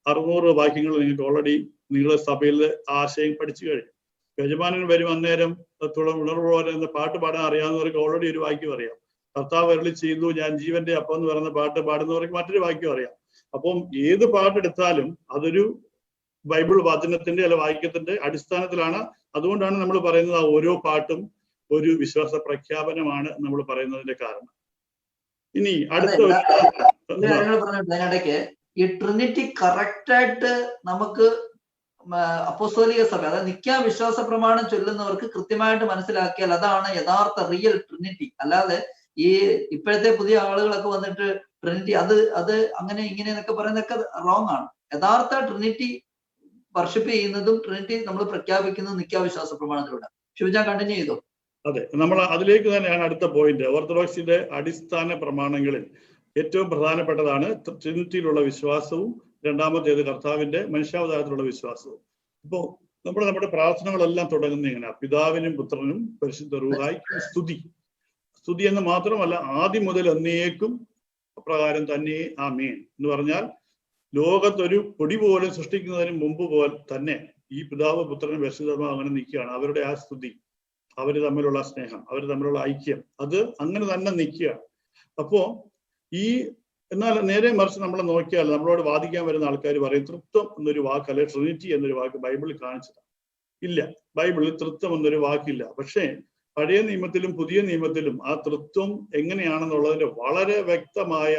600 വാക്യങ്ങൾ നിങ്ങൾക്ക് ഓൾറെഡി നിങ്ങളുടെ സഭയിലെ ആശയം പഠിച്ചു കഴിഞ്ഞു. യജമാനൻ വരും അന്നേരം ഉണർവോടെ എന്ന പാട്ട് പാടാൻ അറിയാവുന്നവർക്ക് ഓൾറെഡി ഒരു വാക്യം അറിയാം. കർത്താവ് അരുളി ചെയ്തു ഞാൻ ജീവന്റെ അപ്പം എന്ന് പറയുന്ന പാട്ട് പാടുന്നവർക്ക് മറ്റൊരു വാക്യം അറിയാം. അപ്പം ഏത് പാട്ടെടുത്താലും അതൊരു ബൈബിൾ വചനത്തിന്റെ അല്ല വാക്യത്തിന്റെ അടിസ്ഥാനത്തിലാണ്. അതുകൊണ്ടാണ് നമ്മൾ പറയുന്നത് ആ ഓരോ പാട്ടും ഒരു വിശ്വാസ പ്രഖ്യാപനമാണ് നമ്മൾ പറയുന്നതിന്റെ കാരണം. ഇനി അടുത്ത പറഞ്ഞിടയ്ക്ക് ഈ ട്രിനിറ്റി കറക്റ്റായിട്ട് നമുക്ക് അപ്പോസ്തോലിക സഭ, അതായത് നിക്കാ വിശ്വാസ പ്രമാണം ചൊല്ലുന്നവർക്ക് കൃത്യമായിട്ട് മനസ്സിലാക്കിയാൽ അതാണ് യഥാർത്ഥ റിയൽ ട്രിനിറ്റി. അല്ലാതെ ഈ ഇപ്പോഴത്തെ പുതിയ ആളുകളൊക്കെ വന്നിട്ട് ട്രിനിറ്റി അത് അങ്ങനെ ഇങ്ങനെ എന്നൊക്കെ പറയുന്നതൊക്കെ റോങ് ആണ്. യഥാർത്ഥ ട്രിനിറ്റി വർഷിപ്പ് ചെയ്യുന്നതും ട്രിനിറ്റി നമ്മൾ പ്രഖ്യാപിക്കുന്നതും നിക്കാ വിശ്വാസ പ്രമാണത്തിലൂടെ. ശിവജാൻ കണ്ടിന്യൂ ചെയ്തോ. അതെ, നമ്മൾ അതിലേക്ക് തന്നെയാണ് അടുത്ത പോയിന്റ്. ഓർത്തഡോക്സിന്റെ അടിസ്ഥാന പ്രമാണങ്ങളിൽ ഏറ്റവും പ്രധാനപ്പെട്ടതാണ് ട്രിനിറ്റിയിലുള്ള വിശ്വാസവും രണ്ടാമത്തേത് കർത്താവിന്റെ മനുഷ്യാവതാരത്തിലുള്ള വിശ്വാസവും. ഇപ്പോ നമ്മുടെ പ്രാർത്ഥനകളെല്ലാം തുടങ്ങുന്നത് ഇങ്ങനെ: പിതാവിനും പുത്രനും പരിശുദ്ധ റൂഹായ്ക്കും സ്തുതി എന്ന് മാത്രമല്ല, ആദ്യം മുതൽ എന്നേക്കും അപ്രകാരം തന്നെ ആമേൻ എന്ന് പറഞ്ഞാൽ ലോകത്തൊരു പൊടി പോലും സൃഷ്ടിക്കുന്നതിന് മുമ്പ് പോലെ തന്നെ ഈ പിതാവ് പുത്രനും പരിശുദ്ധാത്മാവ് അങ്ങനെ നിൽക്കുകയാണ്. അവരുടെ ആ സ്തുതി, അവർ തമ്മിലുള്ള സ്നേഹം, അവർ തമ്മിലുള്ള ഐക്യം, അത് അങ്ങനെ തന്നെ നിൽക്കുകയാണ്. അപ്പോ എന്നാൽ നേരെ മറിച്ച് നമ്മൾ നോക്കിയാൽ നമ്മളോട് വാദിക്കാൻ വരുന്ന ആൾക്കാർ പറയും തൃത്വം എന്നൊരു വാക്ക്, അല്ലെ ട്രിനിറ്റി എന്നൊരു വാക്ക് ബൈബിളിൽ കാണിച്ചതാണ്. ഇല്ല, ബൈബിളിൽ തൃത്വം എന്നൊരു വാക്കില്ല. പക്ഷേ പഴയ നിയമത്തിലും പുതിയ നിയമത്തിലും ആ തൃത്വം എങ്ങനെയാണെന്നുള്ളതിന്റെ വളരെ വ്യക്തമായ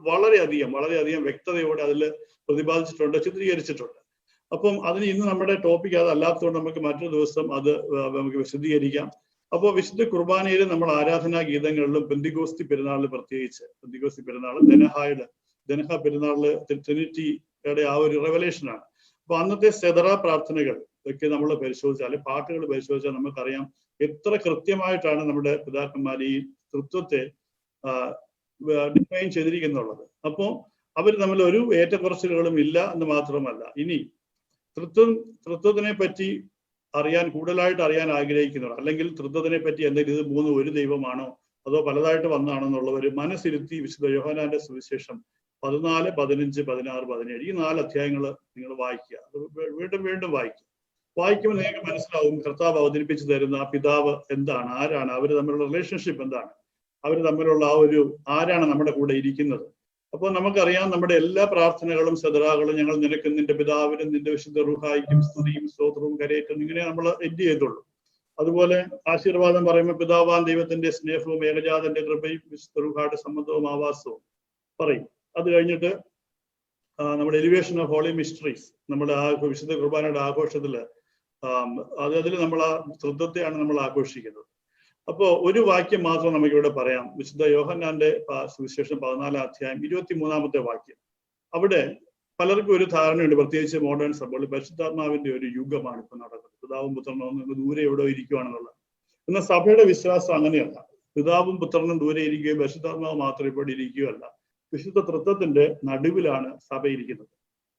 വളരെയധികം വ്യക്തതയോടെ അതിൽ പ്രതിപാദിച്ചിട്ടുണ്ട്, ചിത്രീകരിച്ചിട്ടുണ്ട്. അപ്പം അതിന് ഇന്ന് നമ്മുടെ ടോപ്പിക് അതല്ലാത്തതുകൊണ്ട് നമുക്ക് മറ്റൊരു ദിവസം അത് നമുക്ക് വിശദീകരിക്കാം. അപ്പോൾ വിശുദ്ധ കുർബാനയിൽ നമ്മൾ ആരാധനാ ഗീതങ്ങളിലും പെന്തിക്കോസ്തി പെരുന്നാളിൽ, പ്രത്യേകിച്ച് പെന്തിക്കോസ്തി പെരുന്നാൾ, ദനഹ പെരുന്നാളില് ട്രിനിറ്റിയുടെ ആ ഒരു റെവലേഷനാണ്. അപ്പൊ അന്നത്തെ സെദറ പ്രാർത്ഥനകൾ ഒക്കെ നമ്മൾ പരിശോധിച്ചാൽ, പാട്ടുകൾ പരിശോധിച്ചാൽ നമുക്കറിയാം എത്ര കൃത്യമായിട്ടാണ് നമ്മുടെ പിതാക്കന്മാർ ഈ തൃത്വത്തെ ഡിഫൈൻ ചെയ്തിരിക്കുന്നുള്ളത്. അപ്പോ അവർ തമ്മിൽ ഒരു ഏറ്റക്കുറച്ചിലുകളും ഇല്ല എന്ന് മാത്രമല്ല, ഇനി തൃത്വത്തിനെ പറ്റി കൂടുതലായിട്ട് അറിയാൻ ആഗ്രഹിക്കുന്നവർ, അല്ലെങ്കിൽ തൃത്വത്തിനെ പറ്റി എന്തെങ്കിലും ഇത് മൂന്ന് ഒരു ദൈവമാണോ അതോ പലതായിട്ട് വന്നാണോ എന്നുള്ളവർ മനസ്സിരുത്തി വിശുദ്ധ യോഹന്നാന്റെ സുവിശേഷം 14, 15, 16, 17 ഈ 4 അധ്യായങ്ങൾ നിങ്ങൾ വായിക്കുക. വീണ്ടും വായിക്കുമ്പോൾ നിങ്ങൾക്ക് മനസ്സിലാവും കർത്താവ് അവതരിപ്പിച്ചു തരുന്ന ആ പിതാവ് എന്താണ്, ആരാണ്, അവർ തമ്മിലുള്ള റിലേഷൻഷിപ്പ് എന്താണ്, അവർ തമ്മിലുള്ള ആ ഒരു ആരാണ് നമ്മുടെ കൂടെ ഇരിക്കുന്നത്. അപ്പോൾ നമുക്കറിയാം നമ്മുടെ എല്ലാ പ്രാർത്ഥനകളും സദറാകളും ഞങ്ങൾ നിനക്ക് നിന്റെ പിതാവിനും നിന്റെ വിശുദ്ധ റൂഹായിക്കും സ്തുതിയും സ്തോത്രവും കരയേറ്റും, ഇങ്ങനെ നമ്മൾ എൻഡ് ചെയ്തുള്ളൂ. അതുപോലെ ആശീർവാദം പറയുമ്പോൾ പിതാവാൻ ദൈവത്തിന്റെ സ്നേഹവും ഏകജാതന്റെ കൃപയും വിശുദ്ധ റൂഹായുടെ സംബന്ധവും ആവാസവും പറയും. അത് കഴിഞ്ഞിട്ട് നമ്മുടെ എലിവേഷൻ ഓഫ് ഹോളി മിസ്റ്ററീസ്, നമ്മുടെ വിശുദ്ധ കുർബാനയുടെ ആഘോഷത്തില് അതിൽ നമ്മൾ ആ തൃത്വത്തെയാണ് നമ്മൾ ആഘോഷിക്കുന്നത്. അപ്പോ ഒരു വാക്യം മാത്രം നമുക്കിവിടെ പറയാം. വിശുദ്ധ യോഹന്നാന്റെ സുവിശേഷം 14-ാം അധ്യായം 23-ാമത്തെ വാക്യം. അവിടെ പലർക്കും ഒരു ധാരണയുണ്ട്, പ്രത്യേകിച്ച് മോഡേൺ സഭകളിൽ പരിശുദ്ധാത്മാവിന്റെ ഒരു യുഗമാണ് ഇപ്പൊ നടക്കുന്നത്. പിതാവും പുത്രനും ദൂരെ എവിടെ ഇരിക്കുകയാണെന്നുള്ളത്. എന്നാൽ സഭയുടെ വിശ്വാസം അങ്ങനെയല്ല. പിതാവും പുത്രനും ദൂരെ ഇരിക്കുകയും പരിശുദ്ധാത്മാവ് മാത്രം ഇവിടെ ഇരിക്കുകയല്ല. വിശുദ്ധ തൃത്വത്തിന്റെ നടുവിലാണ് സഭ ഇരിക്കുന്നത്.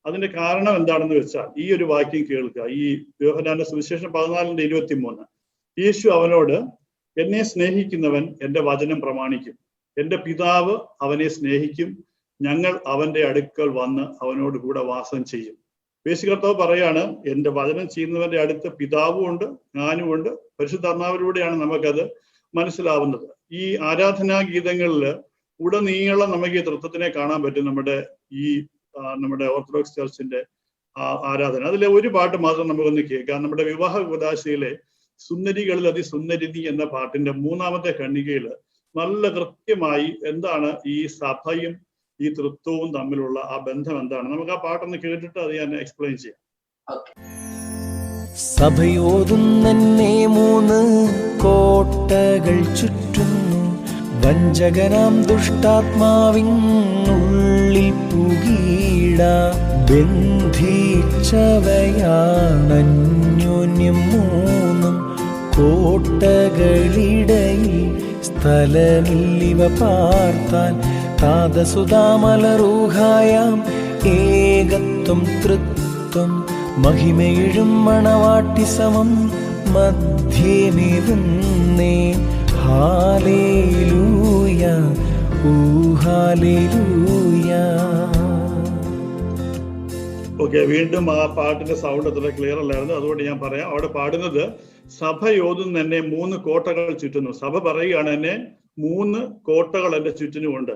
അതിന്റെ കാരണം എന്താണെന്ന് വെച്ചാൽ ഈ ഒരു വാക്യം കേൾക്കുക. ഈ യോഹന്നാന്റെ സുവിശേഷം 14-23. യേശു അവനോട്, എന്നെ സ്നേഹിക്കുന്നവൻ എന്റെ വചനം പ്രമാണിക്കും. എന്റെ പിതാവ് അവനെ സ്നേഹിക്കും. ഞങ്ങൾ അവന്റെ അടുക്കൽ വന്ന് അവനോട് കൂടെ വാസം ചെയ്യും. യേശു പറയാണ്, എന്റെ വചനം ചെയ്യുന്നവന്റെ അടുത്ത് പിതാവും ഉണ്ട്, ഞാനും ഉണ്ട്. പരിശുദ്ധാത്മാവിലൂടെയാണ് നമുക്കത് മനസ്സിലാവുന്നത്. ഈ ആരാധനാ ഗീതങ്ങളിൽ ഉടനീളം നമുക്ക് ഈ തൃത്വത്തിനെ കാണാൻ പറ്റും. നമ്മുടെ ഓർത്തഡോക്സ് ചർച്ചിന്റെ ആരാധന. അതിലെ ഒരു പാട്ട് മാത്രം നമുക്കൊന്ന് കേൾക്കാം. നമ്മുടെ വിവാഹ കൂദാശയിലെ സുന്ദരികളിൽ അതിസുന്ദരിനി എന്ന പാട്ടിന്റെ 3-ാമത്തെ ഖണ്ഡികയിൽ നല്ല കൃത്യമായി എന്താണ് ഈ സഭയും ഈ തൃത്വവും തമ്മിലുള്ള ആ ബന്ധം എന്താണ്. നമുക്ക് ആ പാട്ടൊന്ന് കേട്ടിട്ട് അത് ഞാൻ എക്സ്പ്ലെയിൻ ചെയ്യാം. സഭയോതുന്നെ 3 കോട്ടകൾ ചുറ്റുന്നു, വഞ്ചകനാം ദുഷ്ടാത്മാവിനുള്ളിൽ പുകീട. ബന്ധിച്ചവയാണന്യോന്യം 3 കോട്ടകളിടയിൽ സ്ഥലമില്ലിവ പാർത്താൻ. താതസുതാമലറൂഹായാം ഏകത്വം തൃത്വം, മഹിമയിഴും മണവാട്ടി സമം മധ്യമേവുന്നേ. ഹാലേലൂയ, ഓ ഹാലേലൂയ. ഓക്കെ, വീണ്ടും ആ പാട്ടിന്റെ സൗണ്ട് അത്ര ക്ലിയർ അല്ലായിരുന്നു, അതുകൊണ്ട് ഞാൻ പറയാം. അവിടെ പാടുന്നത്, സഭയോതും എന്നെ 3 കോട്ടകൾ ചുറ്റുന്നു. സഭ പറയുകയാണ്, എന്നെ 3 കോട്ടകൾ എന്റെ ചുറ്റിനുമുണ്ട്.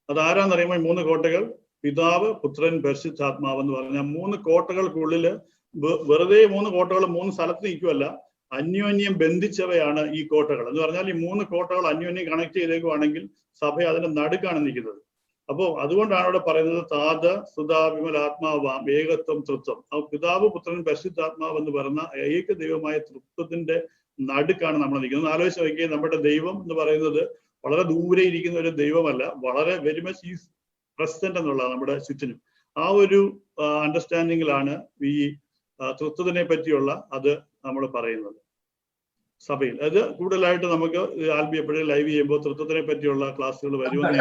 അതാരാന്നറിയുമ്പോൾ 3 കോട്ടകൾ പിതാവ്, പുത്രൻ, പരിശുദ്ധാത്മാവ് എന്ന് പറഞ്ഞാൽ 3 കോട്ടകൾക്കുള്ളില് വെറുതെ 3 കോട്ടകൾ 3 സ്ഥലത്ത് നിൽക്കുമല്ല, അന്യോന്യം ബന്ധിച്ചവയാണ് ഈ കോട്ടകൾ. എന്ന് പറഞ്ഞാൽ ഈ 3 കോട്ടകൾ അന്യോന്യം കണക്ട് ചെയ്തേക്കുവാണെങ്കിൽ സഭ അതിന്റെ നടുക്കാണ് നിൽക്കുന്നത്. അപ്പോൾ അതുകൊണ്ടാണ് അവിടെ പറയുന്നത്, താത സുതാ വിമലാത്മാവാം ഏകത്വം തൃത്വം. ആ പിതാവ്, പുത്രൻ, പരിശുദ്ധാത്മാവ് എന്ന് പറയുന്ന ഏക ദൈവമായ തൃത്വത്തിന്റെ നടുക്കാണ് നമ്മൾ നിൽക്കുന്നത്. ആലോചിച്ച് നോക്കിയാൽ നമ്മുടെ ദൈവം എന്ന് പറയുന്നത് വളരെ ദൂരെ ഇരിക്കുന്ന ഒരു ദൈവമല്ല, വളരെ വെരി മച്ച് ഈസ് പ്രസന്റ് എന്നുള്ള നമ്മുടെ ചുറ്റിനും. ആ ഒരു അണ്ടർസ്റ്റാൻഡിങ്ങിലാണ് ഈ തൃത്വത്തിനെ പറ്റിയുള്ള അത് നമ്മൾ പറയുന്നത് സഭയിൽ. അത് കൂടുതലായിട്ട് നമുക്ക് എപ്പോഴും ലൈവ് ചെയ്യുമ്പോൾ തൃത്വത്തിനെ പറ്റിയുള്ള ക്ലാസ്സുകൾ വരുമെന്ന്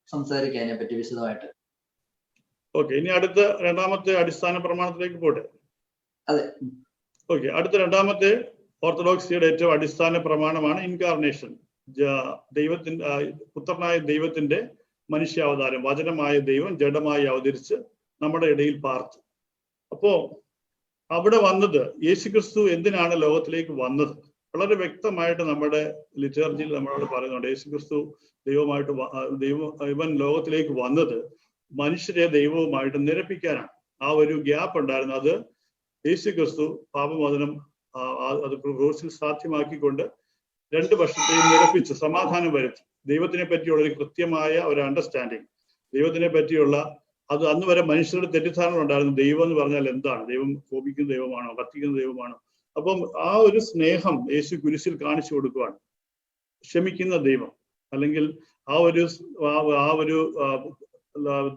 സംസാരിക്കാൻ പറ്റി വിശദമായിട്ട്. ഓക്കെ, ഇനി അടുത്ത 2-ാമത്തെ അടിസ്ഥാന പ്രമാണത്തിലേക്ക് പോട്ടെ. അതെ, ഓക്കെ. അടുത്ത 2-ാമത്തെ ഓർത്തഡോക്സിയുടെ ഏറ്റവും അടിസ്ഥാന പ്രമാണമാണ് ഇൻകാർണേഷൻ. പുത്രനായ ദൈവത്തിന്റെ മനുഷ്യാവതാരം, വചനമായ ദൈവം ജഡമായി അവതരിച്ച് നമ്മുടെ ഇടയിൽ പാർത്തു. അപ്പോ അവിടെ വന്നത് യേശുക്രിസ്തു എന്തിനാണ് ലോകത്തിലേക്ക് വന്നത്? വളരെ വ്യക്തമായിട്ട് നമ്മുടെ ലിറ്റർജിയിൽ നമ്മളോട് പറയുന്നുണ്ട്. യേശുക്രിസ്തു ഇവൻ ലോകത്തിലേക്ക് വന്നത് മനുഷ്യരെ ദൈവവുമായിട്ട് നിരപ്പിക്കാനാണ്. ആ ഒരു ഗ്യാപ്പ് ഉണ്ടായിരുന്നു. അത് യേശുക്രിസ്തു പാപമോചനം അത് ക്രൂശിൽ സാധ്യമാക്കിക്കൊണ്ട് 2 വർഷത്തെയും നിരപ്പിച്ച് സമാധാനം വരുത്തി. ദൈവത്തിനെ പറ്റിയുള്ള ഒരു കൃത്യമായ ഒരു അണ്ടർസ്റ്റാൻഡിങ്, ദൈവത്തിനെ പറ്റിയുള്ള അത് അന്ന് വരെ മനുഷ്യരുടെ തെറ്റിദ്ധാരണ ഉണ്ടായിരുന്നു. ദൈവം എന്ന് പറഞ്ഞാൽ എന്താണ്? ദൈവം കോപിക്കുന്ന ദൈവമാണോ, കത്തിക്കുന്ന ദൈവമാണോ? അപ്പം ആ ഒരു സ്നേഹം യേശു കുരിശിൽ കാണിച്ചു കൊടുക്കുവാണ്. ക്ഷമിക്കുന്ന ദൈവം, അല്ലെങ്കിൽ ആ ഒരു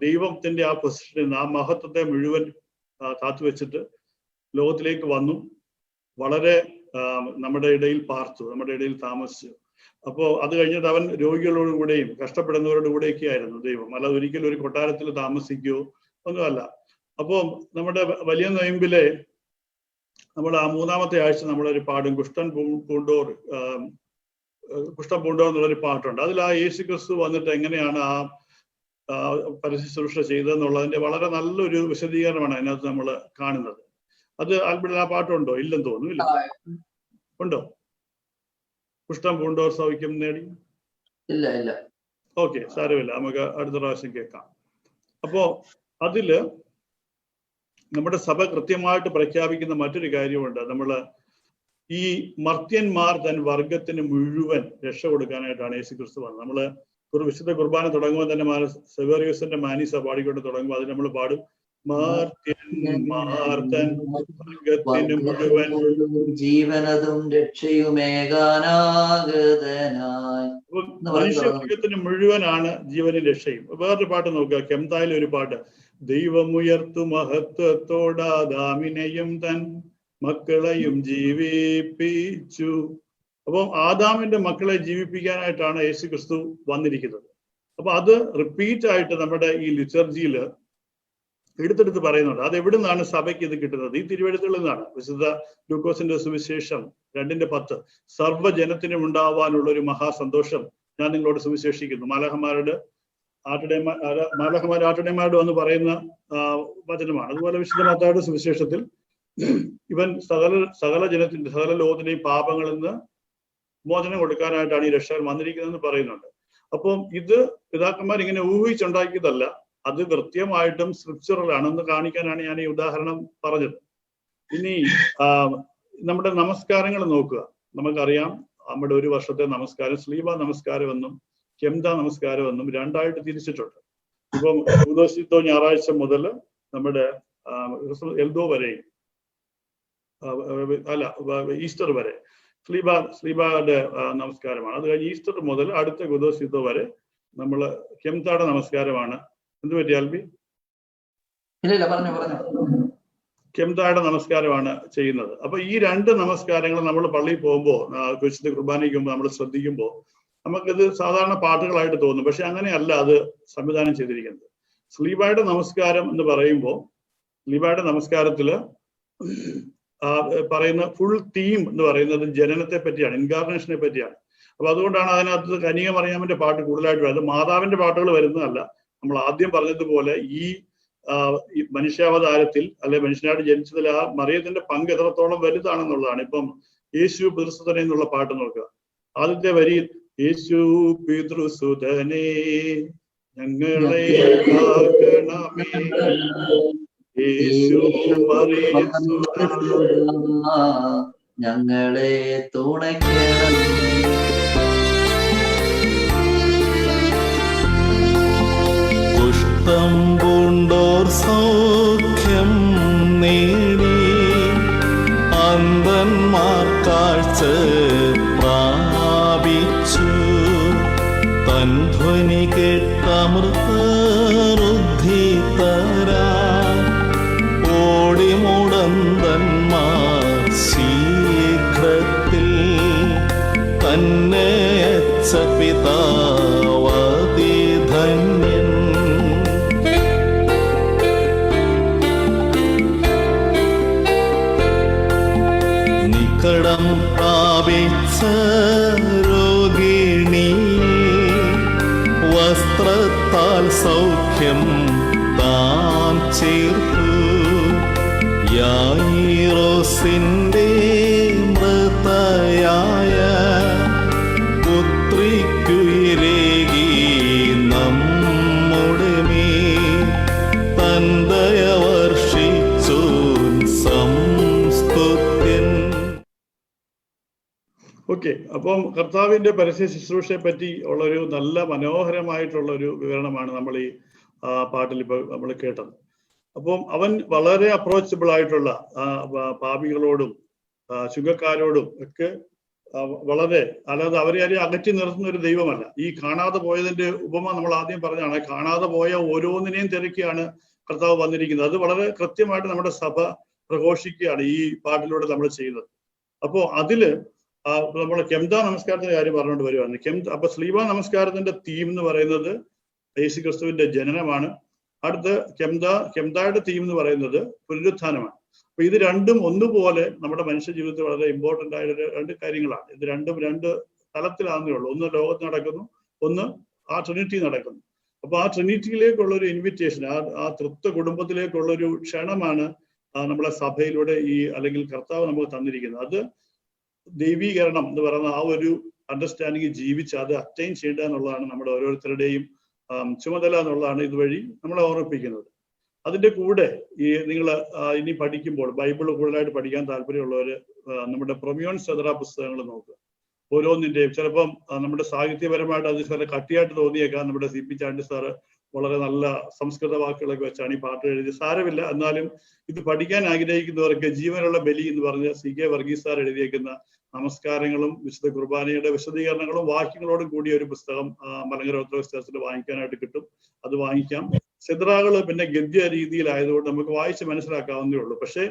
ദൈവത്തിന്റെ ആ പൊസിഷനിൽ ആ മഹത്വത്തെ മുഴുവൻ കാത്തുവെച്ചിട്ട് ലോകത്തിലേക്ക് വന്നു. വളരെ നമ്മുടെ ഇടയിൽ പാർത്തു, നമ്മുടെ ഇടയിൽ താമസിച്ചു. അപ്പോൾ അത് കഴിഞ്ഞിട്ട് അവൻ രോഗികളോടുകൂടെയും കഷ്ടപ്പെടുന്നവരുടെ കൂടെയൊക്കെ ആയിരുന്നു ദൈവം. അല്ലാതെ ഒരിക്കലും ഒരു കൊട്ടാരത്തിൽ താമസിക്കുകയോ ഒന്നുമല്ല. അപ്പോൾ നമ്മുടെ വലിയ നൊയമ്പിലെ നമ്മൾ ആ 3-ാമത്തെ ആഴ്ച നമ്മളൊരു പാടും, കുഷ്ഠം പൂണ്ടോർ എന്നുള്ളൊരു പാട്ടുണ്ട്. അതിൽ ആ യേശുക്രിസ്തു വന്നിട്ട് എങ്ങനെയാണ് ആ പരശുശ്രൂഷ ചെയ്തതെന്നുള്ളതിന്റെ വളരെ നല്ലൊരു വിശദീകരണമാണ് അതിനകത്ത് നമ്മൾ കാണുന്നത്. അത് ആൽബിഡിൽ ആ പാട്ടുണ്ടോ? ഇല്ലെന്ന് തോന്നുന്നു. ഇല്ല, ഉണ്ടോ? കുഷ്ഠം പൂണ്ടോർ സൗഖ്യം നേടി? ഇല്ല ഇല്ല. ഓക്കെ, സാരമില്ല, നമുക്ക് അടുത്ത പ്രാവശ്യം കേൾക്കാം. അപ്പോ അതില് നമ്മുടെ സഭ കൃത്യമായിട്ട് പ്രഖ്യാപിക്കുന്ന മറ്റൊരു കാര്യമുണ്ട്. നമ്മള് ഈ മർത്യന്മാർ തൻ വർഗത്തിന് മുഴുവൻ രക്ഷ കൊടുക്കാനായിട്ടാണ് യേശുക്രിസ്തു വന്നത്. നമ്മള് ഒരു വിശുദ്ധ കുർബാന തുടങ്ങുമ്പോൾ തന്നെ സെവേറിയസിന്റെ മാനീസ പാടിക്കൊണ്ട് തുടങ്ങുമ്പോൾ അതിൽ നമ്മൾ പാടും, മാർത്തൻ വർഗത്തിന് മുഴുവൻ ജീവനതും രക്ഷയുമേകാനാഗതനായി. മനുഷ്യവർഗത്തിന് മുഴുവനാണ് ജീവനും രക്ഷയും. വേറൊരു പാട്ട് നോക്കുക, കെംതായിലെ ഒരു പാട്ട്. ദൈവമുയർത്തു മഹത്വത്തോടാദാമിനെയും തൻ മക്കളെയും ജീവിപ്പിച്ചു. അപ്പം ആദാമിന്റെ മക്കളെ ജീവിപ്പിക്കാനായിട്ടാണ് യേശു ക്രിസ്തു വന്നിരിക്കുന്നത്. അപ്പൊ അത് റിപ്പീറ്റ് ആയിട്ട് നമ്മുടെ ഈ ലിറ്റർജിയിൽ എടുത്തെടുത്ത് പറയുന്നുണ്ട്. അത് എവിടെ നിന്നാണ് സഭയ്ക്ക് ഇത് കിട്ടുന്നത്? ഈ തിരുവെഴുത്തുകളിൽ നിന്നാണ്. വിശുദ്ധ ലൂക്കോസിന്റെ സുവിശേഷം 2:10 സർവ്വജനത്തിനും ഉണ്ടാവാനുള്ള ഒരു മഹാസന്തോഷം ഞാൻ നിങ്ങളോട് സുവിശേഷിക്കുന്നു. മാലാഖമാരുടെ ആട്ടിടയന്മാരോട് വന്ന് പറയുന്ന വചനമാണ്. അതുപോലെ വിശുദ്ധ മത്തായിയുടെ സുവിശേഷത്തിൽ ഇവൻ സകല ജനത്തിന്റെ സകല ലോകത്തിന്റെയും പാപങ്ങളിൽ നിന്ന് മോചനം കൊടുക്കാനായിട്ടാണ് ഈ രക്ഷകൻ വന്നിരിക്കുന്നതെന്ന് പറയുന്നുണ്ട്. അപ്പം ഇത് പിതാക്കന്മാർ ഇങ്ങനെ ഊഹിച്ചുണ്ടാക്കിയതല്ല, അത് കൃത്യമായിട്ടും സ്ക്രിപ്ചറൽ ആണെന്ന് കാണിക്കാനാണ് ഞാൻ ഈ ഉദാഹരണം പറഞ്ഞത്. ഇനി നമ്മുടെ നമസ്കാരങ്ങൾ നോക്കുക. നമുക്കറിയാം നമ്മുടെ ഒരു വർഷത്തെ നമസ്കാരം സ്ലീബ നമസ്കാരം എന്നും കെംത നമസ്കാരം എന്നും രണ്ടായിട്ട് തിരിച്ചിട്ടുണ്ട്. ഇപ്പം ഉദോസിത്തോ ഞായറാഴ്ച മുതൽ നമ്മുടെ എൽദോ വരെയും ഈസ്റ്റർ വരെ സ്ലീബയുടെ നമസ്കാരമാണ്. അത് കഴിഞ്ഞ് ഈസ്റ്റർ മുതൽ അടുത്ത ഗുദോസിത്തോ വരെ നമ്മൾ കെംതയുടെ നമസ്കാരമാണ്. എന്ത് പറ്റി ആൽബി? കെംതയുടെ നമസ്കാരമാണ് ചെയ്യുന്നത്. അപ്പൊ ഈ രണ്ട് നമസ്കാരങ്ങൾ നമ്മൾ പള്ളിയിൽ പോകുമ്പോൾ വിശുദ്ധ കുർബാനയ്ക്ക് മുമ്പ് നമ്മൾ ശ്രദ്ധിക്കുമ്പോൾ നമുക്കിത് സാധാരണ പാട്ടുകളായിട്ട് തോന്നും. പക്ഷെ അങ്ങനെയല്ല അത് സംവിധാനം ചെയ്തിരിക്കുന്നത്. സ്ലീബയുടെ നമസ്കാരം എന്ന് പറയുമ്പോൾ സ്ലീബയുടെ നമസ്കാരത്തില് പറയുന്ന ഫുൾ തീം എന്ന് പറയുന്നത് ജനനത്തെ പറ്റിയാണ്, ഇൻകാർണേഷനെ പറ്റിയാണ്. അപ്പൊ അതുകൊണ്ടാണ് അതിനകത്ത് കന്യക മറിയാമിന്റെ പാട്ട് കൂടുതലായിട്ട് വരുന്നത്. മാതാവിന്റെ പാട്ടുകൾ വരുന്നതല്ല. നമ്മൾ ആദ്യം പറഞ്ഞതുപോലെ ഈ മനുഷ്യാവതാരത്തിൽ അല്ലെ മനുഷ്യനായിട്ട് ജനിച്ചതിൽ ആ മറിയത്തിന്റെ പങ്ക് എത്രത്തോളം വലുതാണെന്നുള്ളതാണ്. ഇപ്പം യേശു പിതൃസുതനെ എന്നുള്ള പാട്ട് നോക്കുക. ആദ്യത്തെ വരി യേശു പിതൃസുതനെ ഞങ്ങളെ കാക്കണമേ, യേശു ഞങ്ങളെ തുണയ്ക്കണമേ. പുഷ്പം പൂണ്ടോർ സൗഖ്യം നേടി അന്ധന്മാർ കാഴ്ച പ്രാപിച്ചു. തൻ ധ്വനി കേട്ടമൃതരുദ്ധി തരാൻ ഓടി മുടന്തന്മാർ ശീഘ്രത്തിൽ തന്നെ പിതാവതി ധന്യൻ. നികടം പ്രാപിച്ച രോഗിണി വസ്ത്രത്താൽ സൗഖ്യം താൻ ചേർത്തു. യായിറോസിന്റെ മൃതയായ പുത്രിക്കുയിരേകി നമ്മുടെ മേൽ തൻ ദയ വർഷിച്ചു സംസ്തുത്യൻ. ഓക്കെ, അപ്പം കർത്താവിന്റെ പരസ്യ ശുശ്രൂഷയെ പറ്റി ഉള്ളൊരു നല്ല മനോഹരമായിട്ടുള്ള ഒരു വിവരണമാണ് നമ്മൾ ഈ പാട്ടിൽ ഇപ്പൊ നമ്മൾ കേട്ടത്. അപ്പം അവൻ വളരെ അപ്രോച്ചബിൾ ആയിട്ടുള്ള പാപികളോടും ചുങ്കക്കാരോടും ഒക്കെ വളരെ, അല്ലാതെ അവരെ ആരെയും അകറ്റി നിർത്തുന്ന ഒരു ദൈവമല്ല. ഈ കാണാതെ പോയതിന്റെ ഉപമ നമ്മൾ ആദ്യം പറഞ്ഞാണ്. കാണാതെ പോയ ഓരോന്നിനെയും തിരക്കിയാണ് കർത്താവ് വന്നിരിക്കുന്നത്. അത് വളരെ കൃത്യമായിട്ട് നമ്മുടെ സഭ പ്രഘോഷിക്കുകയാണ് ഈ പാട്ടിലൂടെ നമ്മൾ ചെയ്യുന്നത്. അപ്പോ അതില് നമ്മൾ കെംത നമസ്കാരത്തിന്റെ കാര്യം പറഞ്ഞുകൊണ്ട് വരുവാണ്. അപ്പൊ സ്ലീബ നമസ്കാരത്തിന്റെ തീം എന്ന് പറയുന്നത് യേശു ക്രിസ്തുവിന്റെ ജനനമാണ്. അടുത്ത് കെംതയുടെ തീം എന്ന് പറയുന്നത് പുനരുത്ഥാനമാണ്. അപ്പൊ ഇത് രണ്ടും ഒന്നുപോലെ നമ്മുടെ മനുഷ്യ ജീവിതത്തിൽ വളരെ ഇമ്പോർട്ടന്റ് ആയ രണ്ട് കാര്യങ്ങളാണ്. ഇത് രണ്ടും രണ്ട് തലത്തിലാണെന്നേ ഉള്ളൂ. ഒന്ന് ലോകത്ത് നടക്കുന്നു, ഒന്ന് ആ ട്രിനിറ്റി നടക്കുന്നു. അപ്പൊ ആ ട്രിനിറ്റിയിലേക്കുള്ള ഒരു ഇൻവിറ്റേഷൻ, ആ തൃത്വ കുടുംബത്തിലേക്കുള്ള ഒരു ക്ഷണമാണ് നമ്മളെ സഭയിലൂടെ അല്ലെങ്കിൽ കർത്താവ് നമുക്ക് തന്നിരിക്കുന്നത്. അത് ദൈവീകരണം എന്ന് പറയുന്ന ആ ഒരു അണ്ടർസ്റ്റാൻഡിങ് ജീവിച്ച് അത് അറ്റൈൻ ചെയ്യുക എന്നുള്ളതാണ് നമ്മുടെ ഓരോരുത്തരുടെയും ചുമതല എന്നുള്ളതാണ് ഇതുവഴി നമ്മളെ ഓർമ്മിപ്പിക്കുന്നത്. അതിന്റെ കൂടെ നിങ്ങൾ ഇനി പഠിക്കുമ്പോൾ ബൈബിൾ കൂടുതലായിട്ട് പഠിക്കാൻ താല്പര്യമുള്ളവര് നമ്മുടെ പ്രൊമിയോൺ സെതറ പുസ്തകങ്ങൾ നോക്കുക. ഓരോന്നിന്റെയും ചിലപ്പം നമ്മുടെ സാഹിത്യപരമായിട്ട് അത് ചില കട്ടിയായിട്ട് തോന്നിയേക്കാം. നമ്മുടെ CP ചാണ്ടി സാറ് വളരെ നല്ല സംസ്കൃത വാക്കുകളൊക്കെ വെച്ചാണ് ഈ പാട്ട് എഴുതി. സാരമില്ല, എന്നാലും ഇത് പഠിക്കാൻ ആഗ്രഹിക്കുന്നവർക്ക് ജീവനുള്ള ബലി എന്ന് പറഞ്ഞ് CK വർഗീസ് സാർ എഴുതിയേക്കുന്ന നമസ്കാരങ്ങളും വിശുദ്ധ കുർബാനയുടെ വിശദീകരണങ്ങളും വാക്യങ്ങളോടും കൂടിയ ഒരു പുസ്തകം മലങ്കര ഓർത്തഡോക്സ് ചർച്ചിൽ വാങ്ങിക്കാനായിട്ട് കിട്ടും. അത് വാങ്ങിക്കാം. സിദ്റാകള് പിന്നെ ഗദ്യ രീതിയിലായതുകൊണ്ട് നമുക്ക് വായിച്ച് മനസ്സിലാക്കാവുന്നേ ഉള്ളൂ. പക്ഷെ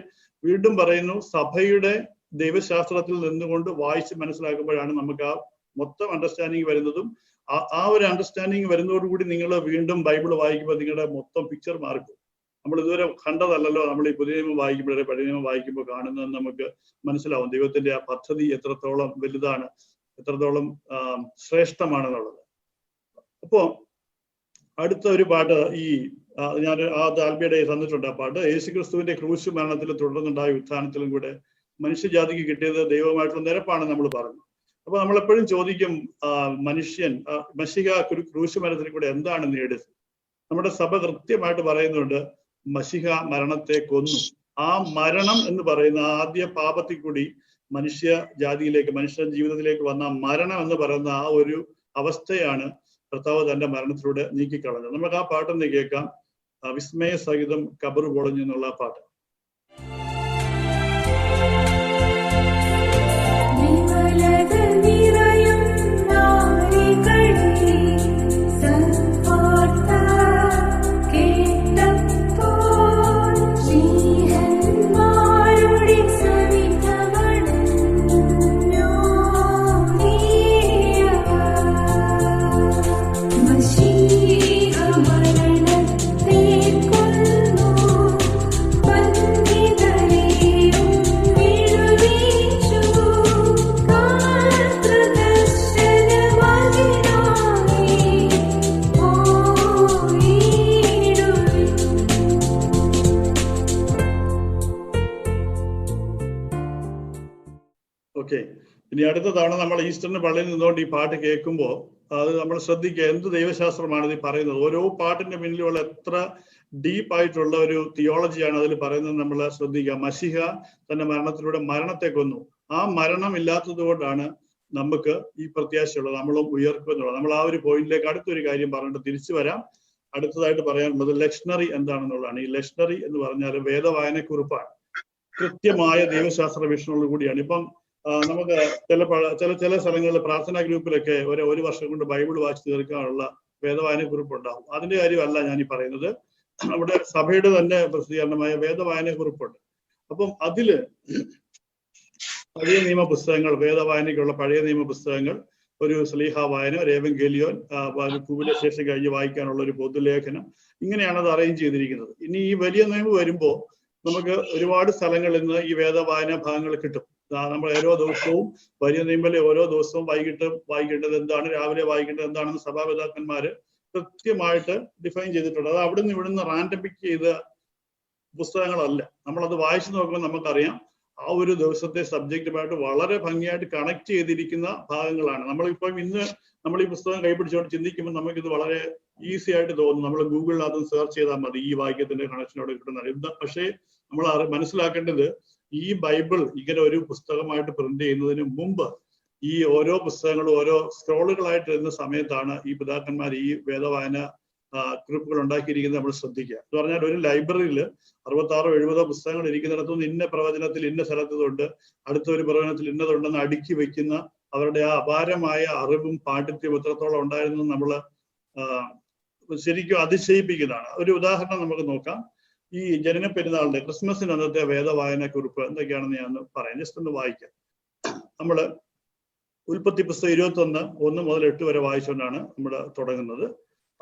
വീണ്ടും പറയുന്നു, സഭയുടെ ദൈവശാസ്ത്രത്തിൽ നിന്നുകൊണ്ട് വായിച്ച് മനസ്സിലാക്കുമ്പോഴാണ് നമുക്ക് ആ മൊത്തം അണ്ടർസ്റ്റാൻഡിങ് വരുന്നതും ആ ഒരു അണ്ടർസ്റ്റാൻഡിങ് വരുന്നതോടുകൂടി നിങ്ങൾ വീണ്ടും ബൈബിൾ വായിക്കുമ്പോൾ നിങ്ങളുടെ മൊത്തം പിക്ചർ മാർക്കും. നമ്മൾ ഇതുവരെ കണ്ടതല്ലല്ലോ നമ്മൾ ഈ പുതിയ നിയമം വായിക്കുമ്പോഴേ പഴയ നിയമം വായിക്കുമ്പോൾ കാണുന്നതെന്ന് നമുക്ക് മനസ്സിലാവും. ദൈവത്തിന്റെ ആ പദ്ധതി എത്രത്തോളം വലുതാണ്, എത്രത്തോളം ശ്രേഷ്ഠമാണെന്നുള്ളത്. അപ്പോ അടുത്ത ഒരു പാട്ട് ഞാൻ ആൽബിയുടെ തന്നിട്ടുണ്ട്. ആ പാട്ട് യേശുക്രിസ്തുവിന്റെ ക്രൂശ് മരണത്തിലും തുടർന്നുണ്ടായ ഉത്ഥാനത്തിലും കൂടെ മനുഷ്യജാതിക്ക് കിട്ടിയത് ദൈവമായിട്ടുള്ള നിരപ്പാണ് നമ്മൾ പറഞ്ഞു. അപ്പൊ നമ്മളെപ്പോഴും ചോദിക്കും, മശിഹ ക്രൂശ് മരണത്തിൽ കൂടെ എന്താണ് നേടിയത്? നമ്മുടെ സഭ കൃത്യമായിട്ട് പറയുന്നുണ്ട്, മശിഹ മരണത്തെ കൊന്നു. ആ മരണം എന്ന് പറയുന്ന ആദ്യ പാപത്തിൽ കൂടി മനുഷ്യ ജീവിതത്തിലേക്ക് വന്ന മരണം എന്ന് പറയുന്ന ആ ഒരു അവസ്ഥയാണ് കർത്താവ് തന്റെ മരണത്തിലൂടെ നീക്കിക്കളഞ്ഞത്. നമുക്ക് ആ പാട്ടൊന്ന് കേൾക്കാം. വിസ്മയ സഹിതം കബറ് പൊളഞ്ഞു എന്നുള്ള ആ പാട്ട്. ഇനി അടുത്ത തവണ നമ്മൾ ഈസ്റ്ററിന് പള്ളിയിൽ നിന്നുകൊണ്ട് ഈ പാട്ട് കേൾക്കുമ്പോൾ അത് നമ്മൾ ശ്രദ്ധിക്കുക, എന്ത് ദൈവശാസ്ത്രമാണ് ഇത് പറയുന്നത്. ഓരോ പാട്ടിന്റെ പിന്നിലുള്ള എത്ര ഡീപ്പായിട്ടുള്ള ഒരു തിയോളജിയാണ് അതിൽ പറയുന്നത് നമ്മൾ ശ്രദ്ധിക്കുക. മശിഹ തന്റെ മരണത്തിലൂടെ മരണത്തെ കൊന്നു. ആ മരണം ഇല്ലാത്തത് കൊണ്ടാണ് നമുക്ക് ഈ പ്രത്യാശയുള്ളത്, നമ്മളും ഉയർക്കുമെന്നുള്ളത്. നമ്മൾ ആ ഒരു പോയിന്റിലേക്ക് അടുത്തൊരു കാര്യം പറഞ്ഞിട്ട് തിരിച്ചു വരാം. അടുത്തതായിട്ട് പറയാനുള്ളത് ലെക്ഷണറി എന്താണെന്നുള്ളതാണ്. ഈ ലെക്ഷണറി എന്ന് പറഞ്ഞാൽ വേദവായനക്കുറിപ്പാണ്. കൃത്യമായ ദൈവശാസ്ത്ര വീക്ഷണത്തോടു കൂടിയാണ്. ഇപ്പം നമുക്ക് ചില സ്ഥലങ്ങളിൽ പ്രാർത്ഥനാ ഗ്രൂപ്പിലൊക്കെ ഒരു വർഷം കൊണ്ട് ബൈബിൾ വായിച്ചു തീർക്കാനുള്ള വേദവായനക്കുറിപ്പ് ഉണ്ടാവും. അതിന്റെ കാര്യമല്ല ഞാൻ ഈ പറയുന്നത്. നമ്മുടെ സഭയുടെ തന്നെ പ്രസിദ്ധീകരണമായ വേദവായനക്കുറിപ്പുണ്ട്. അപ്പം അതില് പഴയ നിയമ പുസ്തകങ്ങൾ, വേദവായനയ്ക്കുള്ള പഴയ നിയമ പുസ്തകങ്ങൾ, ഒരു സ്ലീഹ വായന, ഒരു ഏവങ്കേലിയോൻ, സുവിശേഷം കഴിഞ്ഞ് വായിക്കാനുള്ള ഒരു പൊതുലേഖനം, ഇങ്ങനെയാണ് അത് അറേഞ്ച് ചെയ്തിരിക്കുന്നത്. ഇനി ഈ വലിയ നിയമം വരുമ്പോൾ നമുക്ക് ഒരുപാട് സ്ഥലങ്ങളിൽ നിന്ന് ഈ വേദവായന ഭാഗങ്ങൾ കിട്ടും. നമ്മൾ ഓരോ ദിവസവും വലിയ നിയമത്തിലെ ഓരോ ദിവസവും വൈകിട്ട് വായിക്കേണ്ടത് എന്താണ്, രാവിലെ വായിക്കേണ്ടത് എന്താണെന്ന് സഭാപിതാക്കന്മാര് കൃത്യമായിട്ട് ഡിഫൈൻ ചെയ്തിട്ടുണ്ട്. അത് അവിടുന്ന് ഇവിടുന്ന് റാൻഡം പിക്ക് ചെയ്ത പുസ്തകങ്ങളല്ല. നമ്മളത് വായിച്ചു നോക്കുമ്പോൾ നമുക്കറിയാം ആ ഒരു ദിവസത്തെ സബ്ജക്റ്റുമായിട്ട് വളരെ ഭംഗിയായിട്ട് കണക്ട് ചെയ്തിരിക്കുന്ന ഭാഗങ്ങളാണ്. നമ്മളിപ്പം ഇന്ന് നമ്മൾ ഈ പുസ്തകം കൈപിടിച്ചുകൊണ്ട് ചിന്തിക്കുമ്പോൾ നമുക്കിത് വളരെ ഈസി ആയിട്ട് തോന്നും. നമ്മൾ ഗൂഗിളിനകത്ത് സെർച്ച് ചെയ്താൽ മതി ഈ വാക്യത്തിന്റെ കണക്ഷനോട് കിട്ടുന്നത്. പക്ഷേ നമ്മൾ മനസ്സിലാക്കേണ്ടത്, ഈ ബൈബിൾ ഇങ്ങനെ ഒരു പുസ്തകമായിട്ട് പ്രിന്റ് ചെയ്യുന്നതിന് മുമ്പ് ഈ ഓരോ പുസ്തകങ്ങളും ഓരോ സ്ക്രോളുകളായിട്ട് ഇരുന്ന സമയത്താണ് ഈ പിതാക്കന്മാർ ഈ വേദവായന കുറിപ്പുകൾ ഉണ്ടാക്കിയിരിക്കുന്നത് നമ്മൾ ശ്രദ്ധിക്കുക. എന്ന് പറഞ്ഞാൽ ഒരു ലൈബ്രറിയിൽ 66-70 പുസ്തകങ്ങൾ ഇരിക്കുന്നിടത്തുനിന്ന് ഇന്ന പ്രവചനത്തിൽ ഇന്ന സ്ഥലത്തുണ്ട്, അടുത്ത ഒരു പ്രവചനത്തിൽ ഇന്നതുണ്ടെന്ന് അടുക്കി വെക്കുന്ന അവരുടെ ആ അപാരമായ അറിവും പാണ്ഡിത്യവും എത്രത്തോളം ഉണ്ടായിരുന്നു നമ്മൾ ശരിക്കും അതിശയിപ്പിക്കുന്നതാണ്. ഒരു ഉദാഹരണം നമുക്ക് നോക്കാം. ഈ ജനന പെരുന്നാളിന്റെ ക്രിസ്മസിന് അന്നത്തെ വേദവായന കുറിപ്പ് എന്തൊക്കെയാണെന്ന് ഞാൻ പറയാം. ജസ്റ്റ് ഒന്ന് വായിക്കാം. നമ്മള് ഉൽപ്പത്തി പുസ്തകം 21:1 മുതൽ 8 വരെ വായിച്ചുകൊണ്ടാണ് നമ്മൾ തുടങ്ങുന്നത്.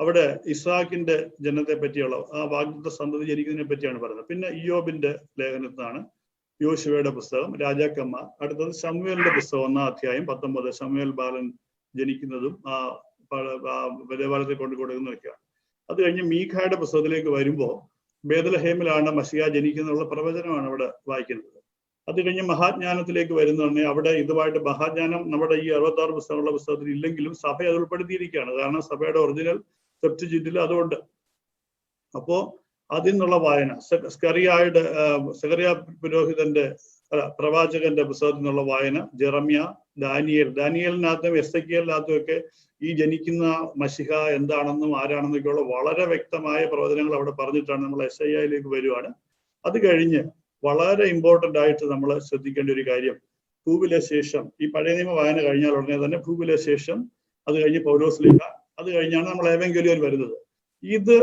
അവിടെ ഇസ്ഹാക്കിന്റെ ജനനത്തെ പറ്റിയുള്ള ആ വാഗ്ദത്ത സന്തതി ജനിക്കുന്നതിനെ പറ്റിയാണ് പറയുന്നത്. പിന്നെ ഇയ്യോബിന്റെ ലേഖനത്തിനാണ് യോശുവയുടെ പുസ്തകം, രാജാക്കന്മാർ. അടുത്തത് ശമൂവേലിന്റെ പുസ്തകം 1-ാം അധ്യായം 19, ശമൂവേൽ ബാലൻ ജനിക്കുന്നതും ആ ദേവാലയത്തെ കൊണ്ട് കൊടുക്കുന്നതൊക്കെയാണ്. അത് കഴിഞ്ഞ് മീഖായുടെ പുസ്തകത്തിലേക്ക് വരുമ്പോൾ ബേത്ലഹേമിലാണ് മശിഹ ജനിക്കുന്നുള്ള പ്രവചനമാണ് അവിടെ വായിക്കുന്നത്. അത് കഴിഞ്ഞ് മഹാജ്ഞാനത്തിലേക്ക് വരുന്നതന്നെ അവിടെ ഇതുമായിട്ട് മഹാജ്ഞാനം നമ്മുടെ ഈ 66 പുസ്തകമുള്ള പുസ്തകത്തിൽ ഇല്ലെങ്കിലും സഭ അത് ഉൾപ്പെടുത്തിയിരിക്കുകയാണ്. കാരണം സഭയുടെ ഒറിജിനൽ സെപ്റ്റുജിന്റിൽ അതുകൊണ്ട്. അപ്പോ അതിൽ നിന്നുള്ള വായന, സെക്കറിയ പുരോഹിതന്റെ പ്രവാചകന്റെ പുസ്തകത്തിൽ നിന്നുള്ള വായന, ജെറമ്യ, ദാനിയേലിനകത്തും എസെക്കിയേലിനകത്തും ഒക്കെ ഈ ജനിക്കുന്ന മശിഹ എന്താണെന്നും ആരാണെന്നൊക്കെയുള്ള വളരെ വ്യക്തമായ പ്രവചനങ്ങൾ അവിടെ പറഞ്ഞിട്ടാണ് നമ്മൾ യെശയ്യായിലേക്ക് വരുവാണ്. അത് കഴിഞ്ഞ് വളരെ ഇമ്പോർട്ടന്റ് ആയിട്ട് നമ്മൾ ശ്രദ്ധിക്കേണ്ട ഒരു കാര്യം, ഭൂവിലെ ശേഷം, ഈ പഴയ നിയമ വായന കഴിഞ്ഞാൽ ഉടനെ തന്നെ ഭൂവിലെ ശേഷം, അത് കഴിഞ്ഞ് പൗലോസ്ലീഹ, അത് കഴിഞ്ഞാണ് നമ്മൾ ഏവെങ്കേലിയോൻ വരുന്നത്. ഇത്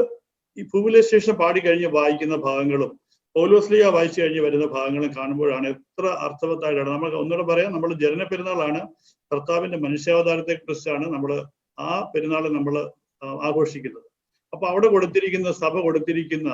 ഈ ഭൂവിലെ ശേഷം പാടി കഴിഞ്ഞ് വായിക്കുന്ന ഭാഗങ്ങളും പൗലോസ്ലീഹ വായിച്ചു കഴിഞ്ഞ് വരുന്ന ഭാഗങ്ങളും കാണുമ്പോഴാണ് എത്ര അർത്ഥവത്തായിട്ടാണ്. നമ്മൾ ഒന്നുകൂടെ പറയാം, നമ്മൾ ജനന പെരുന്നാളാണ്, കർത്താവിന്റെ മനുഷ്യാവതാരത്തെ കുറിച്ചാണ് നമ്മൾ ആ പെരുന്നാൾ നമ്മൾ ആഘോഷിക്കുന്നത്. അപ്പൊ അവിടെ കൊടുത്തിരിക്കുന്ന, സഭ കൊടുത്തിരിക്കുന്ന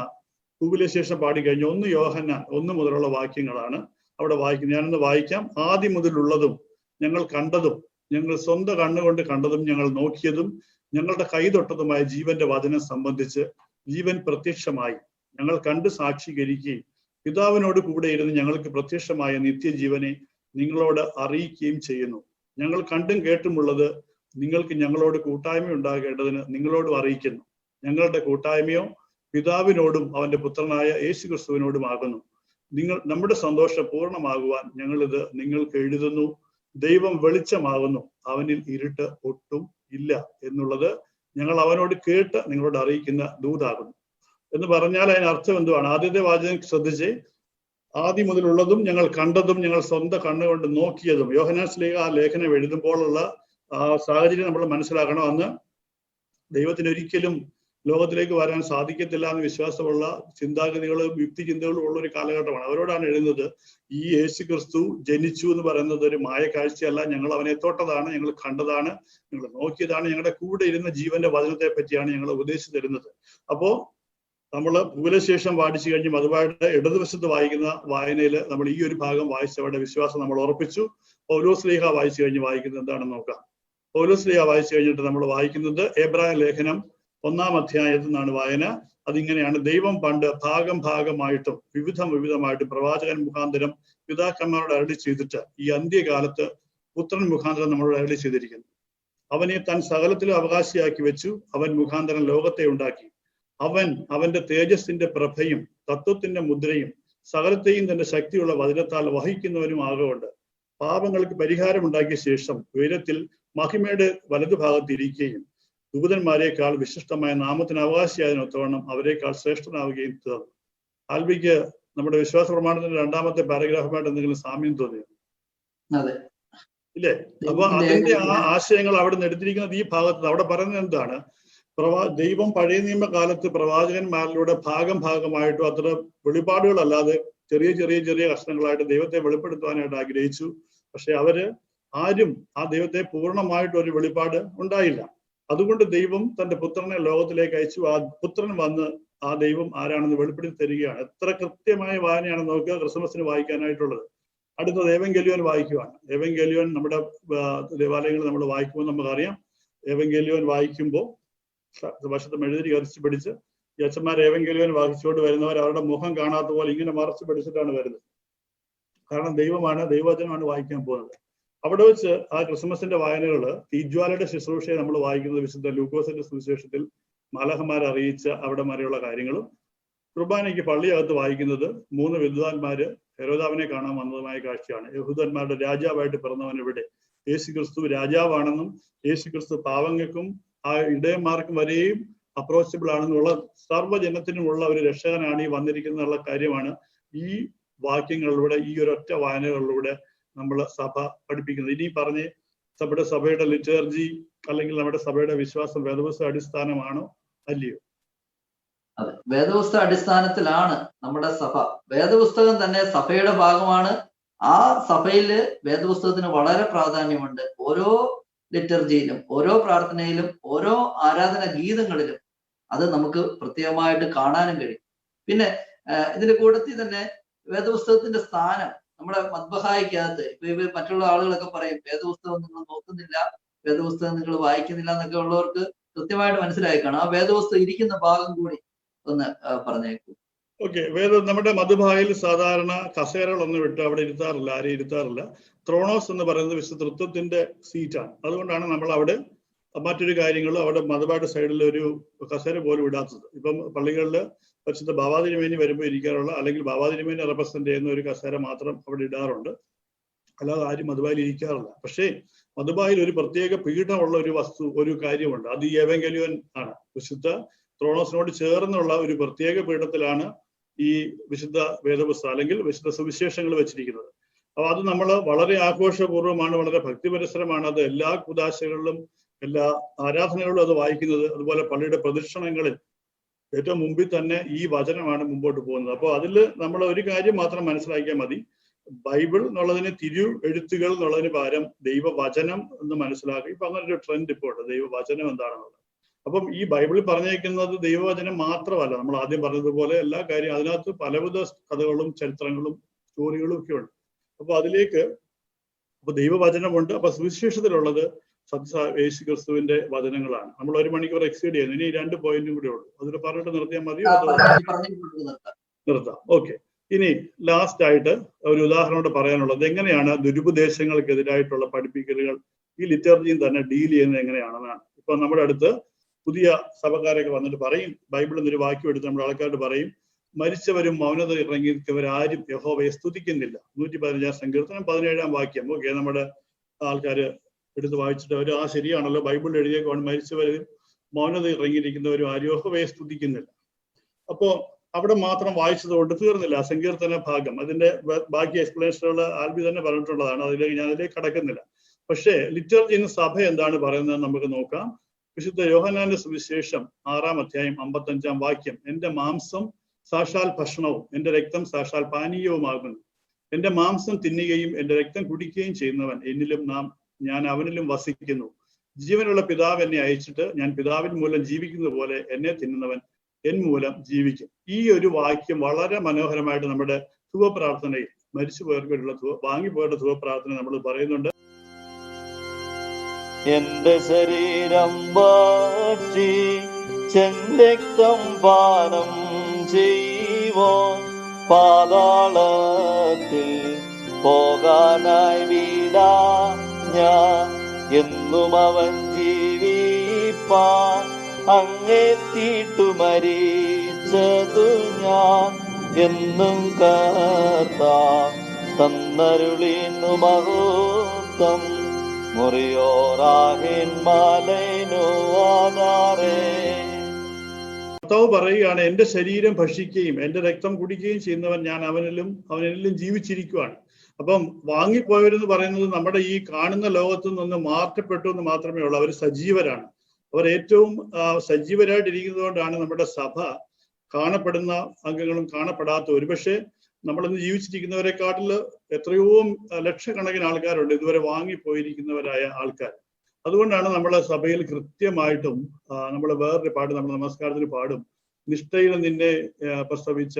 ഭൂവിലെ ശേഷം പാടി കഴിഞ്ഞ 1 യോഹന്നാൻ 1 മുതലുള്ള വാക്യങ്ങളാണ് അവിടെ വായിക്കുന്നത്. ഞാനൊന്ന് വായിക്കാം. ആദ്യം മുതലുള്ളതും ഞങ്ങൾ കണ്ടതും ഞങ്ങൾ സ്വന്തം കണ്ണുകൊണ്ട് കണ്ടതും ഞങ്ങൾ നോക്കിയതും ഞങ്ങളുടെ കൈതൊട്ടതുമായ ജീവന്റെ വചനം സംബന്ധിച്ച് ജീവൻ പ്രത്യക്ഷമായി ഞങ്ങൾ കണ്ട് സാക്ഷീകരിക്കുകയും പിതാവിനോട് കൂടെ ഇരുന്ന് ഞങ്ങൾക്ക് പ്രത്യക്ഷമായ നിത്യജീവനെ നിങ്ങളോട് അറിയിക്കുകയും ചെയ്യുന്നു. ഞങ്ങൾ കണ്ടും കേട്ടുമുള്ളത് നിങ്ങൾക്ക് ഞങ്ങളോട് കൂട്ടായ്മ ഉണ്ടാകേണ്ടതിന് നിങ്ങളോടും അറിയിക്കുന്നു. ഞങ്ങളുടെ കൂട്ടായ്മയോ പിതാവിനോടും അവന്റെ പുത്രനായ യേശു ക്രിസ്തുവിനോടും ആകുന്നു. നമ്മുടെ സന്തോഷം പൂർണ്ണമാകുവാൻ ഞങ്ങളിത് നിങ്ങൾക്ക് എഴുതുന്നു. ദൈവം വെളിച്ചമാകുന്നു, അവനിൽ ഇരുട്ട് ഒട്ടും ഇല്ല എന്നുള്ളത് ഞങ്ങൾ അവനോട് കേട്ട് നിങ്ങളോട് അറിയിക്കുന്ന ദൂതാകുന്നു എന്ന് പറഞ്ഞാൽ അതിനർത്ഥം എന്തുവാണ്? ആദ്യത്തെ വാചകം ശ്രദ്ധിച്ച്, ആദ്യം മുതലുള്ളതും ഞങ്ങൾ കണ്ടതും ഞങ്ങൾ സ്വന്തം കണ്ണുകൊണ്ട് നോക്കിയതും. യോഹന്നാൻ ശ്ലീഹ ആ ലേഖനം എഴുതുമ്പോഴുള്ള സാഹചര്യം നമ്മൾ മനസ്സിലാക്കണം. അന്ന് ദൈവത്തിന് ഒരിക്കലും ലോകത്തിലേക്ക് വരാൻ സാധിക്കത്തില്ല എന്ന് വിശ്വാസമുള്ള ചിന്താഗതികളും യുക്തിചിന്തകളും ഉള്ള ഒരു കാലഘട്ടമാണ്. അവരോടാണ് എഴുതുന്നത്, ഈ യേശു ക്രിസ്തു ജനിച്ചു എന്ന് പറയുന്നത് ഒരു മായ കാഴ്ചയല്ല, ഞങ്ങൾ അവനെ തൊട്ടതാണ്, ഞങ്ങൾ കണ്ടതാണ്, ഞങ്ങൾ നോക്കിയതാണ്, ഞങ്ങളുടെ കൂടെ ഇരുന്ന ജീവന്റെ വചനത്തെ പറ്റിയാണ് ഞങ്ങൾ ഉപദേശിച്ചു തരുന്നത്. അപ്പോ നമ്മൾ ഭൂലശേഷം വായിച്ചു കഴിഞ്ഞും അതുമായിട്ട് ഇടതുവശത്ത് വായിക്കുന്ന വായനയിൽ നമ്മൾ ഈ ഒരു ഭാഗം വായിച്ചവരുടെ വിശ്വാസം നമ്മൾ ഉറപ്പിച്ചു. പൗലോസ്ലീഹ വായിച്ചു കഴിഞ്ഞ് വായിക്കുന്നത് എന്താണെന്ന് നോക്കാം. പൗലോസ്ലീഹ വായിച്ചു കഴിഞ്ഞിട്ട് നമ്മൾ വായിക്കുന്നത് എബ്രായ ലേഖനം 1-ാം അധ്യായത്തിൽ നിന്നാണ് വായന. അതിങ്ങനെയാണ്: ദൈവം പണ്ട് ഭാഗമായിട്ടും വിവിധമായിട്ടും പ്രവാചകൻ മുഖാന്തരം പിതാക്കന്മാരോട് അരുളി ചെയ്തിട്ട് ഈ അന്ത്യകാലത്ത് പുത്രൻ മുഖാന്തരം നമ്മളോട് അരുളി ചെയ്തിരിക്കുന്നു. അവനെ താൻ സകലത്തിലും അവകാശിയാക്കി വെച്ചു. അവൻ മുഖാന്തരം ലോകത്തെ ഉണ്ടാക്കി. അവന്റെ തേജസ്സിന്റെ പ്രഭയും തത്വത്തിന്റെ മുദ്രയും സകലത്തെയും തന്റെ ശക്തിയുള്ള വചനത്താൽ വഹിക്കുന്നവനും ആകൊണ്ട് പാപങ്ങൾക്ക് പരിഹാരമുണ്ടാക്കിയ ശേഷം ഉയരത്തിൽ മഹിമയുടെ വലതുഭാഗത്തിരിക്കുകയും ദൂതന്മാരെക്കാൾ വിശിഷ്ടമായ നാമത്തിന് അവകാശിയായതിനൊത്തവണ്ണം അവരെക്കാൾ ശ്രേഷ്ഠനാവുകയും തീർന്നു. ആൽബിക്ക് നമ്മുടെ വിശ്വാസ പ്രമാണത്തിന്റെ 2-ാമത്തെ പാരഗ്രാഫുമായിട്ട് എന്തെങ്കിലും സാമ്യം തോന്നിയോ? ഇല്ലേ? അപ്പൊ അതിന്റെ ആ ആശയങ്ങൾ അവിടെ നിന്ന് എടുത്തിരിക്കുന്നത് ഈ ഭാഗത്ത്. അവിടെ പറയുന്നത് എന്താണ്? ദൈവം പഴയ നിയമകാലത്ത് പ്രവാചകന്മാരിലൂടെ ഭാഗമായിട്ടും അത്ര വെളിപ്പാടുകളല്ലാതെ ചെറിയ കഷ്ണങ്ങളായിട്ട് ദൈവത്തെ വെളിപ്പെടുത്തുവാനായിട്ട് ആഗ്രഹിച്ചു. പക്ഷെ അവര് ആരും ആ ദൈവത്തെ പൂർണ്ണമായിട്ട് ഒരു വെളിപ്പാട് ഉണ്ടായില്ല. അതുകൊണ്ട് ദൈവം തന്റെ പുത്രനെ ലോകത്തിലേക്ക് അയച്ചു. ആ പുത്രൻ വന്ന് ആ ദൈവം ആരാണെന്ന് വെളിപ്പെടുത്തി തരികയാണ്. എത്ര കൃത്യമായ വായനയാണ് നോക്കുക ക്രിസ്മസിന് വായിക്കാനായിട്ടുള്ളത്. അടുത്തത് ഏവെങ്കേലിയോൻ വായിക്കുവാണ്. ഏവെങ്കേലിയോൻ നമ്മുടെ ദേവാലയങ്ങളിൽ നമ്മൾ വായിക്കുമ്പോൾ നമുക്കറിയാം, ഏവെങ്കേലിയോൻ വായിക്കുമ്പോൾ വശത്ത് മെഴുതിരി കറിച്ച് പിടിച്ച് ഈ അച്ഛന്മാർ ഏവെങ്കേലിയോൻ വായിച്ചുകൊണ്ട് വരുന്നവർ അവരുടെ മുഖം കാണാത്ത പോലെ ഇങ്ങനെ മറച്ചു പിടിച്ചിട്ടാണ് വരുന്നത്. കാരണം ദൈവവചനമാണ് വായിക്കാൻ പോകുന്നത്. അവിടെ വെച്ച് ആ ക്രിസ്മസിന്റെ വായനകള് തീജ്വാലയുടെ ശുശ്രൂഷയെ നമ്മൾ വായിക്കുന്നത് വിശുദ്ധ ലൂക്കോസിന്റെ സുവിശേഷത്തിൽ മാലാഖമാർ അറിയിച്ച അവിടെ വരെയുള്ള കാര്യങ്ങളും, കുർബാനയ്ക്ക് പള്ളിയകത്ത് വായിക്കുന്നത് 3 വിദ്വാൻമാര് ഹെരോദാവിനെ കാണാൻ വന്നതുമായ കാഴ്ചയാണ്. യഹൂദന്മാരുടെ രാജാവായിട്ട് പിറന്നവൻ ഇവിടെ യേശു ക്രിസ്തു രാജാവാണെന്നും യേശു ക്രിസ്തു പാവങ്ങൾക്കും ആ ഇടയന്മാർക്കും വരെയും അപ്രോച്ചബിൾ ആണെന്നുള്ള സർവ്വജനത്തിനുമുള്ള ഒരു രക്ഷകനാണ് ഈ വന്നിരിക്കുന്നുള്ള കാര്യമാണ് ഈ വാക്യങ്ങളിലൂടെ, ഈ ഒരൊറ്റ വായനകളിലൂടെ നമ്മൾ സഭ പഠിപ്പിക്കുന്നത്. ഇനി പറഞ്ഞ് സഭയുടെ ലിറ്റർജി അല്ലെങ്കിൽ നമ്മുടെ സഭയുടെ വിശ്വാസം വേദപുസ്തക അടിസ്ഥാനമാണോ അല്ലയോ? അതെ, വേദപുസ്തക അടിസ്ഥാനത്തിലാണ് നമ്മുടെ സഭ. വേദപുസ്തകം തന്നെ സഭയുടെ ഭാഗമാണ്. ആ സഭയില് വേദപുസ്തകത്തിന് വളരെ പ്രാധാന്യമുണ്ട്. ഓരോ ലിറ്റർജിയിലും ഓരോ പ്രാർത്ഥനയിലും ഓരോ ആരാധന ഗീതങ്ങളിലും അത് നമുക്ക് പ്രത്യേകമായിട്ട് കാണാനും കഴിയും. പിന്നെ ഇതിന്റെ കൂട്ടത്തിൽ തന്നെ വേദപുസ്തകത്തിന്റെ സ്ഥാനം നമ്മുടെ മദ്ബഹായ്ക്കകത്ത് ഇപ്പൊ മറ്റുള്ള ആളുകളൊക്കെ പറയും വേദപുസ്തകം നിങ്ങൾ നോക്കുന്നില്ല, വേദപുസ്തകം നിങ്ങൾ വായിക്കുന്നില്ല എന്നൊക്കെ ഉള്ളവർക്ക് കൃത്യമായിട്ട് മനസ്സിലായി കാണാം. ആ വേദപുസ്തകം ഇരിക്കുന്ന ഭാഗം കൂടി ഒന്ന് പറഞ്ഞേക്കും. ഓക്കെ, നമ്മുടെ മധുബായിൽ സാധാരണ കസേരകളൊന്നും വിട്ട് അവിടെ ഇരുത്താറില്ല, ആരെയും ഇരുത്താറില്ല. ത്രോണോസ് എന്ന് പറയുന്നത് വിശുദ്ധ തൃത്വത്തിന്റെ സീറ്റാണ്. അതുകൊണ്ടാണ് നമ്മൾ അവിടെ മറ്റൊരു കാര്യങ്ങളും അവിടെ മതപാഠ സൈഡിൽ ഒരു കസേര പോലും ഇടാത്തത്. ഇപ്പം പള്ളികളിൽ പരിശുദ്ധ ബാബാതിരുമേനി വരുമ്പോൾ ഇരിക്കാറുള്ള അല്ലെങ്കിൽ ബാബാതിരുമേനി റെപ്രസെന്റ് ചെയ്യുന്ന ഒരു കസേര മാത്രം അവിടെ ഇടാറുണ്ട്, അല്ലാതെ ആരും മധുബായിൽ ഇരിക്കാറില്ല. പക്ഷേ മധുബായിൽ ഒരു പ്രത്യേക പീഠമുള്ള ഒരു കാര്യമുണ്ട്. അത് ഈ എവങ്കലിയോൻ ആണ്. വിശുദ്ധ ത്രോണോസിനോട് ചേർന്നുള്ള ഒരു പ്രത്യേക പീഠത്തിലാണ് ഈ വിശുദ്ധ വേദപുസ്തകം അല്ലെങ്കിൽ വിശുദ്ധ സുവിശേഷങ്ങൾ വെച്ചിരിക്കുന്നത്. അപ്പൊ അത് നമ്മൾ വളരെ ആഘോഷപൂർവ്വമാണ്, വളരെ ഭക്തിപരിസരമാണ്. അത് എല്ലാ കുദാശകളിലും എല്ലാ ആരാധനകളിലും അത് വായിക്കുന്നത്. അതുപോലെ പള്ളിയുടെ പ്രദക്ഷിണങ്ങളിൽ ഏറ്റവും മുമ്പിൽ തന്നെ ഈ വചനമാണ് മുമ്പോട്ട് പോകുന്നത്. അപ്പോൾ അതിൽ നമ്മൾ ഒരു കാര്യം മാത്രം മനസ്സിലാക്കിയാൽ മതി. ബൈബിൾ എന്നുള്ളതിന് തിരു എഴുത്തുകൾ എന്നുള്ളതിന് പകരം ദൈവവചനം എന്ന് മനസ്സിലാക്കുക. ഇപ്പൊ അങ്ങനെ ഒരു ട്രെൻഡ് ഇപ്പോൾ ഉണ്ട്, ദൈവവചനം എന്താണെന്നുള്ളത്. അപ്പം ഈ ബൈബിളിൽ പറഞ്ഞേക്കുന്നത് ദൈവവചനം മാത്രമല്ല, നമ്മൾ ആദ്യം പറഞ്ഞതുപോലെ എല്ലാ കാര്യം അതിനകത്ത് പലവിധ കഥകളും ചരിത്രങ്ങളും സ്റ്റോറികളും ഒക്കെ ഉണ്ട്. അപ്പൊ അതിലേക്ക് ദൈവവചനമുണ്ട്. അപ്പൊ സുവിശേഷത്തിലുള്ളത് യേശു ക്രിസ്തുവിന്റെ വചനങ്ങളാണ്. നമ്മൾ 1 മണിക്കൂർ എക്സീഡ് ചെയ്യുന്നു. ഇനി 2 പോയിന്റും കൂടെ ഉള്ളൂ. അതിൽ പറഞ്ഞിട്ട് നിർത്തിയാൽ മതിയോ? നിർത്താം. ഓക്കെ. ഇനി ലാസ്റ്റ് ആയിട്ട് ഒരു ഉദാഹരണം പറയാനുള്ളത് എങ്ങനെയാണ് ദുരുപദേശങ്ങൾക്കെതിരായിട്ടുള്ള പഠിപ്പിക്കലുകൾ ഈ ലിറ്റർജിയും തന്നെ ഡീൽ ചെയ്യുന്നത് എങ്ങനെയാണെന്നാണ്. ഇപ്പൊ നമ്മുടെ അടുത്ത് പുതിയ സഭക്കാരൊക്കെ വന്നിട്ട് പറയും, ബൈബിളിൽ നിന്നൊരു വാക്യം എടുത്ത് നമ്മുടെ ആൾക്കാരോട് പറയും, മരിച്ചവരും മൗനത ഇറങ്ങിയവരാരും യഹോവയെ സ്തുതിക്കുന്നില്ല. 115 സങ്കീർത്തനം 17 വാക്യം. ഓക്കെ, നമ്മുടെ ആൾക്കാര് എടുത്ത് വായിച്ചിട്ട് അവർ ശരിയാണല്ലോ, ബൈബിളിൽ എഴുതിയേക്കാണ് മരിച്ചവരും മൗനത ഇറങ്ങിയിരിക്കുന്നവരും ആരും യഹോവയെ സ്തുതിക്കുന്നില്ല. അപ്പോ അവിടെ മാത്രം വായിച്ചത് കൊണ്ട് തീർന്നില്ല സങ്കീർത്തന ഭാഗം. അതിന്റെ ബാക്കി എക്സ്പ്ലനേഷനുകൾ ആൽബി തന്നെ പറഞ്ഞിട്ടുള്ളതാണ്, അതിലേക്ക് കടക്കുന്നില്ല. പക്ഷേ ലിറ്റർജി സഭ എന്താണ് പറയുന്നത് നമുക്ക് നോക്കാം. വിശുദ്ധ യോഹന്നാന്റെ സുവിശേഷം 6-ാം അധ്യായം 55-ാം വാക്യം, എന്റെ മാംസം സാക്ഷാൽ ഭക്ഷണവും എന്റെ രക്തം സാക്ഷാൽ പാനീയവുമാകുന്നു. എന്റെ മാംസം തിന്നുകയും എന്റെ രക്തം കുടിക്കുകയും ചെയ്യുന്നവൻ എന്നിലും ഞാൻ അവനിലും വസിക്കുന്നു. ജീവനുള്ള പിതാവ് എന്നെ അയച്ചിട്ട് ഞാൻ പിതാവിൻ മൂലം ജീവിക്കുന്നത് പോലെ എന്നെ തിന്നുന്നവൻ എൻ മൂലം ജീവിക്കും. ഈ ഒരു വാക്യം വളരെ മനോഹരമായിട്ട് നമ്മുടെ ധുവപ്രാർത്ഥനയിൽ മരിച്ചുപോയവർക്കുള്ള വാങ്ങിപ്പോയവരുടെ ധുവപ്രാർത്ഥന നമ്മൾ പറയുന്നുണ്ട്. എന്റെ ശരീരം ഭക്ഷി രക്തം പാനം ചെയ്യുവാൻ പാതാളത്തിൽ പോകാനായി വീടാ ഞാൻ എന്നും അവൻ ജീവിപ്പാൻ അങ്ങെത്തിയിട്ടു മരിച്ചതു ഞാൻ എന്നും കർത്താൻ തന്നരുളിനു മഹത്വം മുറിയോറാഹിൻ മലൈനു ആധാരേ. കർത്താവ് പറയുകയാണ്, എന്റെ ശരീരം ഭക്ഷിക്കുകയും എന്റെ രക്തം കുടിക്കുകയും ചെയ്യുന്നവൻ ഞാൻ അവനിലും ജീവിച്ചിരിക്കുവാണ്. അപ്പം വാങ്ങിപ്പോയവരെന്ന് പറയുന്നത് നമ്മുടെ ഈ കാണുന്ന ലോകത്തു നിന്ന് മാറ്റപ്പെട്ടു എന്ന് മാത്രമേ ഉള്ളൂ. അവർ സജീവരാണ്. അവർ ഏറ്റവും സജീവരായിട്ടിരിക്കുന്നത് കൊണ്ടാണ് നമ്മുടെ സഭ കാണപ്പെടുന്ന അംഗങ്ങളും കാണപ്പെടാത്ത. ഒരുപക്ഷെ നമ്മളിന്ന് ജീവിച്ചിരിക്കുന്നവരെക്കാട്ടിൽ എത്രയോ ലക്ഷക്കണക്കിന് ആൾക്കാരുണ്ട് ഇതുവരെ വാങ്ങിപ്പോയിരിക്കുന്നവരായ ആൾക്കാർ. അതുകൊണ്ടാണ് നമ്മളെ സഭയിൽ കൃത്യമായിട്ടും നമ്മൾ വേറൊരു പാട്ട് നമ്മൾ നമസ്കാരത്തിന് പാടും, നിഷ്ഠയിൽ നിന്നെ പ്രസവിച്ച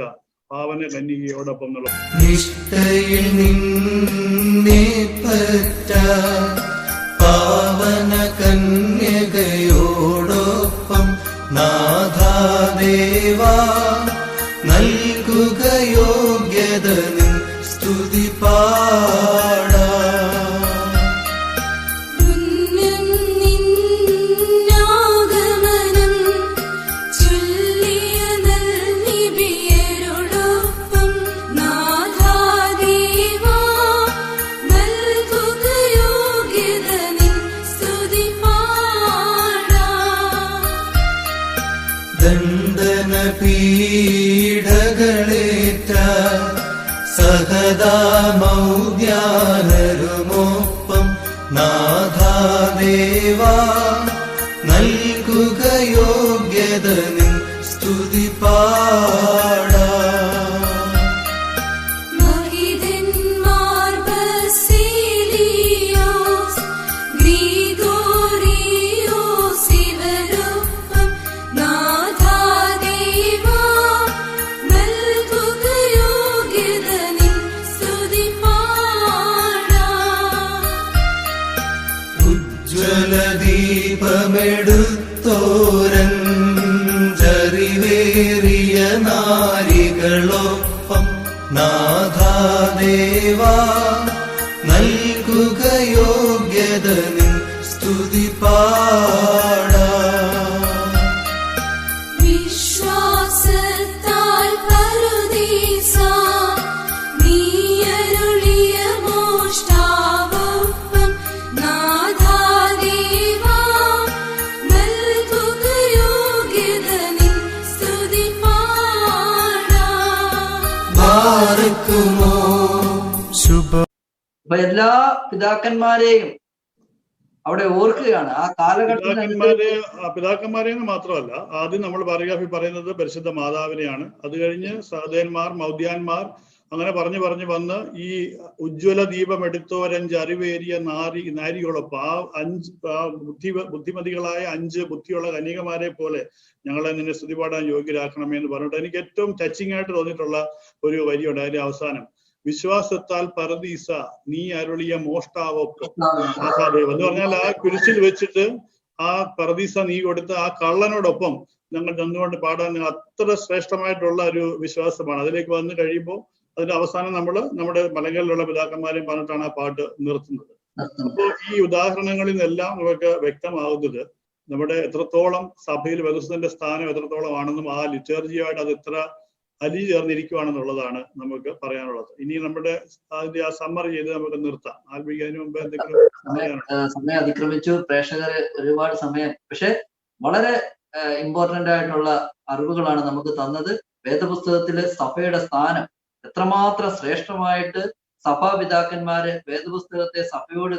പാവന കന്യകയോടൊപ്പം എന്നുള്ള നിഷ്ഠയിൽ നിന്നെ പറ്റ പാവന കന്യകയോടൊപ്പം നാഥാദേവാ നൽകുക യോഗ്യത നിൻ സ്തുതി പാടാ. പീഡകളേറ്റ സഹദാമൗദ്യാനരുമൊപ്പം നാഥാദേവാ നൽകുക യോഗ്യത നിൻ സ്തുതി പാടാ. ദീപമെടുത്തോരൻ ജറിവേറിയ നാരികളൊപ്പം നാഥാദേവാ നൽകുക യോഗ്യത നിൻ സ്തുതി പാടാ. പാടാം. വിശ്വാസത്താൽ പറുദീസ നീയരുളിയ മോഷ്ടാവൊപ്പം നാഥാദേവാ നൽകുക യോഗ്യത നിൻ സ്തുതി പാടാം. ബാരക്കുമോ ശുഭ. അപ്പൊ എല്ലാ പിതാക്കന്മാരെയും അവിടെ ഓർക്കുകയാണ്. ആ കാലഘട്ടത്തിൽ പിതാക്കന്മാരെന്ന് മാത്രമല്ല, ആദ്യം നമ്മൾ പാരഗ്രാഫിൽ പറയുന്നത് പരിശുദ്ധ മാതാവിനെയാണ്. അത് കഴിഞ്ഞ് സഹോദരന്മാർ, മൗദ്യാന്മാർ, അങ്ങനെ പറഞ്ഞു വന്ന് ഈ ഉജ്ജ്വല ദീപം എടുത്തോരഞ്ച് അറിവേറിയ നാരികളൊപ്പം ആ ബുദ്ധിമതികളായ 5 ബുദ്ധിയുള്ള കന്യകമാരെ പോലെ ഞങ്ങളെ നിന്നെ സ്തുതി പാടാൻ യോഗ്യരാക്കണമേ എന്ന് പറഞ്ഞിട്ട് എനിക്ക് ഏറ്റവും ടച്ചിങ് ആയിട്ട് തോന്നിയിട്ടുള്ള ഒരു വരിയുണ്ട്. അതിന്റെ അവസാനം, വിശ്വാസത്താൽ പറുദീസ നീ അരുളിയ മോഷ്ടാവൊപ്പം നാഥാദേവ എന്ന് പറഞ്ഞാൽ ആ കുരിശിൽ വെച്ചിട്ട് ആ പറുദീസ നീ കൊടുത്ത ആ കള്ളനോടൊപ്പം ഞങ്ങൾ നിന്നുകൊണ്ട് പാടാൻ അത്ര ശ്രേഷ്ഠമായിട്ടുള്ള ഒരു വിശ്വാസമാണ്. അതിലേക്ക് വന്നു കഴിയുമ്പോൾ അതിന്റെ അവസാനം നമ്മൾ നമ്മുടെ മലകളിലുള്ള പിതാക്കന്മാരെയും പറഞ്ഞിട്ടാണ് ആ പാട്ട് നിർത്തുന്നത്. അപ്പോൾ ഈ ഉദാഹരണങ്ങളിൽ നിന്നെല്ലാം നമുക്ക് വ്യക്തമാകുന്നത് നമ്മുടെ എത്രത്തോളം സഭയിൽ വേദപുസ്തകത്തിന്റെ സ്ഥാനം എത്രത്തോളം ആണെന്നും ആ ലിറ്റർജിയുമായിട്ട് അത് എത്ര ചേർന്നിരിക്കുവാണെന്നുള്ളതാണ് നമുക്ക് പറയാനുള്ളത്. ഇനി നമ്മുടെ അതിന്റെ ആ സമ്മറി ചെയ്ത് നമുക്ക് നിർത്താം. ആൽബിക്ക് മുമ്പ് എന്തെങ്കിലും സമയം അതിക്രമിച്ചു, പ്രേക്ഷകര് ഒരുപാട് സമയം, പക്ഷെ വളരെ ഇമ്പോർട്ടന്റ് ആയിട്ടുള്ള അറിവുകളാണ് നമുക്ക് തന്നത്. വേദപുസ്തകത്തിലെ സഭയുടെ സ്ഥാനം എത്രമാത്രം ശ്രേഷ്ഠമായിട്ട് സഭാപിതാക്കന്മാര് വേദപുസ്തകത്തെ സഭയോട്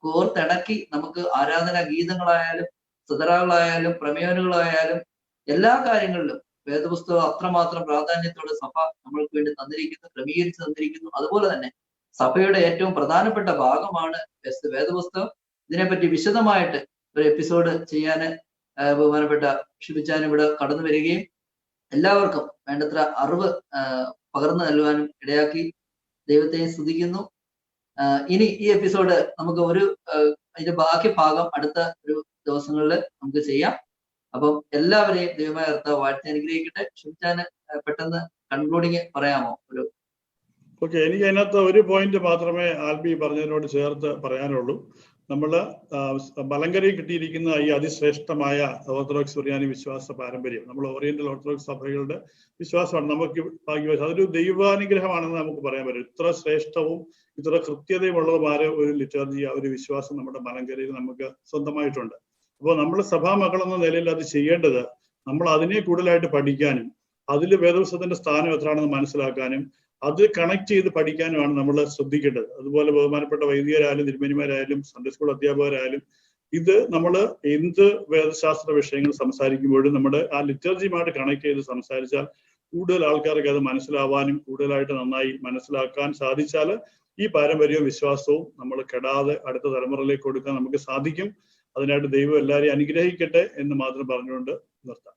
കോർത്തിണക്കി നമുക്ക് ആരാധനാ ഗീതങ്ങളായാലും സുതറകളായാലും പ്രമേയനുകളായാലും എല്ലാ കാര്യങ്ങളിലും വേദപുസ്തകം അത്രമാത്രം പ്രാധാന്യത്തോടെ സഭ നമ്മൾക്ക് വേണ്ടി തന്നിരിക്കുന്നു, ക്രമീകരിച്ച് തന്നിരിക്കുന്നു. അതുപോലെ തന്നെ സഭയുടെ ഏറ്റവും പ്രധാനപ്പെട്ട ഭാഗമാണ് വേദപുസ്തകം. ഇതിനെപ്പറ്റി വിശദമായിട്ട് ഒരു എപ്പിസോഡ് ചെയ്യാൻ ബഹുമാനപ്പെട്ട ഷിബിച്ചാൻ ഇവിടെ കടന്നു വരികയും എല്ലാവർക്കും വേണ്ടത്ര അറിവ് പകർന്നു നൽകാനും ഇടയാക്കി ദൈവത്തെ സ്തുതിക്കുന്നു. ഇനി ഈ എപ്പിസോഡ് നമുക്ക് അതിന്റെ ബാക്കി ഭാഗം അടുത്ത ഒരു ദിവസങ്ങളിൽ നമുക്ക് ചെയ്യാം. അപ്പം എല്ലാവരെയും ദൈവമായ കർത്താവ് വാഴ്ത്തി അനുഗ്രഹിക്കട്ടെ. ഷിബിച്ചാന് പെട്ടെന്ന് കൺക്ലൂഡിങ് പറയാമോ? ഓക്കെ, എനിക്ക് അതിനകത്ത് ഒരു പോയിന്റ് മാത്രമേ ആൽബി പറഞ്ഞതിനോട് ചേർത്ത് പറയാനുള്ളൂ. നമ്മൾ മലങ്കരയിൽ കിട്ടിയിരിക്കുന്ന ഈ അതിശ്രേഷ്ഠമായ ഓർത്തഡോക്സ് സുറിയാനി വിശ്വാസ പാരമ്പര്യം, നമ്മൾ ഓറിയന്റൽ ഓർത്തഡോക്സ് സഭകളുടെ വിശ്വാസമാണ്. നമുക്ക് ഭാഗ്യവശാൽ അതൊരു ദൈവാനുഗ്രഹമാണെന്ന് നമുക്ക് പറയാൻ പറ്റും. ഇത്ര ശ്രേഷ്ഠവും ഇത്ര കൃത്യതയുമുള്ളതുമായ ഒരു ലിറ്റർജി, ഒരു വിശ്വാസം നമ്മുടെ മലങ്കരയിൽ നമുക്ക് സ്വന്തമായിട്ടുണ്ട്. അപ്പോൾ നമ്മൾ സഭാമക്കളെന്ന നിലയിൽ അത് ചെയ്യേണ്ടത് നമ്മൾ അതിനെ കൂടുതലായിട്ട് പഠിക്കാനും അതിൽ വേദപുസ്തകത്തിന്റെ സ്ഥാനം എത്രയാണെന്ന് മനസ്സിലാക്കാനും അത് കണക്ട് ചെയ്ത് പഠിക്കാനുമാണ് നമ്മൾ ശ്രദ്ധിക്കേണ്ടത്. അതുപോലെ ബഹുമാനപ്പെട്ട വൈദികരായാലും തിരുമേനിമാരായാലും സൺഡേ സ്കൂൾ അധ്യാപകരായാലും ഇത് നമ്മൾ എന്ത് വേദശാസ്ത്ര വിഷയങ്ങൾ സംസാരിക്കുമ്പോഴും നമ്മുടെ ആ ലിറ്റർജിയുമായിട്ട് കണക്ട് ചെയ്ത് സംസാരിച്ചാൽ കൂടുതൽ ആൾക്കാർക്ക് അത് മനസ്സിലാവാനും കൂടുതലായിട്ട് നന്നായി മനസ്സിലാക്കാൻ സാധിച്ചാൽ ഈ പാരമ്പര്യവും വിശ്വാസവും നമ്മൾ കെടാതെ അടുത്ത തലമുറയിലേക്ക് കൊടുക്കാൻ നമുക്ക് സാധിക്കും. അതിനായിട്ട് ദൈവം എല്ലാവരെയും അനുഗ്രഹിക്കട്ടെ എന്ന് മാത്രം പറഞ്ഞുകൊണ്ട് നിർത്താം.